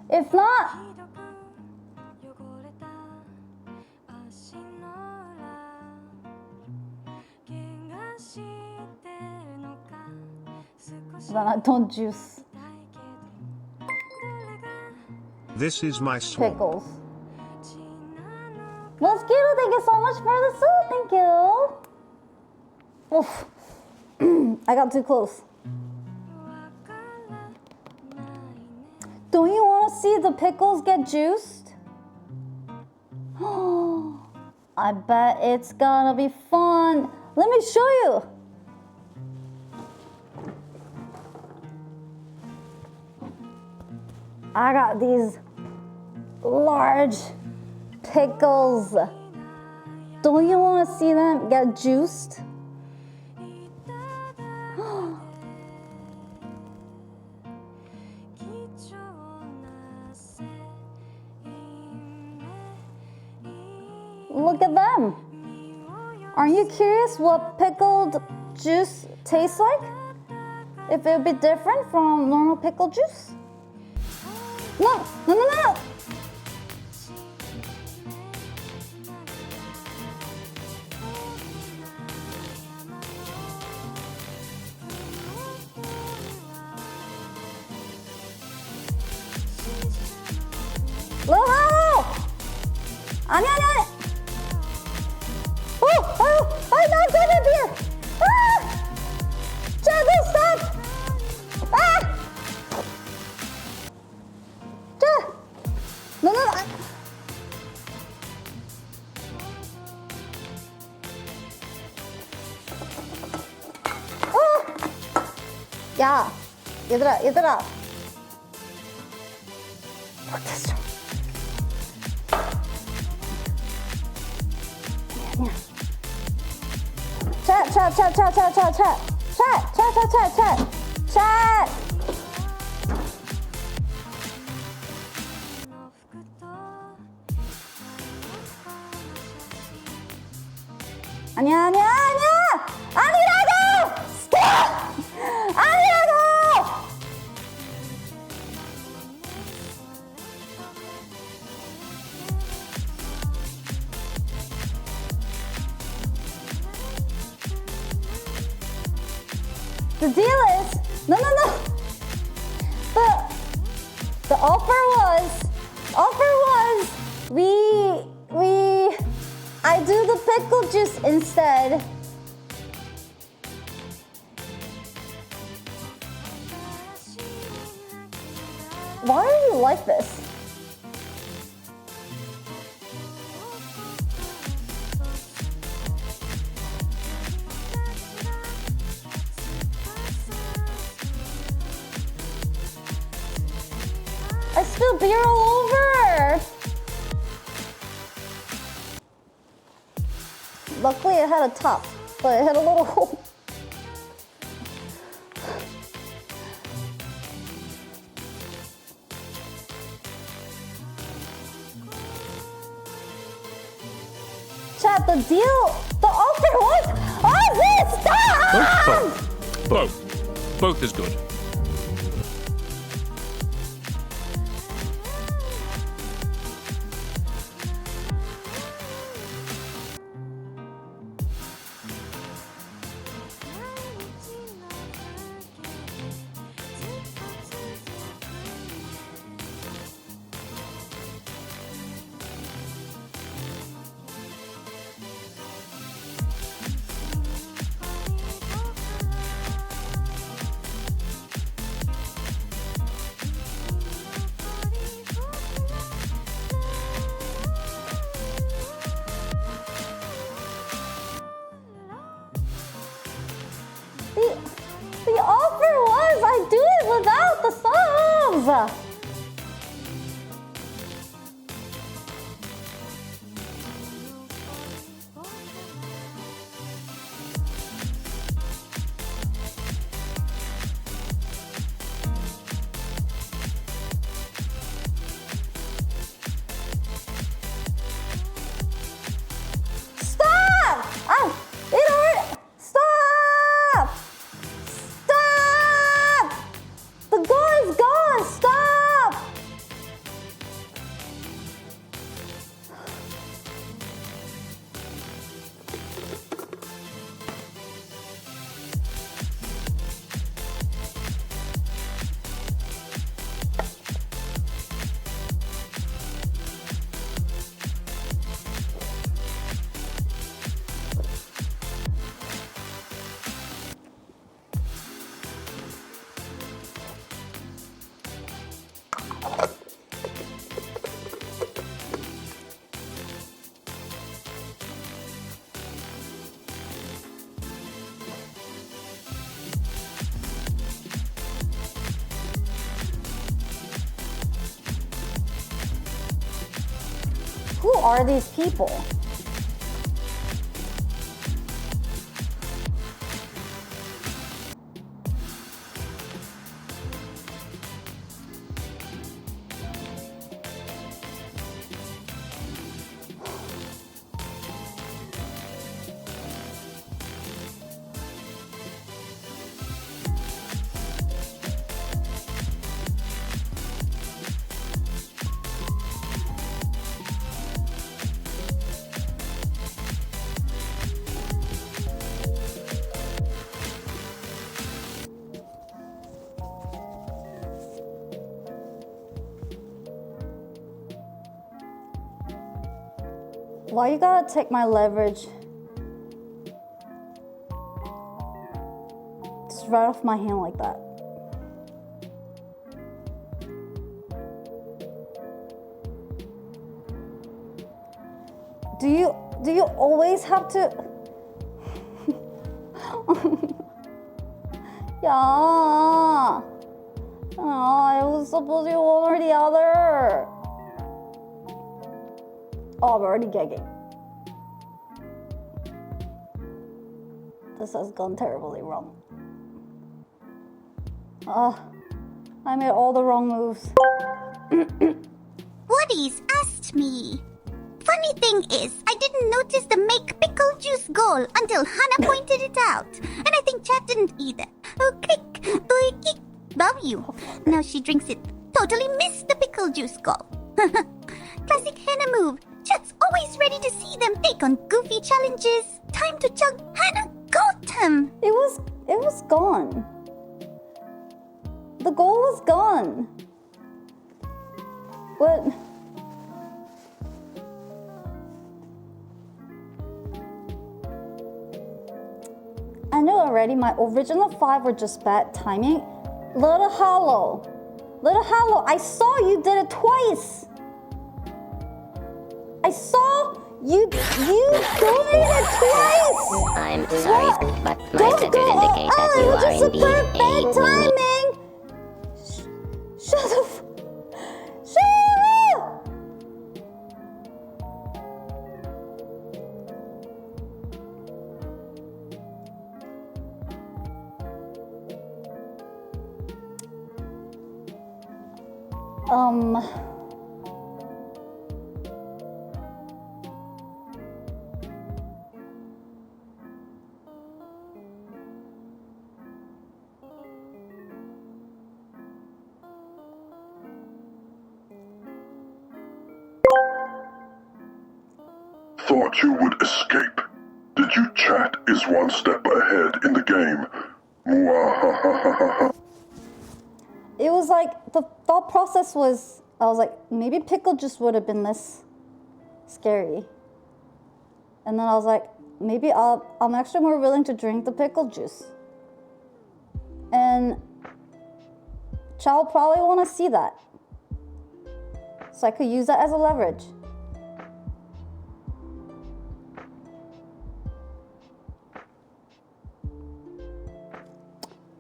If not, then I don't juice This is my swamp. pickles. Mosquito, thank you so much for the soup. Thank you. Oof. I got too close. Don't you want to see the pickles get juiced? I bet it's gonna be fun. Let me show you. I got these large pickles. Don't you want to see them get juiced? Look at them. Aren't you curious what pickled juice tastes like? If it would be different from normal pickle juice? No. Loho! 아니. I'm not good at here. Juggle, stop! No. 야, 얘들아. 됐어. 아니야. 챗. 아니야. 아니라고! 스톱! 아니라고! The deal is, no. The offer was, I do the pickle juice instead. Why are you like this? spilled beer all over! Luckily it had a top, but it had a little hole. Chat, the offer was this! Stop! Both is good. The offer was I do it without the subs! Stop! Stop! Stop! The goal is gone! Stop! Who are these people? Why you gotta take my leverage? Just right off my hand like that. Do you always have to? Yeah. Oh, it was supposed to be one or the other. Oh, I'm already gagging. This has gone terribly wrong. I made all the wrong moves. Woody's asked me. Funny thing is, I didn't notice the make pickle juice goal until Hana pointed it out. And I think Chat didn't either. Oh, click. Oh, kick. W. Now she drinks it. Totally missed the pickle juice goal. Classic Hana move. Chat's always ready to see them take on goofy challenges. Time to chug. Hana got him. It was gone. The goal was gone. What? I knew already my original 5 were just bad timing. Little Hollow, I saw you did it twice. I saw you doing it twice. I'm sorry, but my sensors indicate that you are indeed bad timing. Thought you would escape. Did you chat is one step ahead in the game? Mwahahaha. It was like, the thought process was, I was like, maybe pickle juice would have been less scary. And then I was like, maybe I'm actually more willing to drink the pickle juice. And Chow probably want to see that. So I could use that as a leverage.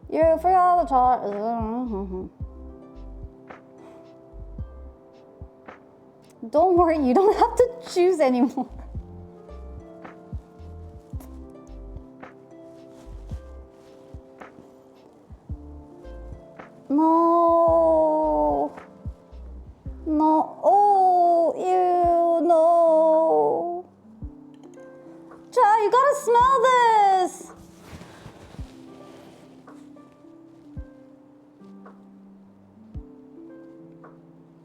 You forgot the talk. Don't worry, you don't have to choose anymore. No. No. Oh, ew, no. Child, you gotta smell this.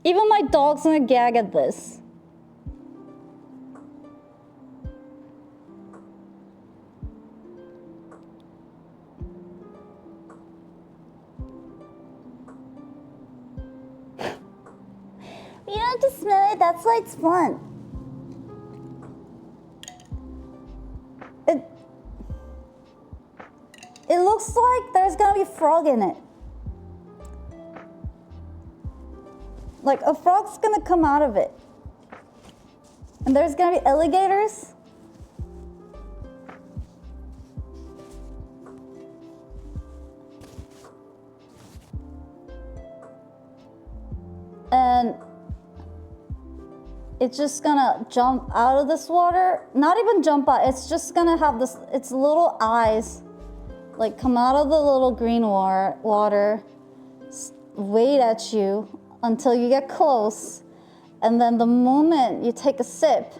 Even my dog's gonna gag at this. You don't have to smell it, that's why it's fun. It looks like there's gonna be a frog in it. Like a frog's gonna come out of it. And there's gonna be alligators. And it's just gonna jump out of this water. Not even jump out, it's just gonna have this, its little eyes like come out of the little green water, wait at you until you get close, and then the moment you take a sip,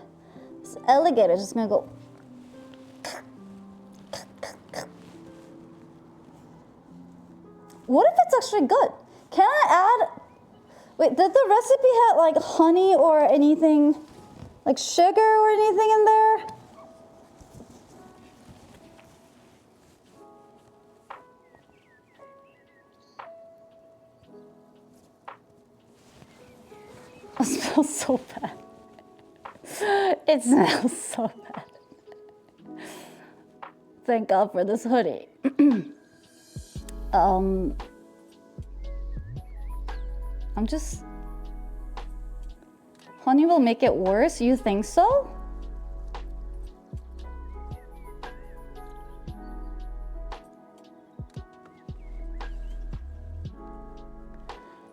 this alligator is just gonna go. What if it's actually good? Can I add, wait, did the recipe have like honey or anything, like sugar or anything in there? It smells so bad. It smells so bad. Thank God for this hoodie. I'm just... Honey will make it worse? You think so?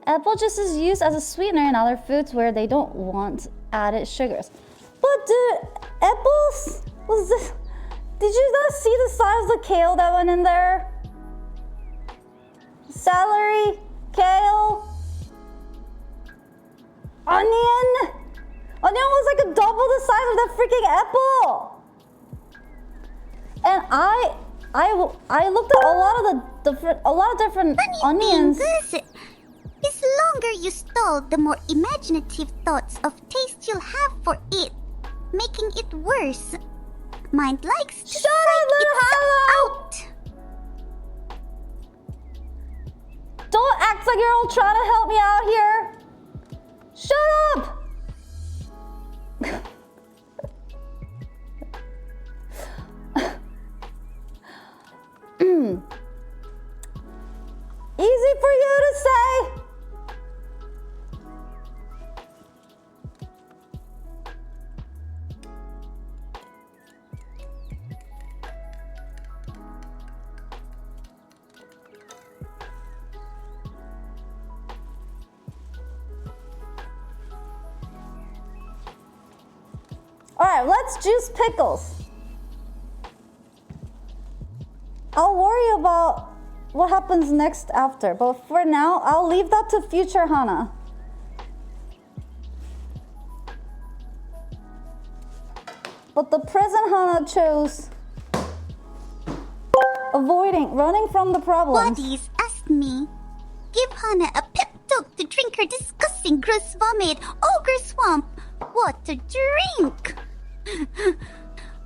Apple juice is used as a sweetener in other foods where they don't want added sugars. But dude, apples? Was this? Did you not see the size of the kale that went in there? Celery, kale, onion. Onion was like a double the size of that freaking apple. And I looked at a lot of different onions. The longer you stall, the more imaginative thoughts of taste you'll have for it, making it worse. Mind likes to psych itself out. Don't act like you're all trying to help me out here. Shut up. Easy for you to say. All right, let's juice pickles. I'll worry about what happens next after, but for now, I'll leave that to future Hana. But the present Hana chose avoiding, running from the problems. Bodies asked me. Give Hana a pep talk to drink her disgusting gross vomit. Ogre swamp. Water drink.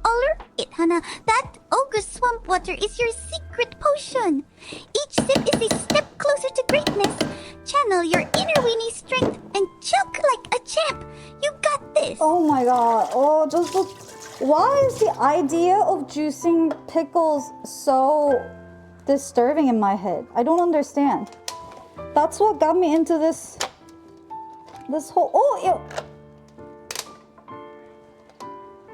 Alright, Hana. That ogre swamp water is your secret potion. Each sip is a step closer to greatness. Channel your inner weenie strength and chug like a champ. You got this. Oh my god. Oh, just look. Why is the idea of juicing pickles so disturbing in my head? I don't understand. That's what got me into this whole. Oh, ew.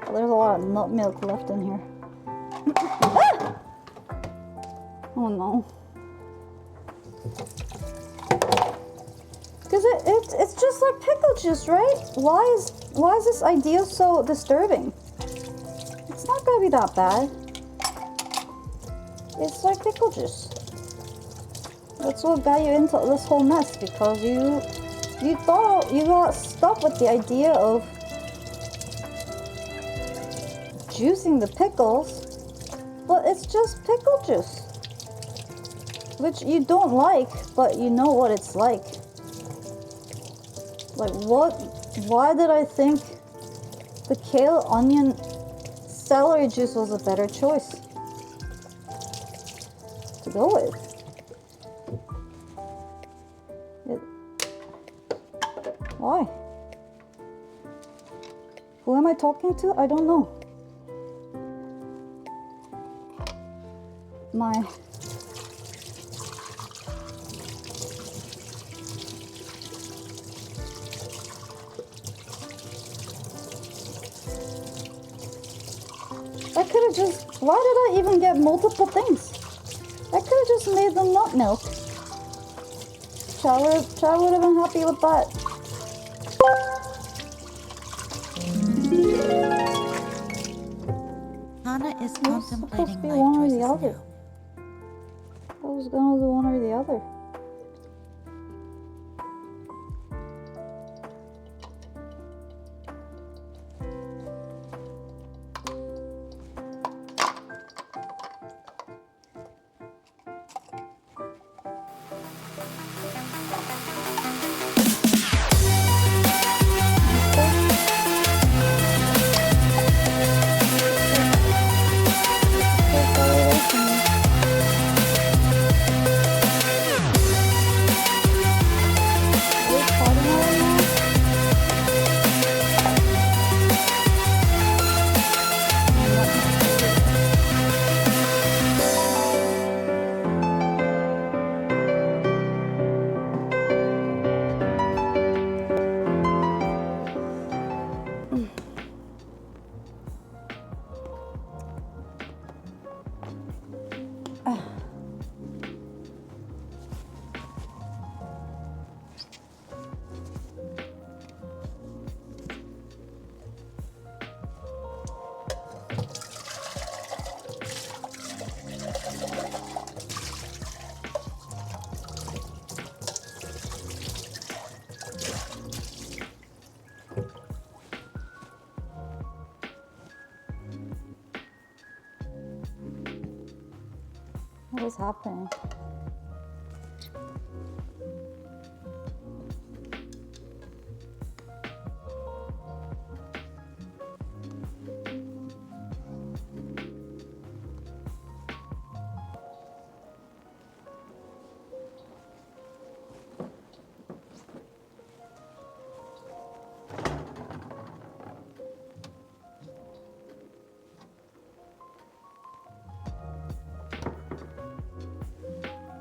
Oh, there's a lot of nut milk left in here. Ah! Oh no. Because it's just like pickle juice, right? Why is this idea so disturbing? It's not gonna be that bad. It's like pickle juice. That's what got you into this whole mess, because you thought you got stuck with the idea of juicing the pickles, but it's just pickle juice, which you don't like, but you know what it's like. Like what? Why did I think the kale, onion, celery juice was a better choice to go with? Why? Who am I talking to? I don't know. I could have just... Why did I even get multiple things? I could have just made them nut milk. Chad would have been happy with that. Hana is contemplating supposed to be life one or choices the other. now. I was gonna do one or the other. What is happening?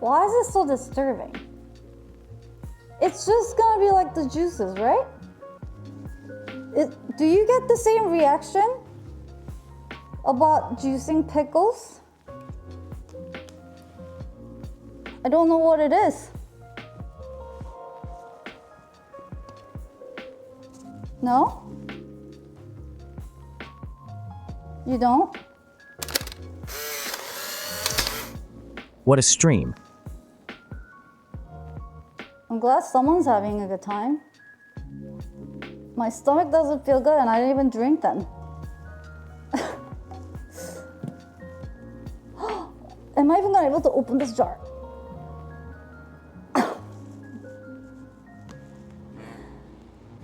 Why is it so disturbing? It's just gonna be like the juices, right? Do you get the same reaction about juicing pickles? I don't know what it is. No? You don't? What a stream. I'm glad someone's having a good time. My stomach doesn't feel good and I didn't even drink them. Am I even gonna be able to open this jar?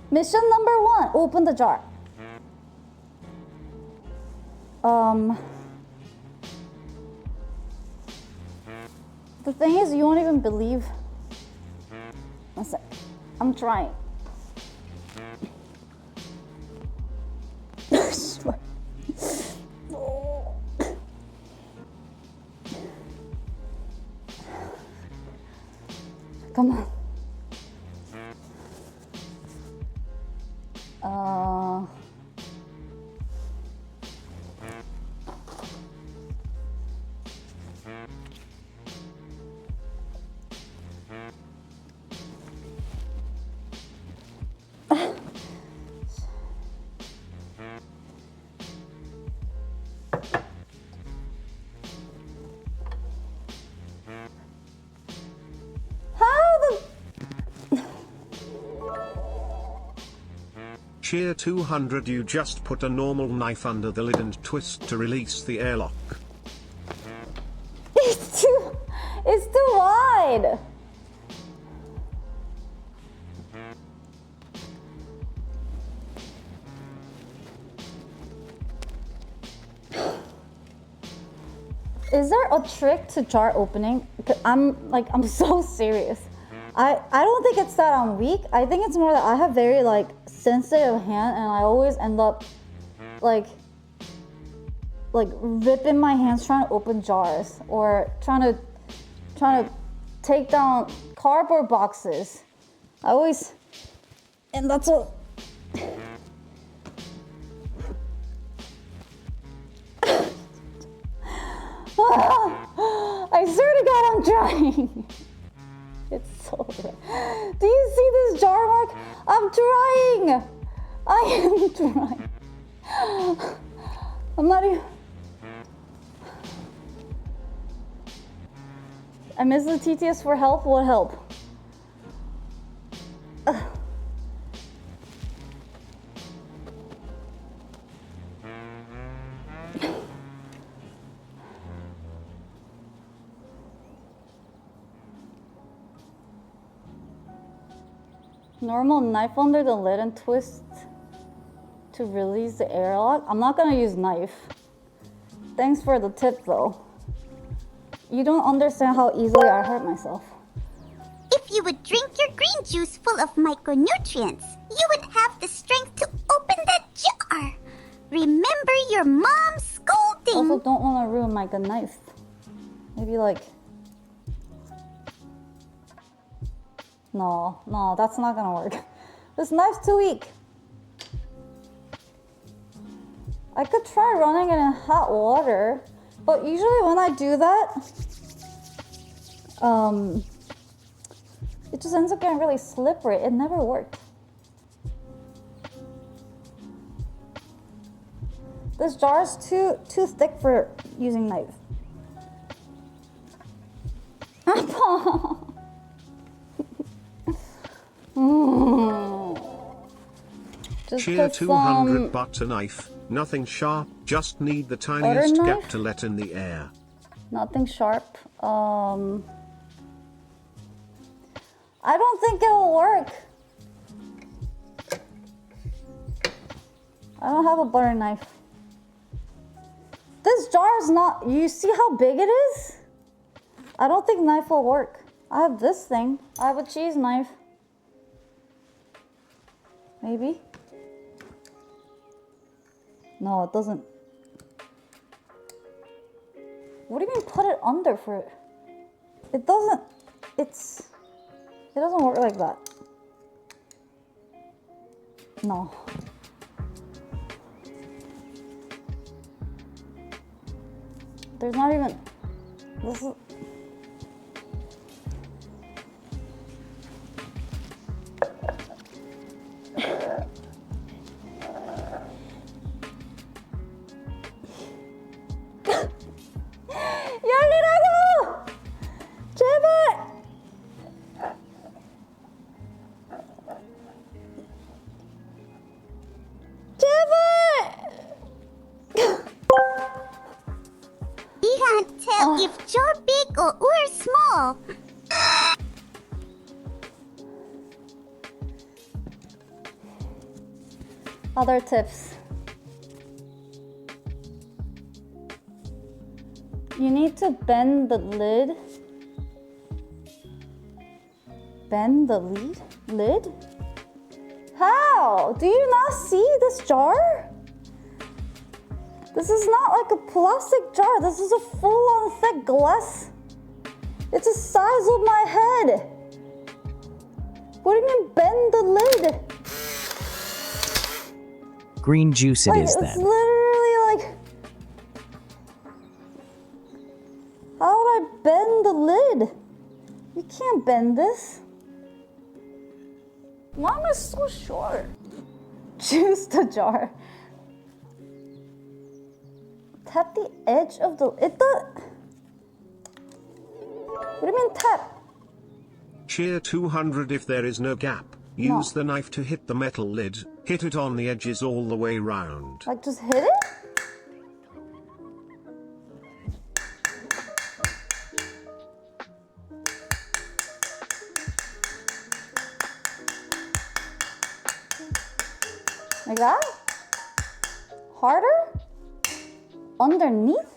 Mission number 1, open the jar. The thing is, you won't even believe. One sec. I'm trying. Come on. Cheer 200, you just put a normal knife under the lid and twist to release the airlock. It's too wide. Is there a trick to jar opening? I'm so serious. I don't think it's that I'm weak. I think it's more that I have very sensitive hand, and I always end up like ripping my hands trying to open jars or trying to take down cardboard boxes. And that's what. I swear to God, I'm trying. It's so red. Do you see this jar mark? I'm trying. I am trying. I'm not even. I miss the TTS for help. What help? Normal knife under the lid and twist to release the airlock. I'm not gonna use knife. Thanks for the tip though. You don't understand how easily I hurt myself. If you would drink your green juice full of micronutrients, you would have the strength to open that jar. Remember your mom's scolding. Also, don't want to ruin my good knife. Maybe No, that's not gonna work. This knife's too weak. I could try running it in hot water, but usually when I do that, it just ends up getting really slippery. It never worked. This jar is too thick for using knife. Cheer 200 butter knife, nothing sharp, just need the tiniest gap to let in the air. Nothing sharp. I don't think it'll work. I don't have a butter knife. This jar is not, you see how big it is? I don't think knife will work. I have this thing. I have a cheese knife. Maybe. No, it doesn't. What do you mean put it under for it? It doesn't work like that. No. There's not even, this is. 열리라고! 제발! You can't tell if jar small. Other tips. You need to bend the lid. Bend the lid? How? Do you not see this jar? This is not like a plastic jar. This is a full-on thick glass. It's the size of my head. What do you mean bend the lid? Green juice it is It's then. literally like... How would I bend the lid? You can't bend this. Why am I so short? Juice the jar. Tap the edge of the... What do you mean tap? Cheer 200 if there is no gap. Use the knife to hit the metal lid. Hit it on the edges all the way round. Like just hit it? Like that? Harder? Underneath?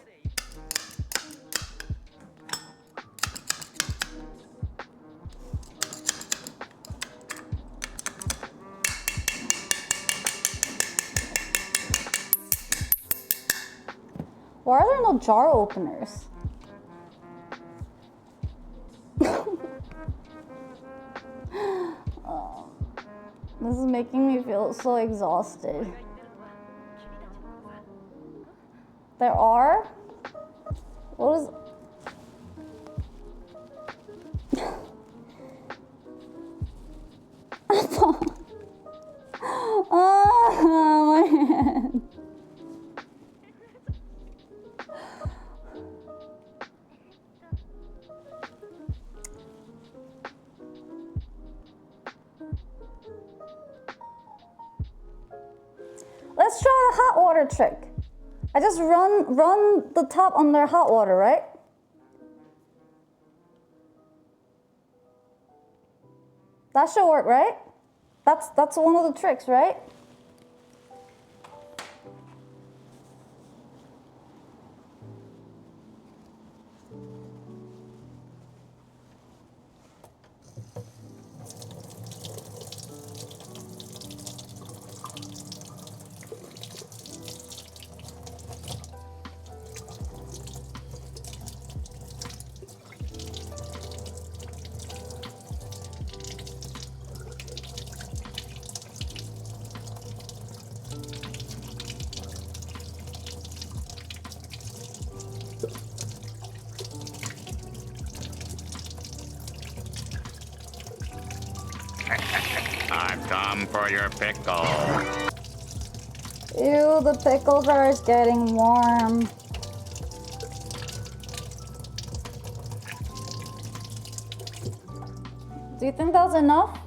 Why are there no jar openers? This is making me feel so exhausted. There are? What is... Oh, my hand. Let's try the hot water trick. I just run the top under hot water, right? That should work, right? That's one of the tricks, right? I've come for your pickle. Ew, the pickles are getting warm. Do you think that's enough?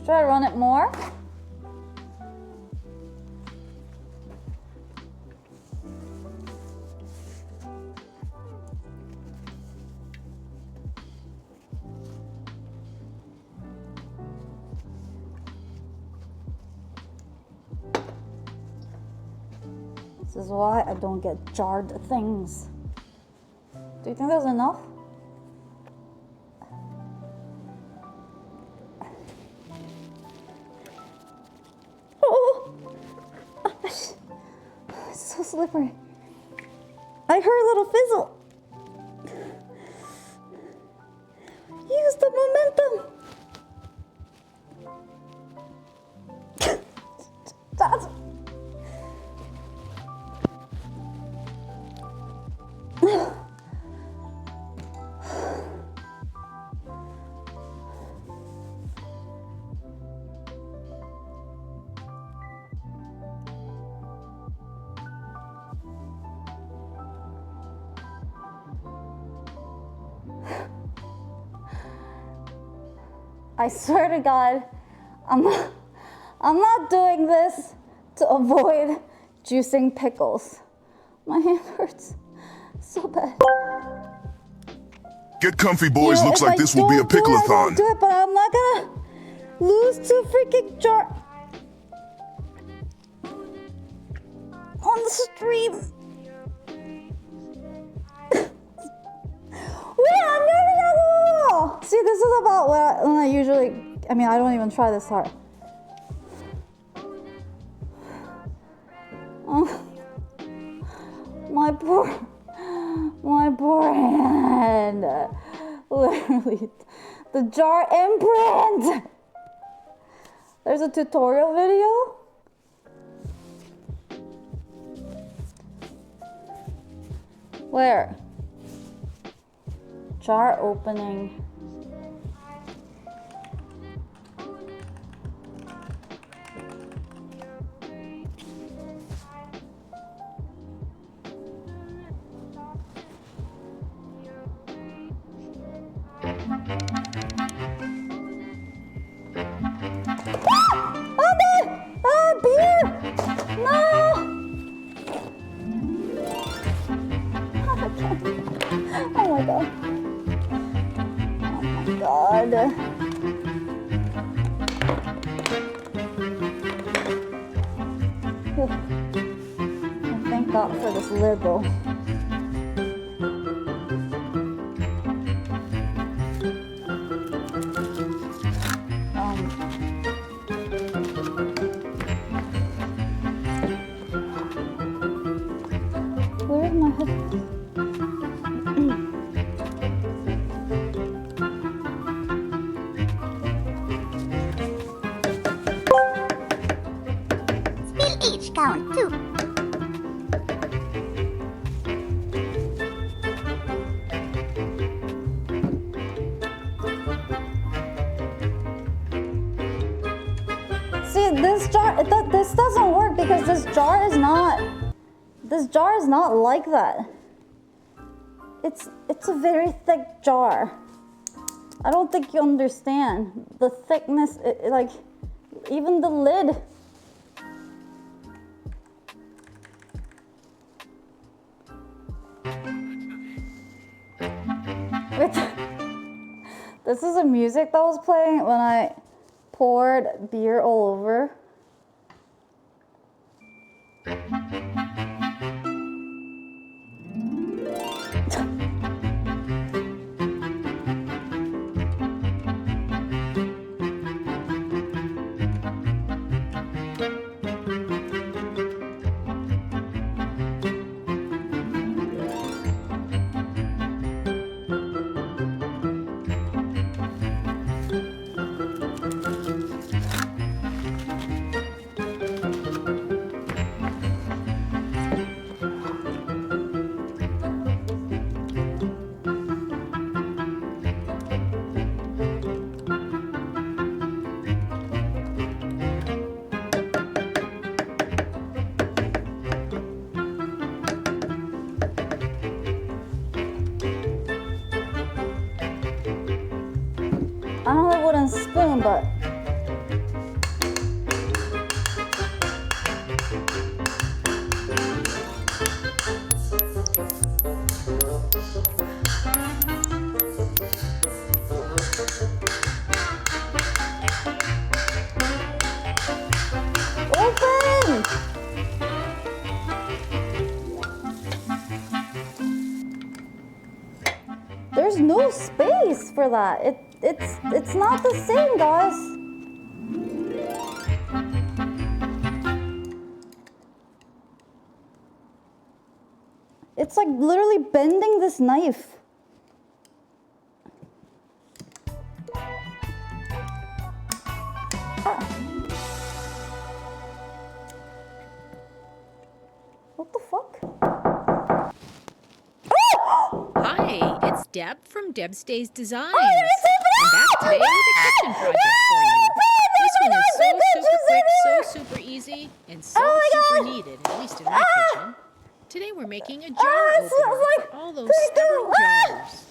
Should I run it more? This is why I don't get jarred things. Do you think that's enough? Oh! It's so slippery. I heard a little fizzle. Use the momentum. That's... I swear to God, I'm not doing this to avoid juicing pickles. My hand hurts so bad. Get comfy, boys. You know, Looks if like I this will be a don't do it, I pickle-a-thon. won't do it, but I'm not gonna lose to freaking jar on the stream. See, this is about when I usually. I mean, I don't even try this hard. Oh, my poor hand. Literally, the jar imprint. There's a tutorial video. Where? Jar opening. Beer! No! Oh my god. Oh my god. Thank God for this lid though. Where's my headphones? Spill each count too. See, this jar, this doesn't work because this jar is not like that. It's a very thick jar. I don't think you understand the thickness, like even the lid. This is the music that was playing when I poured beer all over. I don't have a wooden spoon, but open! There's no space for that. It's not the same, guys. It's like literally bending this knife. What the fuck? Hi, it's Deb from Deb Stays Designs. I'm back today with a kitchen project for you. This one is so super quick, so super easy, and so super needed, at least in my kitchen. Today we're making a jar opener for all those stubborn jars.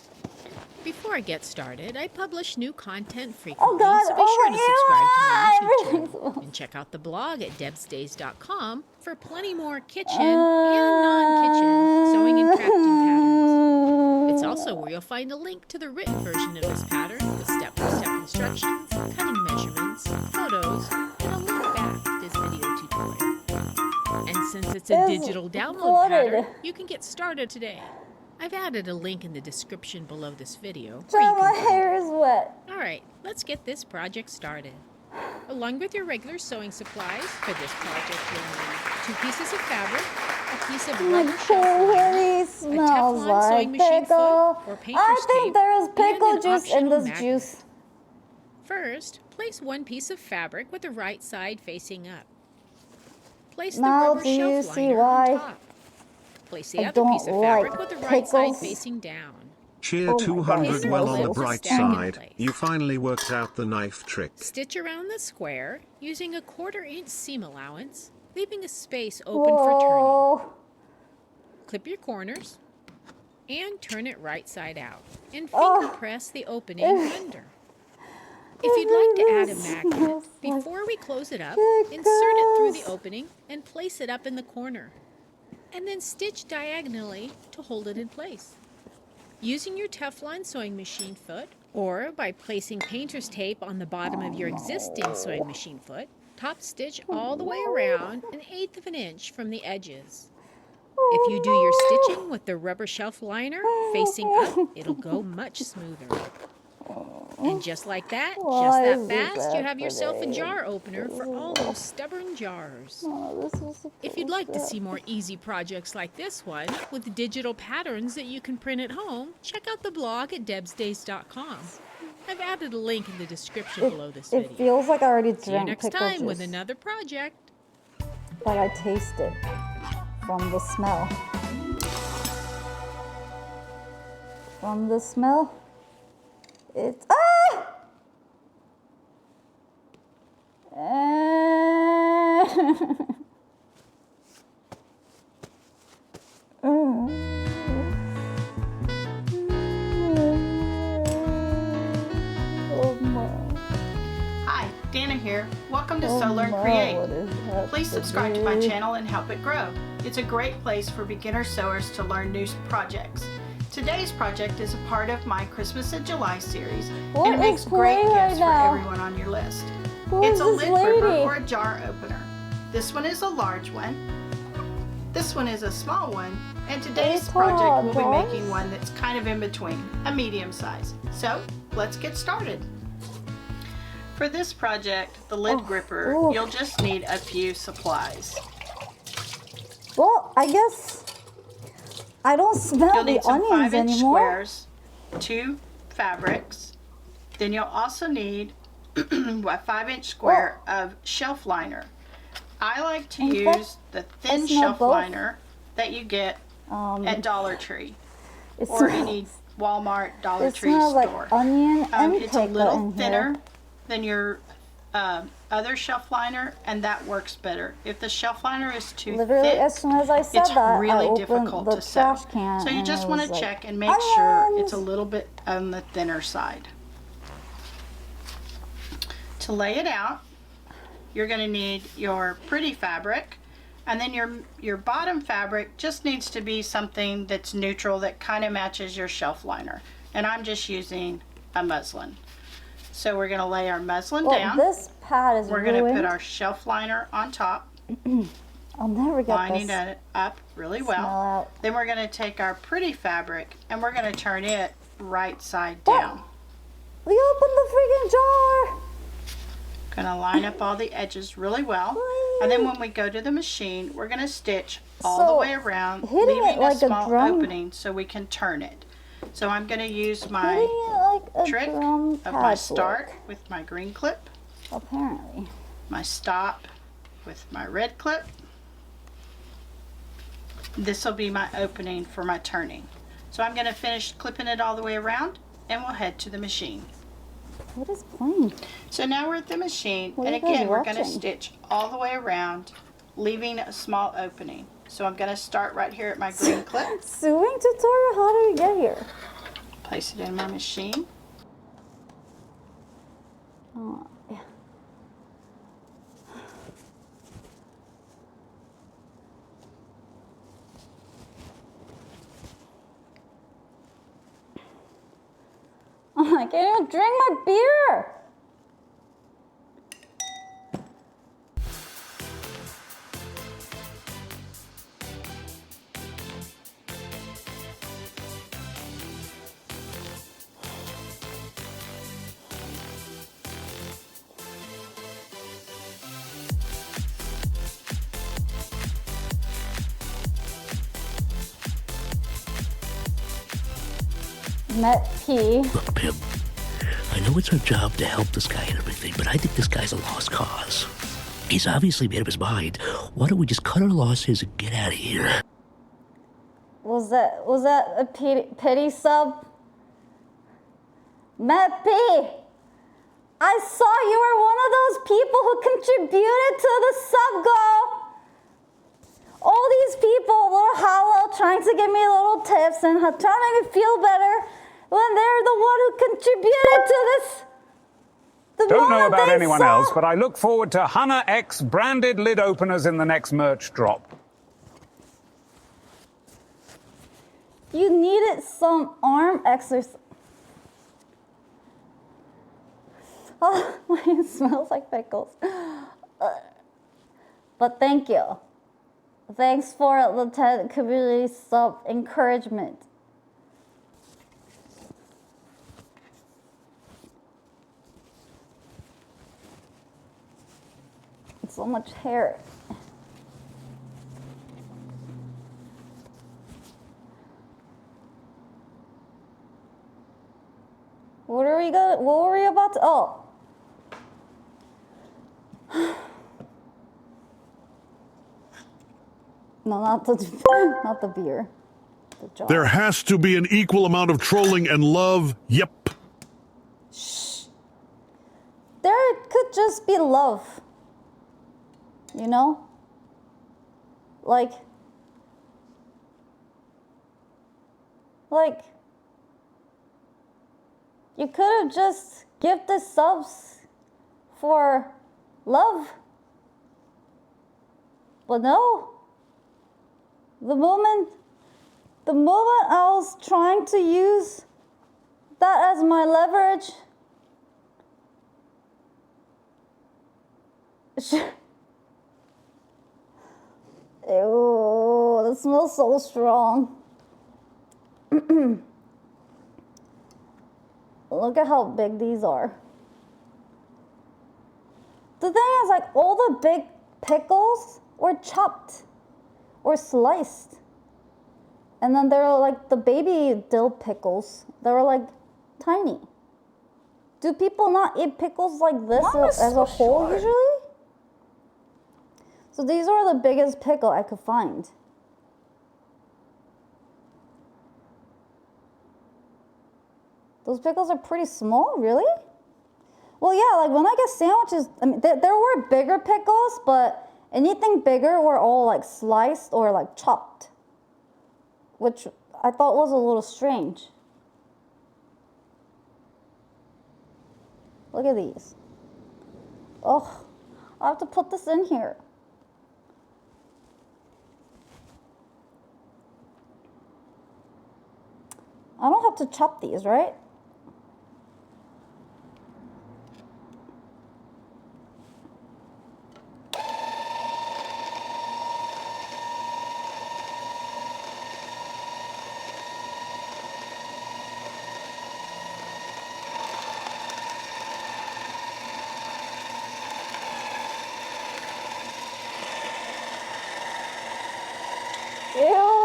Before I get started, I publish new content frequently, Oh God! so be sure to subscribe to my YouTube Everything's channel and check out the blog at debsdays.com for plenty more kitchen and non-kitchen sewing and crafting patterns. It's also where you'll find a link to the written version of this pattern with step-by-step instructions, cutting measurements, photos, and a link back to this video tutorial. And since it's a digital download pattern, you can get started today. I've added a link in the description below this video. My hair is wet. Alright, let's get this project started. Along with your regular sewing supplies, for this project you'll need 2 pieces of fabric, a piece of rubber shelf liner, a Teflon sewing machine foot or painter's tape, there is pickle and an juice in optional this magnet. juice. First, place 1 piece of fabric with the right side facing up. Place the Now rubber do you shelf see liner why on top. Place the I other don't piece of fabric like with the right side pickles? facing down. Cheer Oh my 200 God, well on the pickles. bright Stack in side. place. You finally worked out the knife trick. Stitch around the square using a 1/4 inch seam allowance, leaving a space open for turning. Whoa. Clip your corners and turn it right side out and finger press the opening under. If you'd like to add a magnet, before we close it up, insert it through the opening and place it up in the corner. And then stitch diagonally to hold it in place. Using your Teflon sewing machine foot, or by placing painter's tape on the bottom of your existing sewing machine foot, top stitch all the way around 1/8 of an inch from the edges. If you do your stitching with the rubber shelf liner facing up, it'll go much smoother. And just like that, just that fast, you have yourself a jar opener for all those stubborn jars. If you'd like to see more easy projects like this one, with digital patterns that you can print at home, check out the blog at debsdays.com. I've added a link in the description below this video. It feels like I already See you drank next pickle time juice. with another project. But I taste it from the smell. From the smell, it's Hi, Dana here. Welcome to Sew Learn Create. Please subscribe to my channel and help it grow. It's a great place for beginner sewers to learn new projects. Today's project is a part of my Christmas in July series, and it makes great gifts for everyone on your list. It's a lid gripper or a jar opener. This one is a large one. This one is a small one, and today's project we'll be making one that's kind of in between, a medium size. So let's get started. For this project, the lid gripper, you'll just need a few supplies. well, I guess I don't smell You'll the need some onions 5-inch anymore. squares, 2 fabrics. Then you'll also need a 5-inch square of shelf liner. I like to use the thin shelf liner that you get at Dollar Tree or any Walmart, Dollar Tree store. Like onion and it's a little thinner than your other shelf liner, and that works better. If the shelf liner is too Literally, thick, as soon as I said it's that, really I difficult opened the to sew. trash can. So you and just it want was to like, check and make sure it's a little bit on the thinner side. To lay it out, you're going to need your pretty fabric, and then your bottom fabric just needs to be something that's neutral that kind of matches your shelf liner. And I'm just using a muslin. So we're going to lay our muslin down. This pad is We're going to put our shelf liner on top. I'll never get lining this. it up really well. Then we're going to take our pretty fabric and we're going to turn it right side down. We opened the freaking jar. Going to line up all the edges really well. And then when we go to the machine, we're going to stitch all the way around, leaving a small opening so we can turn it. So I'm going to use my trick of my start with my green clip. Apparently. My stop with my red clip. This will be my opening for my turning. So I'm going to finish clipping it all the way around and we'll head to the machine. What is playing? So now we're at the machine, What and are you guys again we're going to watching? stitch all the way around, leaving a small opening. So I'm going to start right here at my green clip. Sewing tutorial? How did we get here? Place it in my machine. Oh, yeah. Oh, I can't even drink my beer. Met P. Look, Pim, I know it's our job to help this guy and everything, but I think this guy's a lost cause. He's obviously made up his mind. Why don't we just cut our losses and get out of here? Was that a pity sub? Matt P. I saw you were one of those people who contributed to the sub goal. All these people, little hollow, trying to give me little tips and trying to make me feel better when they're the one who contributed to this. Don't know about anyone else, but I look forward to HanaX branded lid openers in the next merch drop. You needed some arm exercise. Oh, mine smells like pickles. But thank you. Thanks for the TED community sub encouragement. So much hair. What were we about to, oh. No, not the beer. The jar. There has to be an equal amount of trolling and love. Yep. Shh. There could just be love. You know? Like, you could have just gifted subs for love. But no. The moment I was trying to use that as my leverage, ew, that smells so strong. Look at how big these are. The thing is, like, all the big pickles were chopped or sliced. And then there are like the baby dill pickles that were like tiny. Do people not eat pickles like this as a whole usually? So these are the biggest pickle I could find. Those pickles are pretty small, really? Well, yeah, like when I get sandwiches, I mean, there were bigger pickles, but anything bigger were all like sliced or like chopped, which I thought was a little strange. Look at these. Oh, I have to put this in here. I don't have to chop these, right? Ew.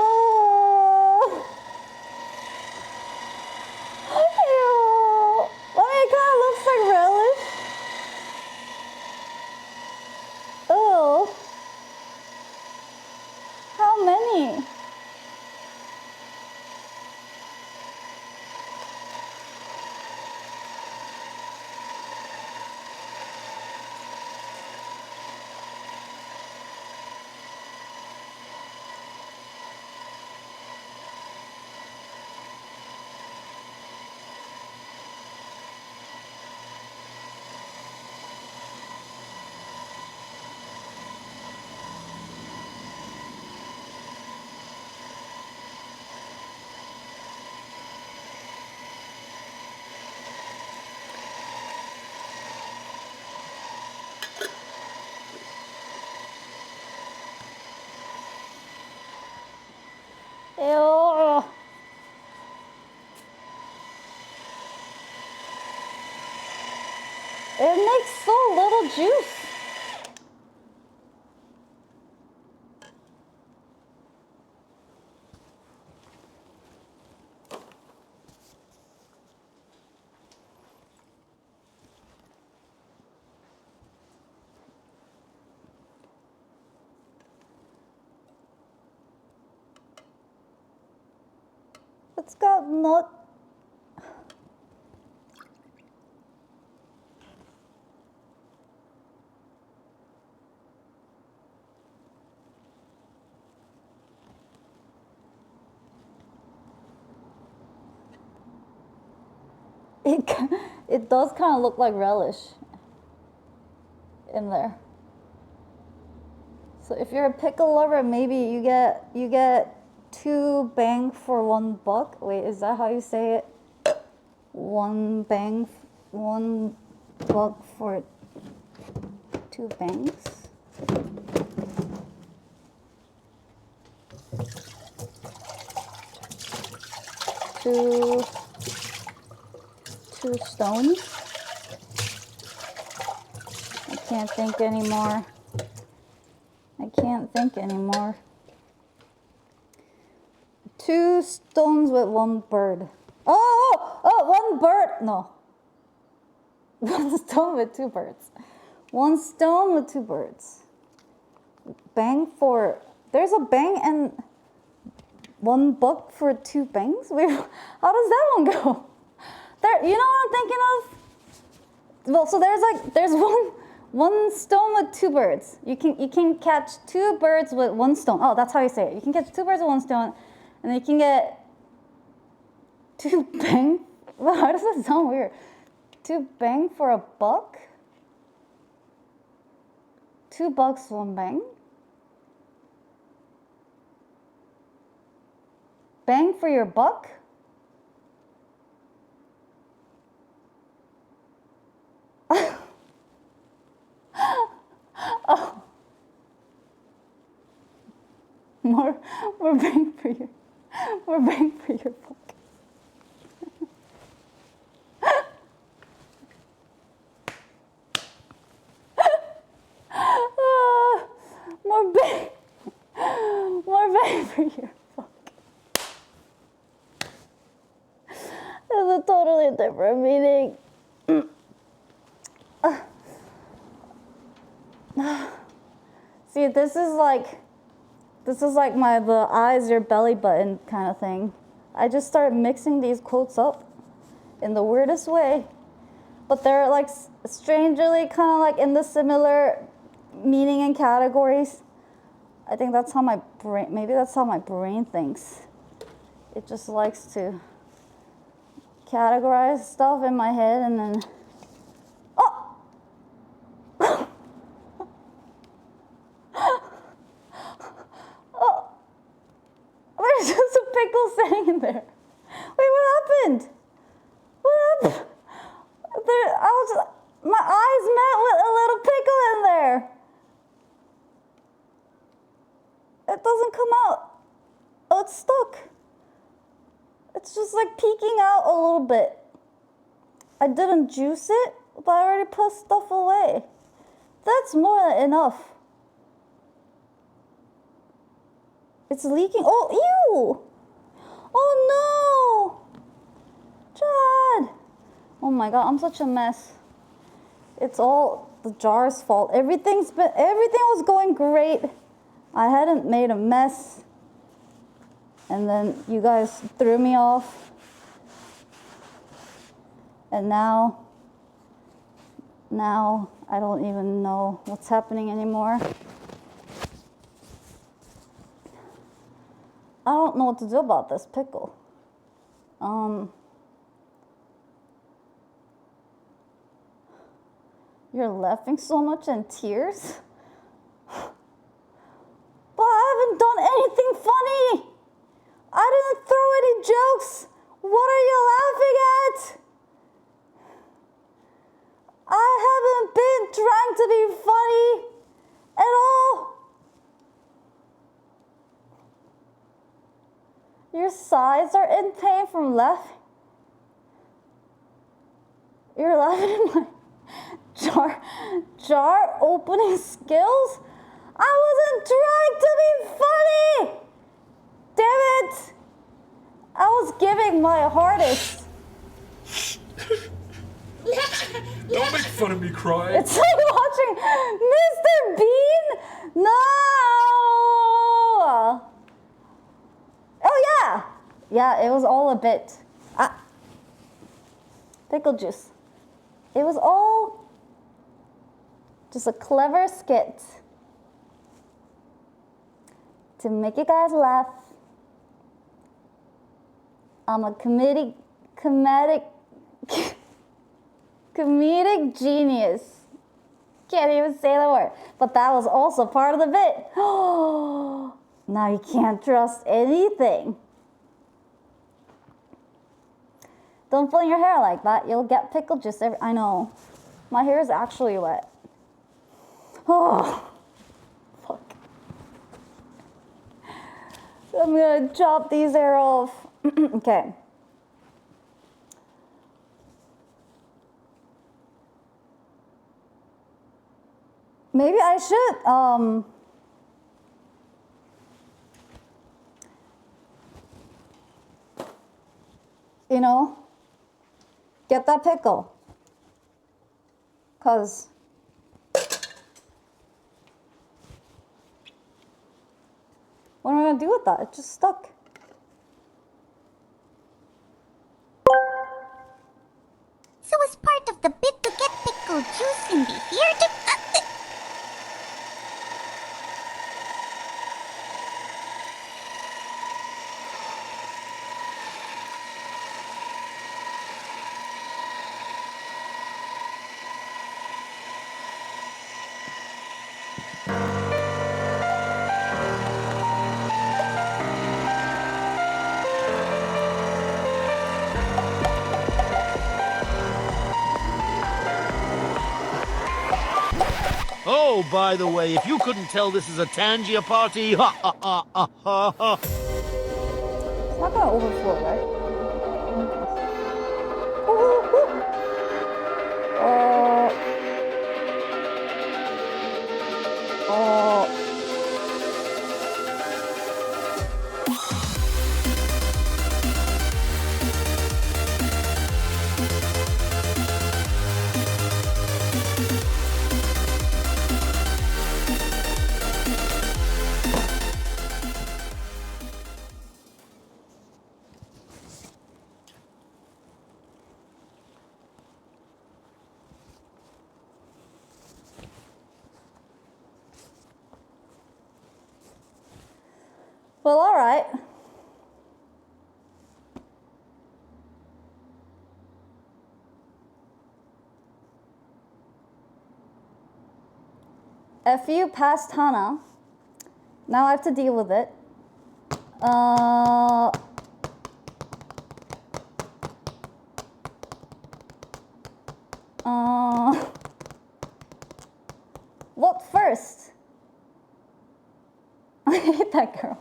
Ew. It makes so little juice. It's got nut. It does kind of look like relish in there. So if you're a pickle lover, maybe you get 2 bang for 1 buck. Wait, is that how you say it? 1 buck for 2 bangs. Two stones. I can't think anymore. I can't think anymore. 2 stones with 1 bird. Oh, 1 bird. No. 1 stone with 2 birds. 1 stone with 2 birds. Bang for, there's a bang and 1 buck for 2 bangs? Wait, how does that one go? There, you know what I'm thinking of? Well, so there's one stone with 2 birds. You can catch 2 birds with 1 stone. Oh, that's how you say it. You can catch 2 birds with 1 stone, and then you can get 2 bang. Well, how does that sound weird? 2 bang for a buck? 2 bucks, 1 bang? Bang for your buck? Oh. More bang for your buck. More bang for your buck. It's a totally different meaning. See, this is like the eyes, your belly button kind of thing. I just started mixing these quotes up in the weirdest way, but they're like strangely kind of like in the similar meaning and categories. I think that's how my brain, maybe that's how my brain thinks. It just likes to categorize stuff in my head and then, there's just a pickle sitting in there. Wait, what happened? What happened? My eyes met with a little pickle in there. It doesn't come out. Oh, it's stuck. It's just like peeking out a little bit. I didn't juice it, but I already put stuff away. That's more than enough. It's leaking. Oh, ew! Oh no! Chad! Oh my god, I'm such a mess. It's all the jar's fault. Everything was going great. I hadn't made a mess. And then you guys threw me off. And now I don't even know what's happening anymore. I don't know what to do about this pickle. You're laughing so much in tears? But I haven't done anything funny. I didn't throw any jokes. What are you laughing at? I haven't been trying to be funny at all. Your sides are in pain from laughing. You're laughing at my jar opening skills? I wasn't trying to be funny! Damn it! I was giving my hardest. Don't make fun of me crying. It's like watching Mr. Bean? No! Oh yeah! Yeah, it was all a bit. Pickle juice. It was all just a clever skit to make you guys laugh. I'm a comedic genius. Can't even say the word. But that was also part of the bit. Now you can't trust anything. Don't fling your hair like that. You'll get pickle juice I know. My hair is actually wet. Oh, fuck. I'm gonna chop these hair off. Okay. Maybe I should, you know, get that pickle. 'Cause what am I gonna do with that? It just stuck. So as part of the bid to get pickle juice in the here to... Oh, by the way, if you couldn't tell this is a Tangia party, ha ha ha ha ha ha. It's not gonna overflow, right? Well, all right. FU passed Hana. Now I have to deal with it. What first? I hate that girl.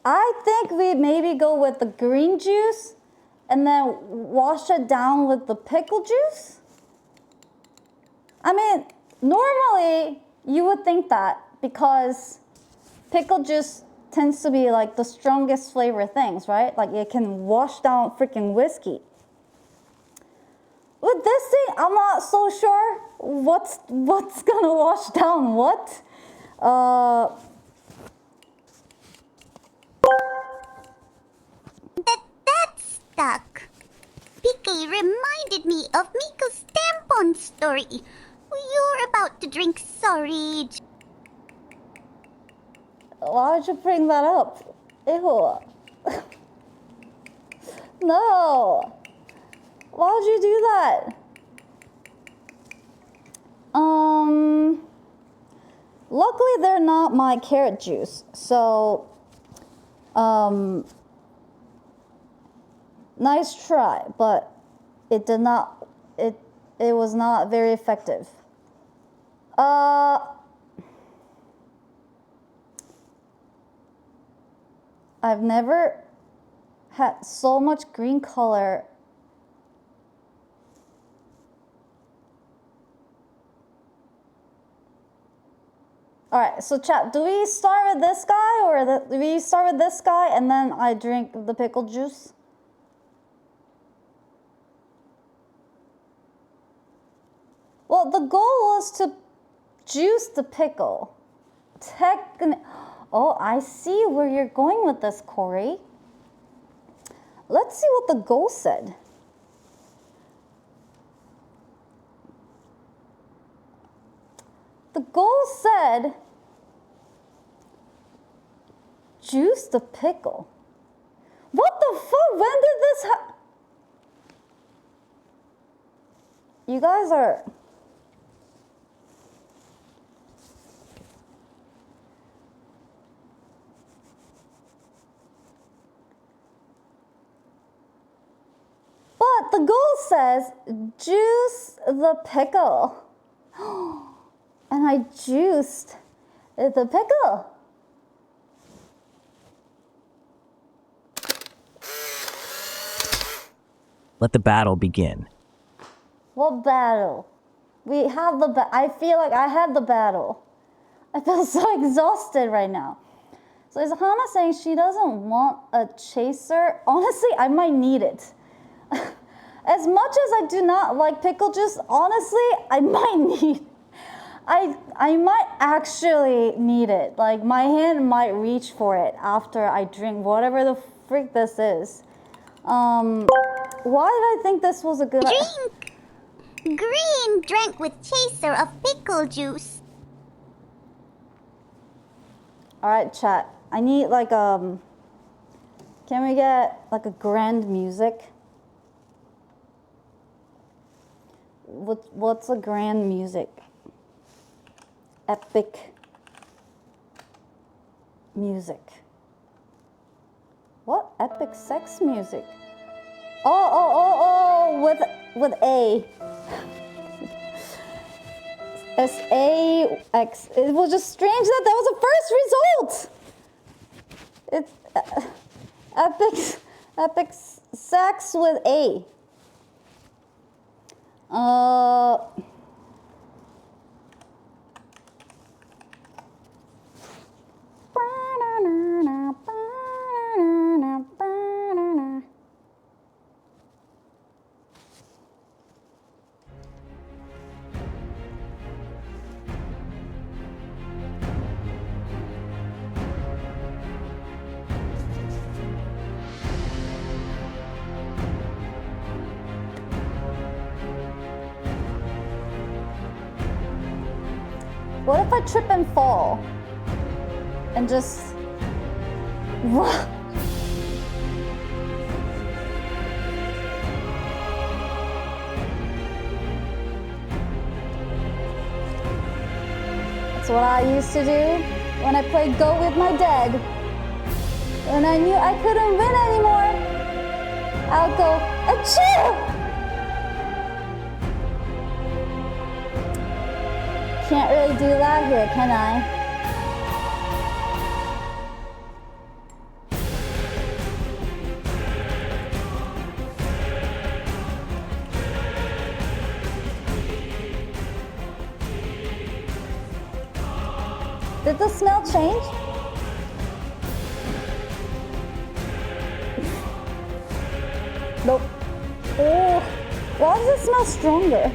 I think we maybe go with the green juice and then wash it down with the pickle juice. I mean, normally you would think that because pickle juice tends to be like the strongest flavor things, right? Like it can wash down freaking whiskey. With this thing, I'm not so sure what's gonna wash down what. That's stuck. Pickle reminded me of Miko's tampon story. You're about to drink sorage. Why would you bring that up? Ew. No. Why would you do that? Luckily they're not my carrot juice, so nice try, but it did not it was not very effective. I've never had so much green color. All right, so chat, do we start with this guy or do we start with this guy and then I drink the pickle juice? Well, the goal was to juice the pickle. Oh, I see where you're going with this, Corey. Let's see what the goal said. The goal said, juice the pickle. What the fuck? When did this happen? You guys are... But the goal says, juice the pickle. And I juiced the pickle. Let the battle begin. What battle? We have the I feel like I had the battle. I feel so exhausted right now. So is Hana saying she doesn't want a chaser? Honestly, I might need it. As much as I do not like pickle juice, honestly, I might need. I might actually need it. Like my hand might reach for it after I drink whatever the freak this is. Why did I think this was a good idea? Drink! Green drank with chaser of pickle juice. Alright, chat. I need like can we get like a grand music? What's a grand music? Epic music. What? Epic sex music? Oh, with A. SAX. It was just strange that was the first result. It's epic sex with A. What if I trip and fall? And just... That's what I used to do when I played Go With My Dead. When I knew I couldn't win anymore, I'll go, achoo! Can't really do that here, can I? Did the smell change? Nope. Oh, why does it smell stronger?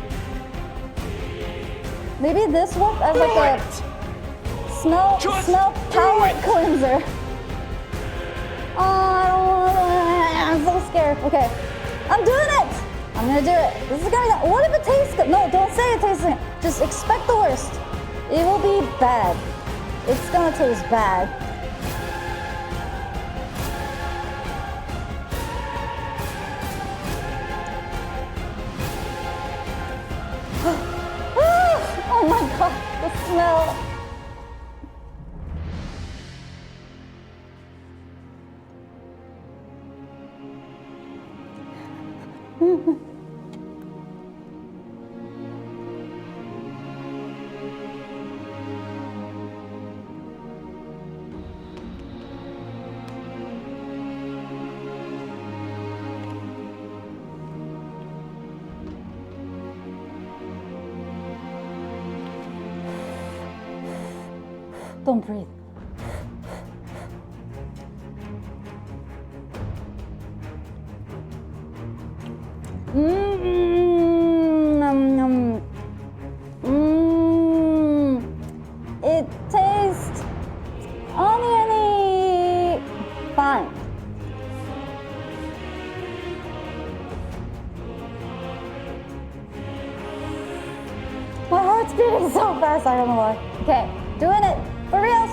Maybe this worked as like a smell palette cleanser. Oh, I don't want. I'm so scared. Okay, I'm doing it. I'm gonna do it. This is gonna be. What if it tastes good? No, don't say it tastes good. Just expect the worst. It will be bad. It's gonna taste bad. Oh my god, the smell. Don't breathe. It tastes oniony. Fine. My heart's beating so fast, I don't know why. Okay, doing it. For reals.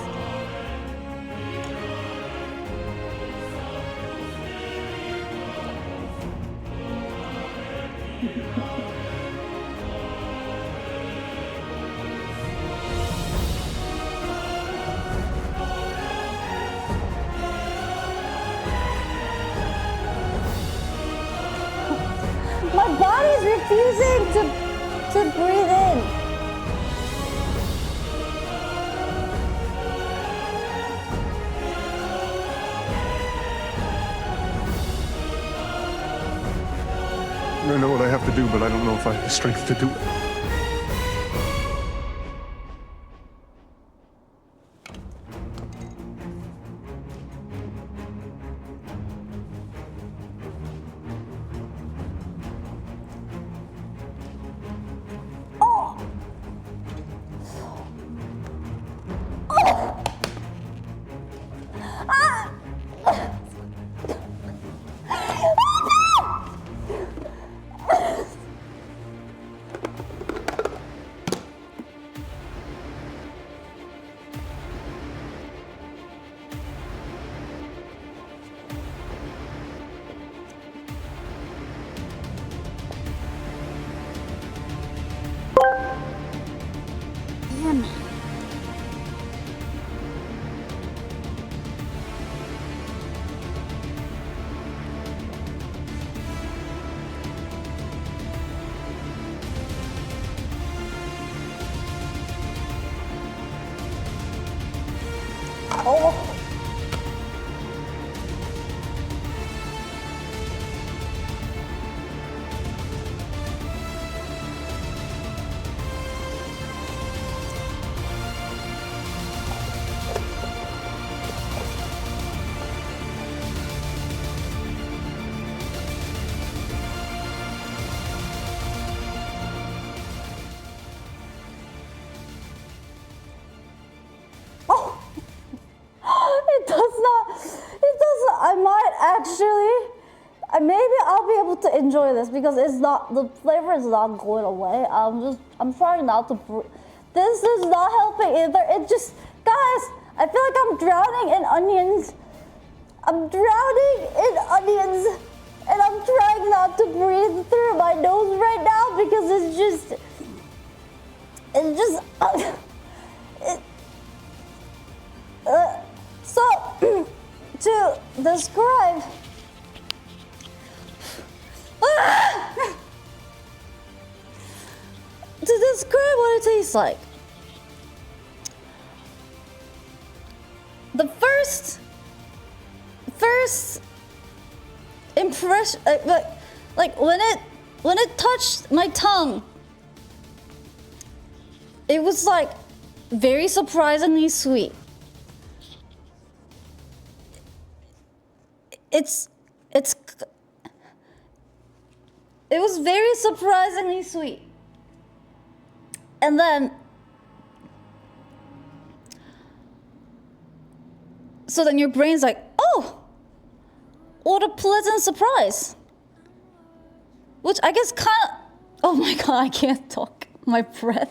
My body's refusing to breathe in. I know what I have to do, but I don't know if I have the strength to do it. Yummy. Oh. I might actually, maybe I'll be able to enjoy this because it's not, the flavor is not going away. I'm trying not to, this is not helping either. It just, guys, I feel like I'm drowning in onions. I'm drowning in onions and I'm trying not to breathe through my nose right now because it's just, so, to describe what it tastes like. The first impression, like when it touched my tongue, it was like very surprisingly sweet. It was very surprisingly sweet. And then, so then your brain's like, oh, what a pleasant surprise. Which I guess kind of, oh my God, I can't talk, my breath.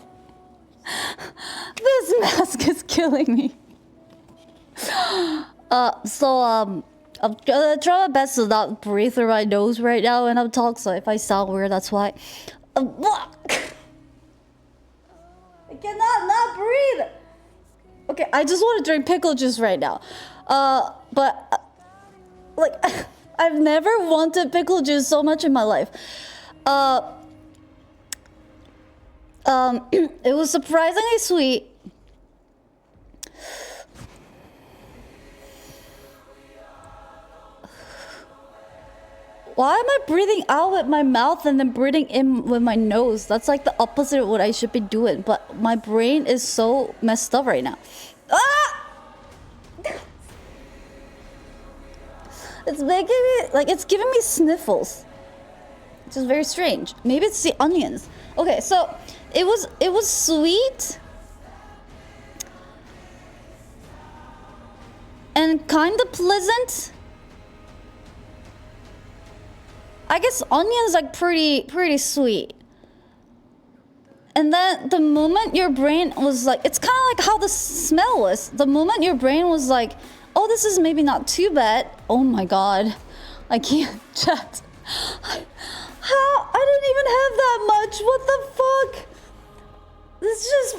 This mask is killing me. I'm gonna try my best to not breathe through my nose right now when I'm talking, so if I sound weird, that's why. I cannot not breathe! Okay, I just want to drink pickle juice right now. But, like, I've never wanted pickle juice so much in my life. It was surprisingly sweet. Why am I breathing out with my mouth and then breathing in with my nose? That's like the opposite of what I should be doing, but my brain is so messed up right now. Ah! It's making me, like, it's giving me sniffles. Which is very strange. Maybe it's the onions. Okay, so it was sweet and kind of pleasant. I guess onions like pretty sweet. And then the moment your brain was like, it's kind of like how the smell was. The moment your brain was like, oh, this is maybe not too bad. Oh my god, I can't chat. How? I didn't even have that much. What the fuck? This just.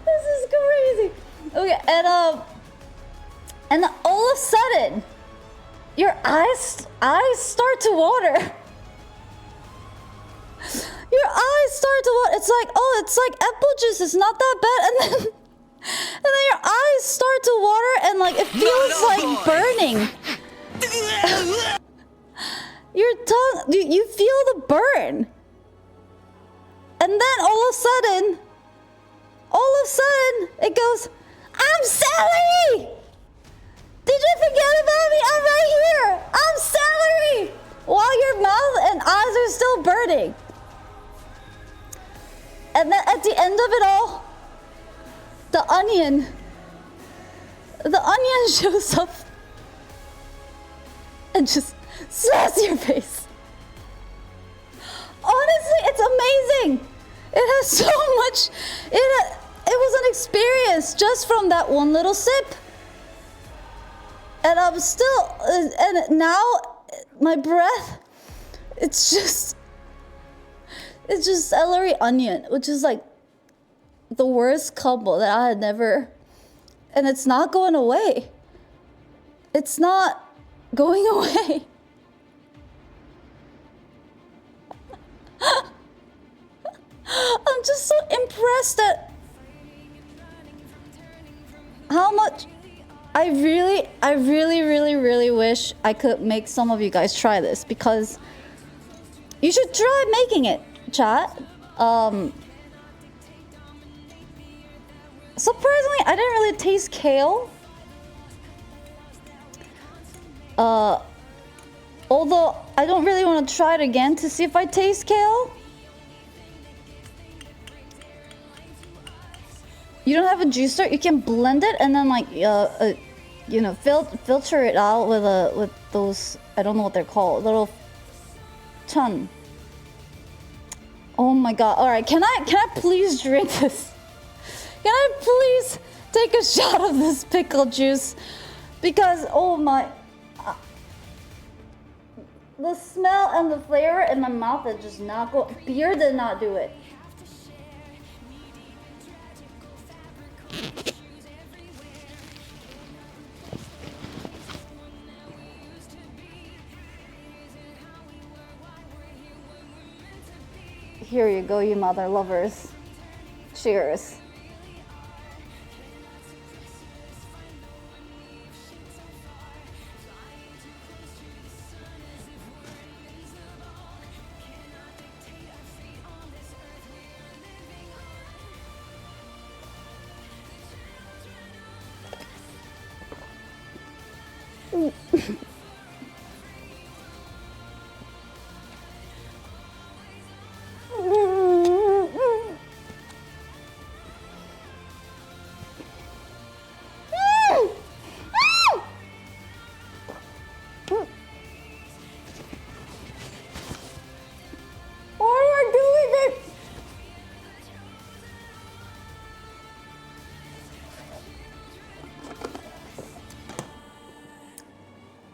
This is crazy. Okay, and all of a sudden, your eyes start to water. Your eyes start to water. It's like, oh, it's like apple juice. It's not that bad. And then your eyes start to water, and like it feels like burning. Your tongue, you feel the burn. And then all of a sudden, it goes, I'm celery! Did you forget about me? I'm right here! I'm celery! While your mouth and eyes are still burning. And then at the end of it all, the onion shows up and just slaps your face. Honestly, it's amazing. It has so much. It was an experience just from that one little sip. And I'm still, and now my breath, it's just celery onion, which is like the worst combo that I had never, and it's not going away. It's not going away. I'm just so impressed at how much I really wish I could make some of you guys try this, because you should try making it, chat. Surprisingly, I didn't really taste kale. Although I don't really want to try it again to see if I taste kale. You don't have a juicer? You can blend it and then like you know, filter it out with those, I don't know what they're called, little chun. Oh my god! All right, can I please drink this? Can I please take a shot of this pickle juice? Because oh my, the smell and the flavor in my mouth is just not go. Beer did not do it. Here you go, you mother lovers. Cheers.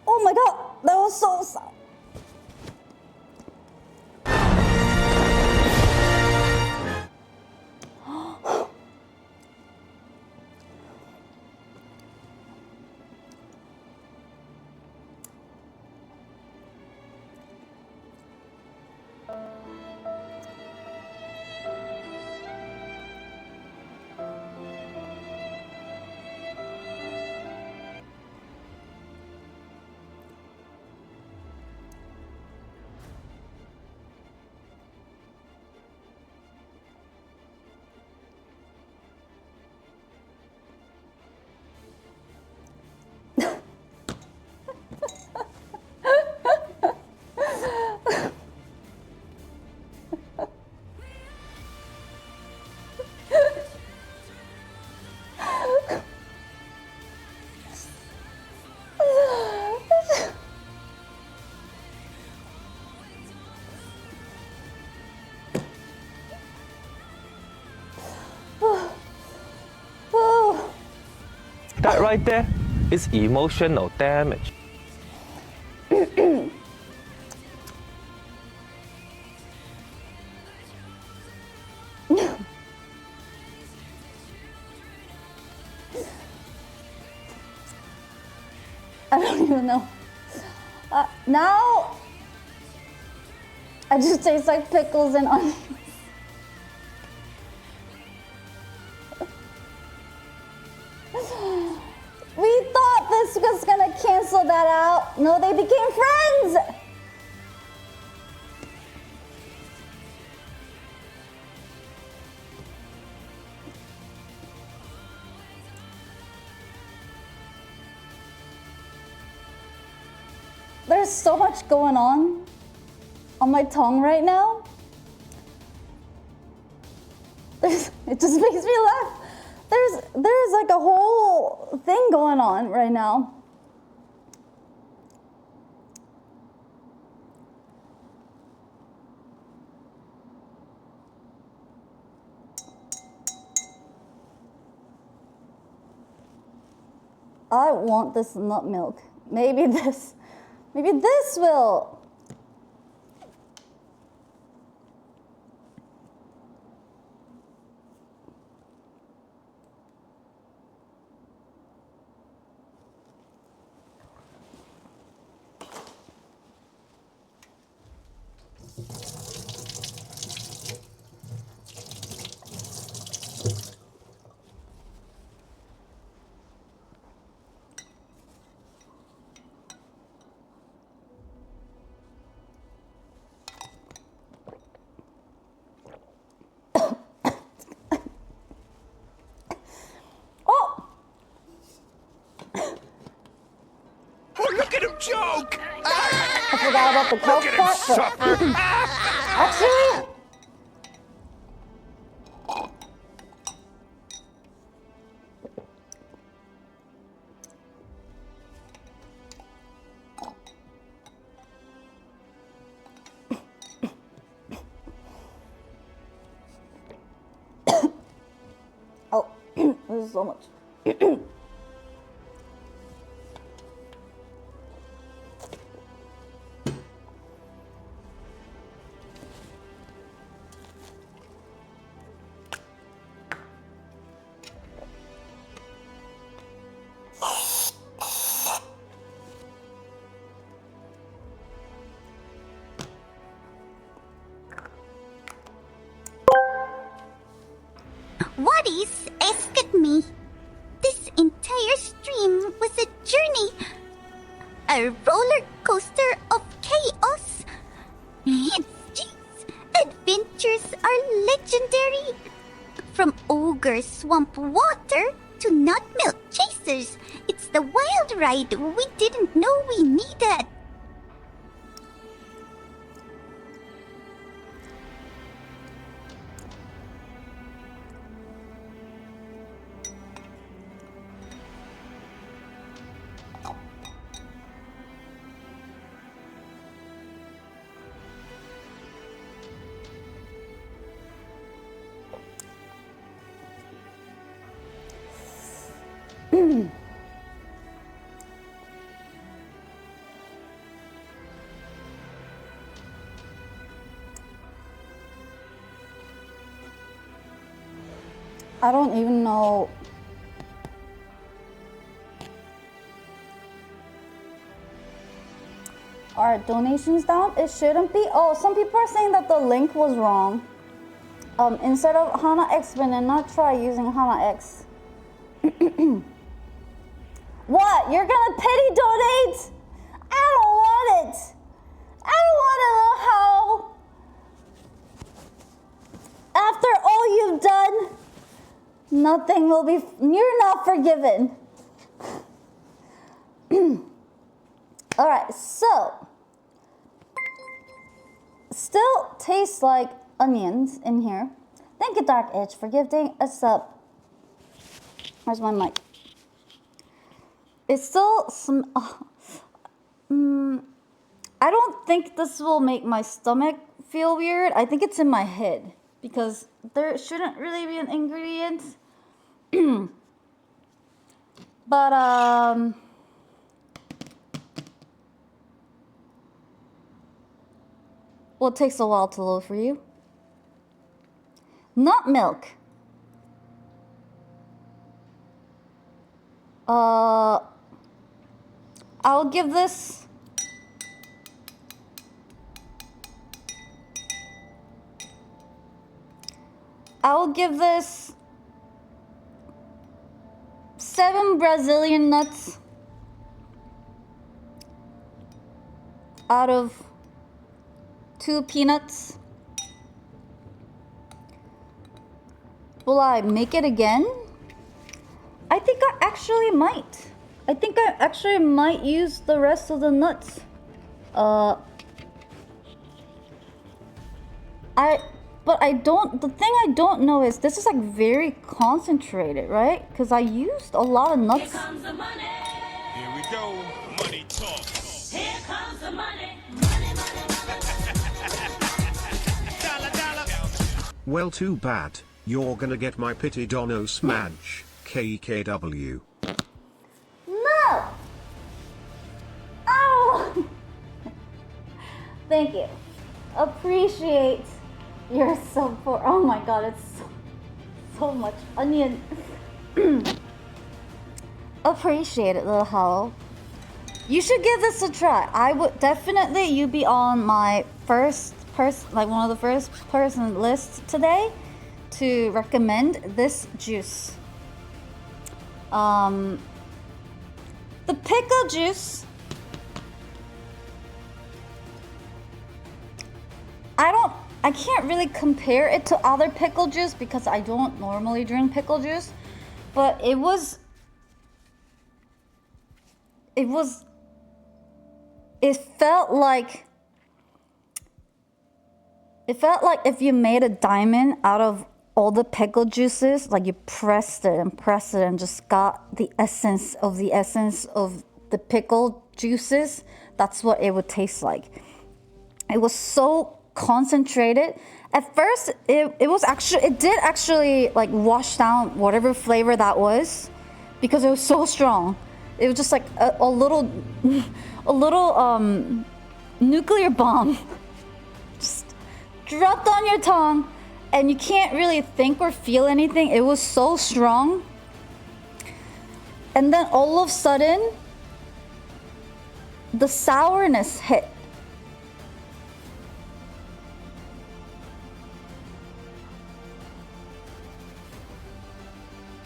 Oh my god, that was so sad. That right there is emotional damage. I don't even know. Now, I just taste like pickles and onions. We thought this was gonna cancel that out. No, they became friends. There's so much going on my tongue right now. It just makes me laugh. There's like a whole thing going on right now. I want this nut milk. Maybe this will. Joke! I forgot about the cough part, but actually, oh, this is so much. Waddies asked me. This entire stream was a journey. A roller coaster of chaos. Its adventures are legendary. From ogre swamp water to nut milk chasers. It's the wild ride we didn't know we needed. I don't even know. Are donations down? It shouldn't be. Oh, some people are saying that the link was wrong. Instead of HanaX, and not try using HanaX. What? You're gonna pity donate? I don't want it. I don't want to know how. After all you've done, nothing will be. You're not forgiven. All right, so still tastes like onions in here. Thank you, Dark Edge, for gifting a sub. Where's my mic? It's still some. I don't think this will make my stomach feel weird. I think it's in my head because there shouldn't really be an ingredient. But well, it takes a while to load for you. Nut milk. I'll give this. I'll give this 7 Brazilian nuts out of 2 peanuts. Will I make it again? I think I actually might. I think I actually might use the rest of the nuts. But I don't, the thing I don't know is this is like very concentrated, right? Because I used a lot of nuts. Here comes the money. Here we go. Money talk. Here comes the money. Well, too bad. You're gonna get my pity Dono Smudge, KKW. No! Ow! Thank you. Appreciate your support. Oh my god, it's so much onion. Appreciate it, little Hollow. You should give this a try. I would definitely, you be on my first person, like one of the first person lists today to recommend this juice. The pickle juice. I can't really compare it to other pickle juice because I don't normally drink pickle juice, but it felt like if you made a diamond out of all the pickle juices, like you pressed it and just got the essence of the pickle juices. That's what it would taste like. It was so concentrated. At first, it did actually like wash down whatever flavor that was because it was so strong. It was just like a little nuclear bomb just dropped on your tongue, and you can't really think or feel anything. It was so strong. And then all of a sudden, the sourness hit.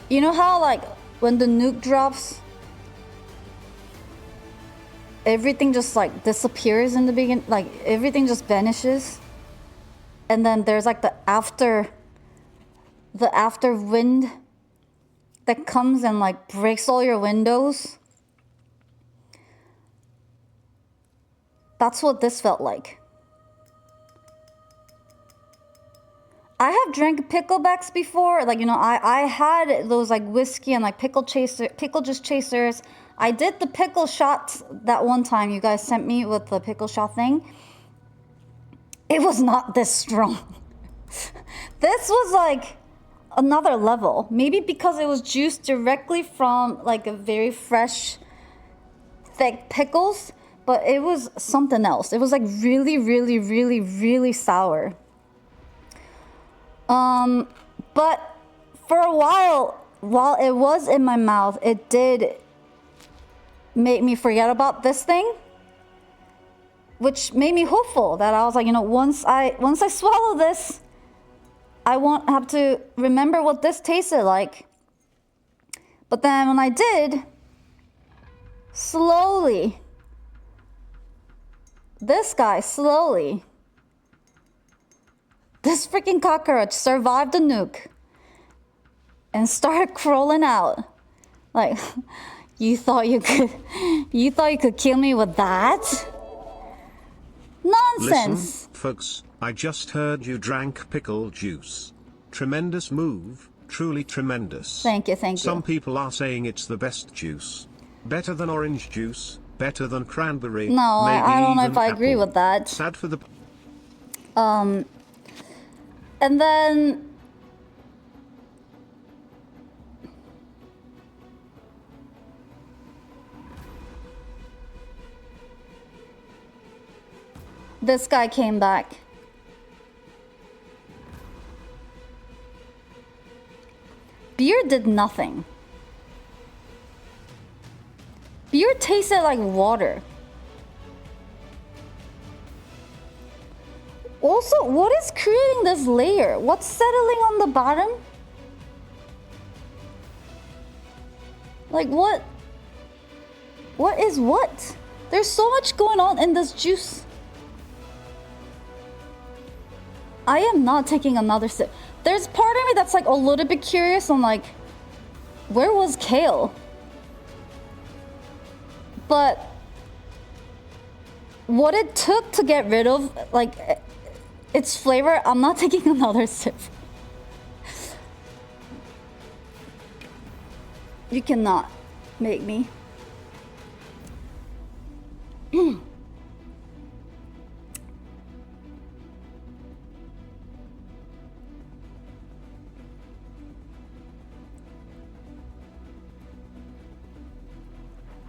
You know how like when the nuke drops, everything just like disappears in the beginning, like everything just vanishes, and then there's like the after wind that comes and like breaks all your windows. That's what this felt like. I have drank picklebacks before, like, you know, I had those like whiskey and like pickle juice chasers. I did the pickle shots that one time you guys sent me with the pickle shot thing. It was not this strong. This was like another level. Maybe because it was juiced directly from like a very fresh, thick pickles, but it was something else. It was like really, really, really, really sour. But for a while it was in my mouth, it did make me forget about this thing, which made me hopeful that I was like, you know, once I swallow this, I won't have to remember what this tasted like. But then when I did, slowly, this freaking cockroach survived the nuke and started crawling out. Like, you thought you could kill me with that? Nonsense. Listen, folks, I just heard you drank pickle juice. Tremendous move, truly tremendous. Thank you. Some people are saying it's the best juice. Better than orange juice, better than cranberry. No, I don't know if I agree with that. Sad for the... And then this guy came back. Beer did nothing. Beer tasted like water. Also, what is creating this layer? What's settling on the bottom? Like what? What is what? There's so much going on in this juice. I am not taking another sip. There's part of me that's like a little bit curious on like, where was kale? But what it took to get rid of like its flavor, I'm not taking another sip. You cannot make me.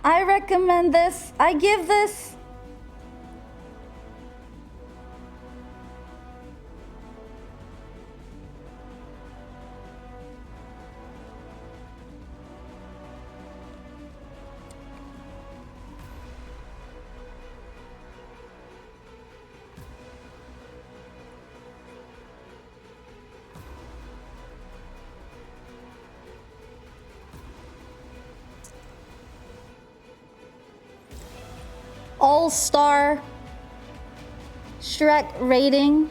I recommend this. I give this all-star Shrek rating.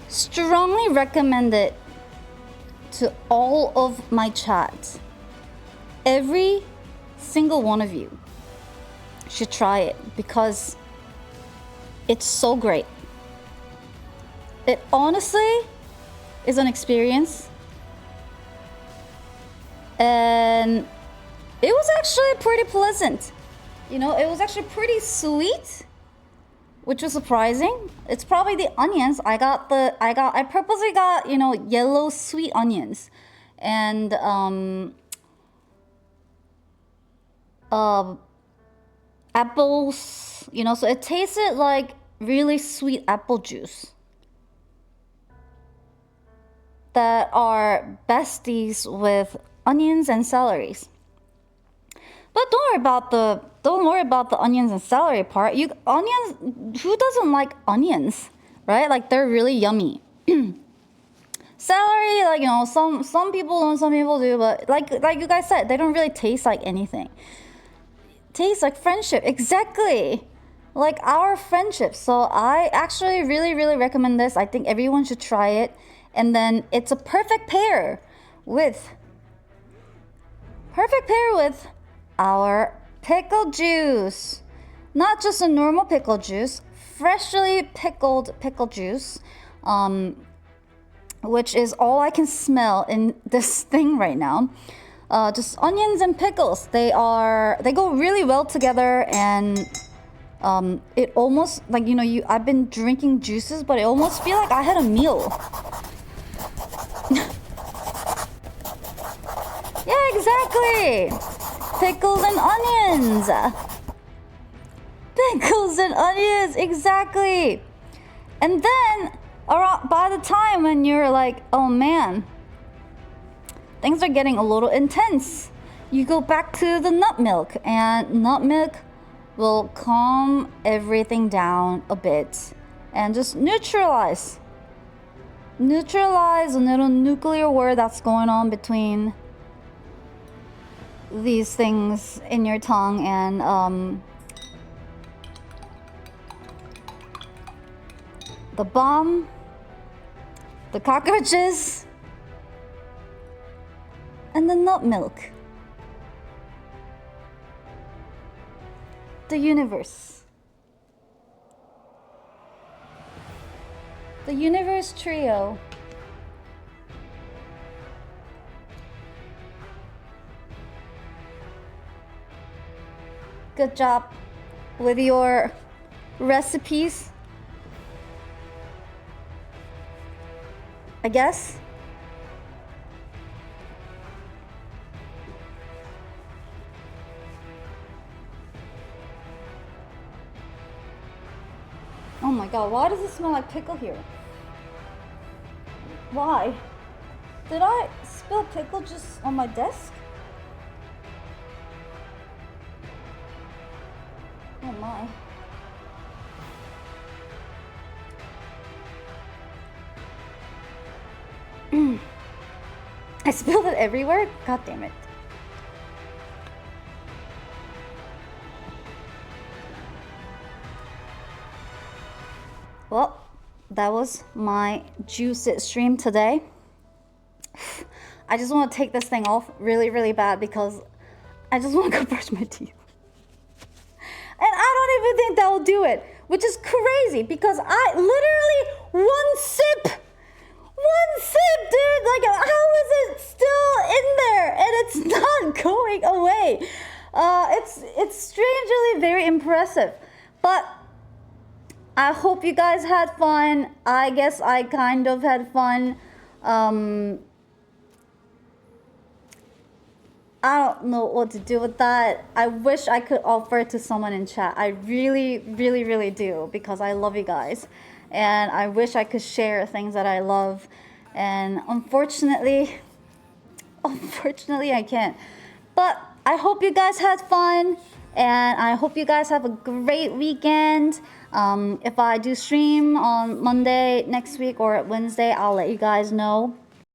Strongly recommend it to all of my chat. Every single one of you should try it because it's so great. It honestly is an experience. And it was actually pretty pleasant. You know, it was actually pretty sweet, which was surprising. It's probably the onions. I purposely got, you know, yellow sweet onions. And apples, you know, so it tasted like really sweet apple juice that are besties with onions and celeries. But don't worry about the onions and celery part. Onions, who doesn't like onions, right? Like they're really yummy. Celery, like, you know, some people don't, some people do, but like you guys said, they don't really taste like anything. Tastes like friendship, exactly. Like our friendship. So I actually really recommend this. I think everyone should try it. And then it's a perfect pair with our pickle juice. Not just a normal pickle juice, freshly pickled pickle juice, which is all I can smell in this thing right now. Just onions and pickles. They go really well together, and it almost like, you know, I've been drinking juices, but it almost feel like I had a meal. Yeah, exactly. Pickles and onions. Pickles and onions, exactly. And then by the time when you're like, oh man, things are getting a little intense, you go back to the nut milk, and nut milk will calm everything down a bit and just neutralize a little nuclear war that's going on between these things in your tongue and the bomb, the cockroaches, and the nut milk. The universe. The universe trio. Good job with your recipes, I guess. Oh my god, why does it smell like pickle here? Why? Did I spill pickle just on my desk? Oh my. I spilled it everywhere? God damn it. Well, that was my juice it stream today. I just want to take this thing off really, really bad because I just want to go brush my teeth. And I don't even think that will do it, which is crazy because I literally one sip, dude. Like, how is it still in there and it's not going away? It's strangely very impressive, but I hope you guys had fun. I guess I kind of had fun. I don't know what to do with that. I wish I could offer it to someone in chat. I really, really, really do because I love you guys. And I wish I could share things that I love. And unfortunately, I can't. But I hope you guys had fun. And I hope you guys have a great weekend. If I do stream on Monday next week or Wednesday, I'll let you guys know.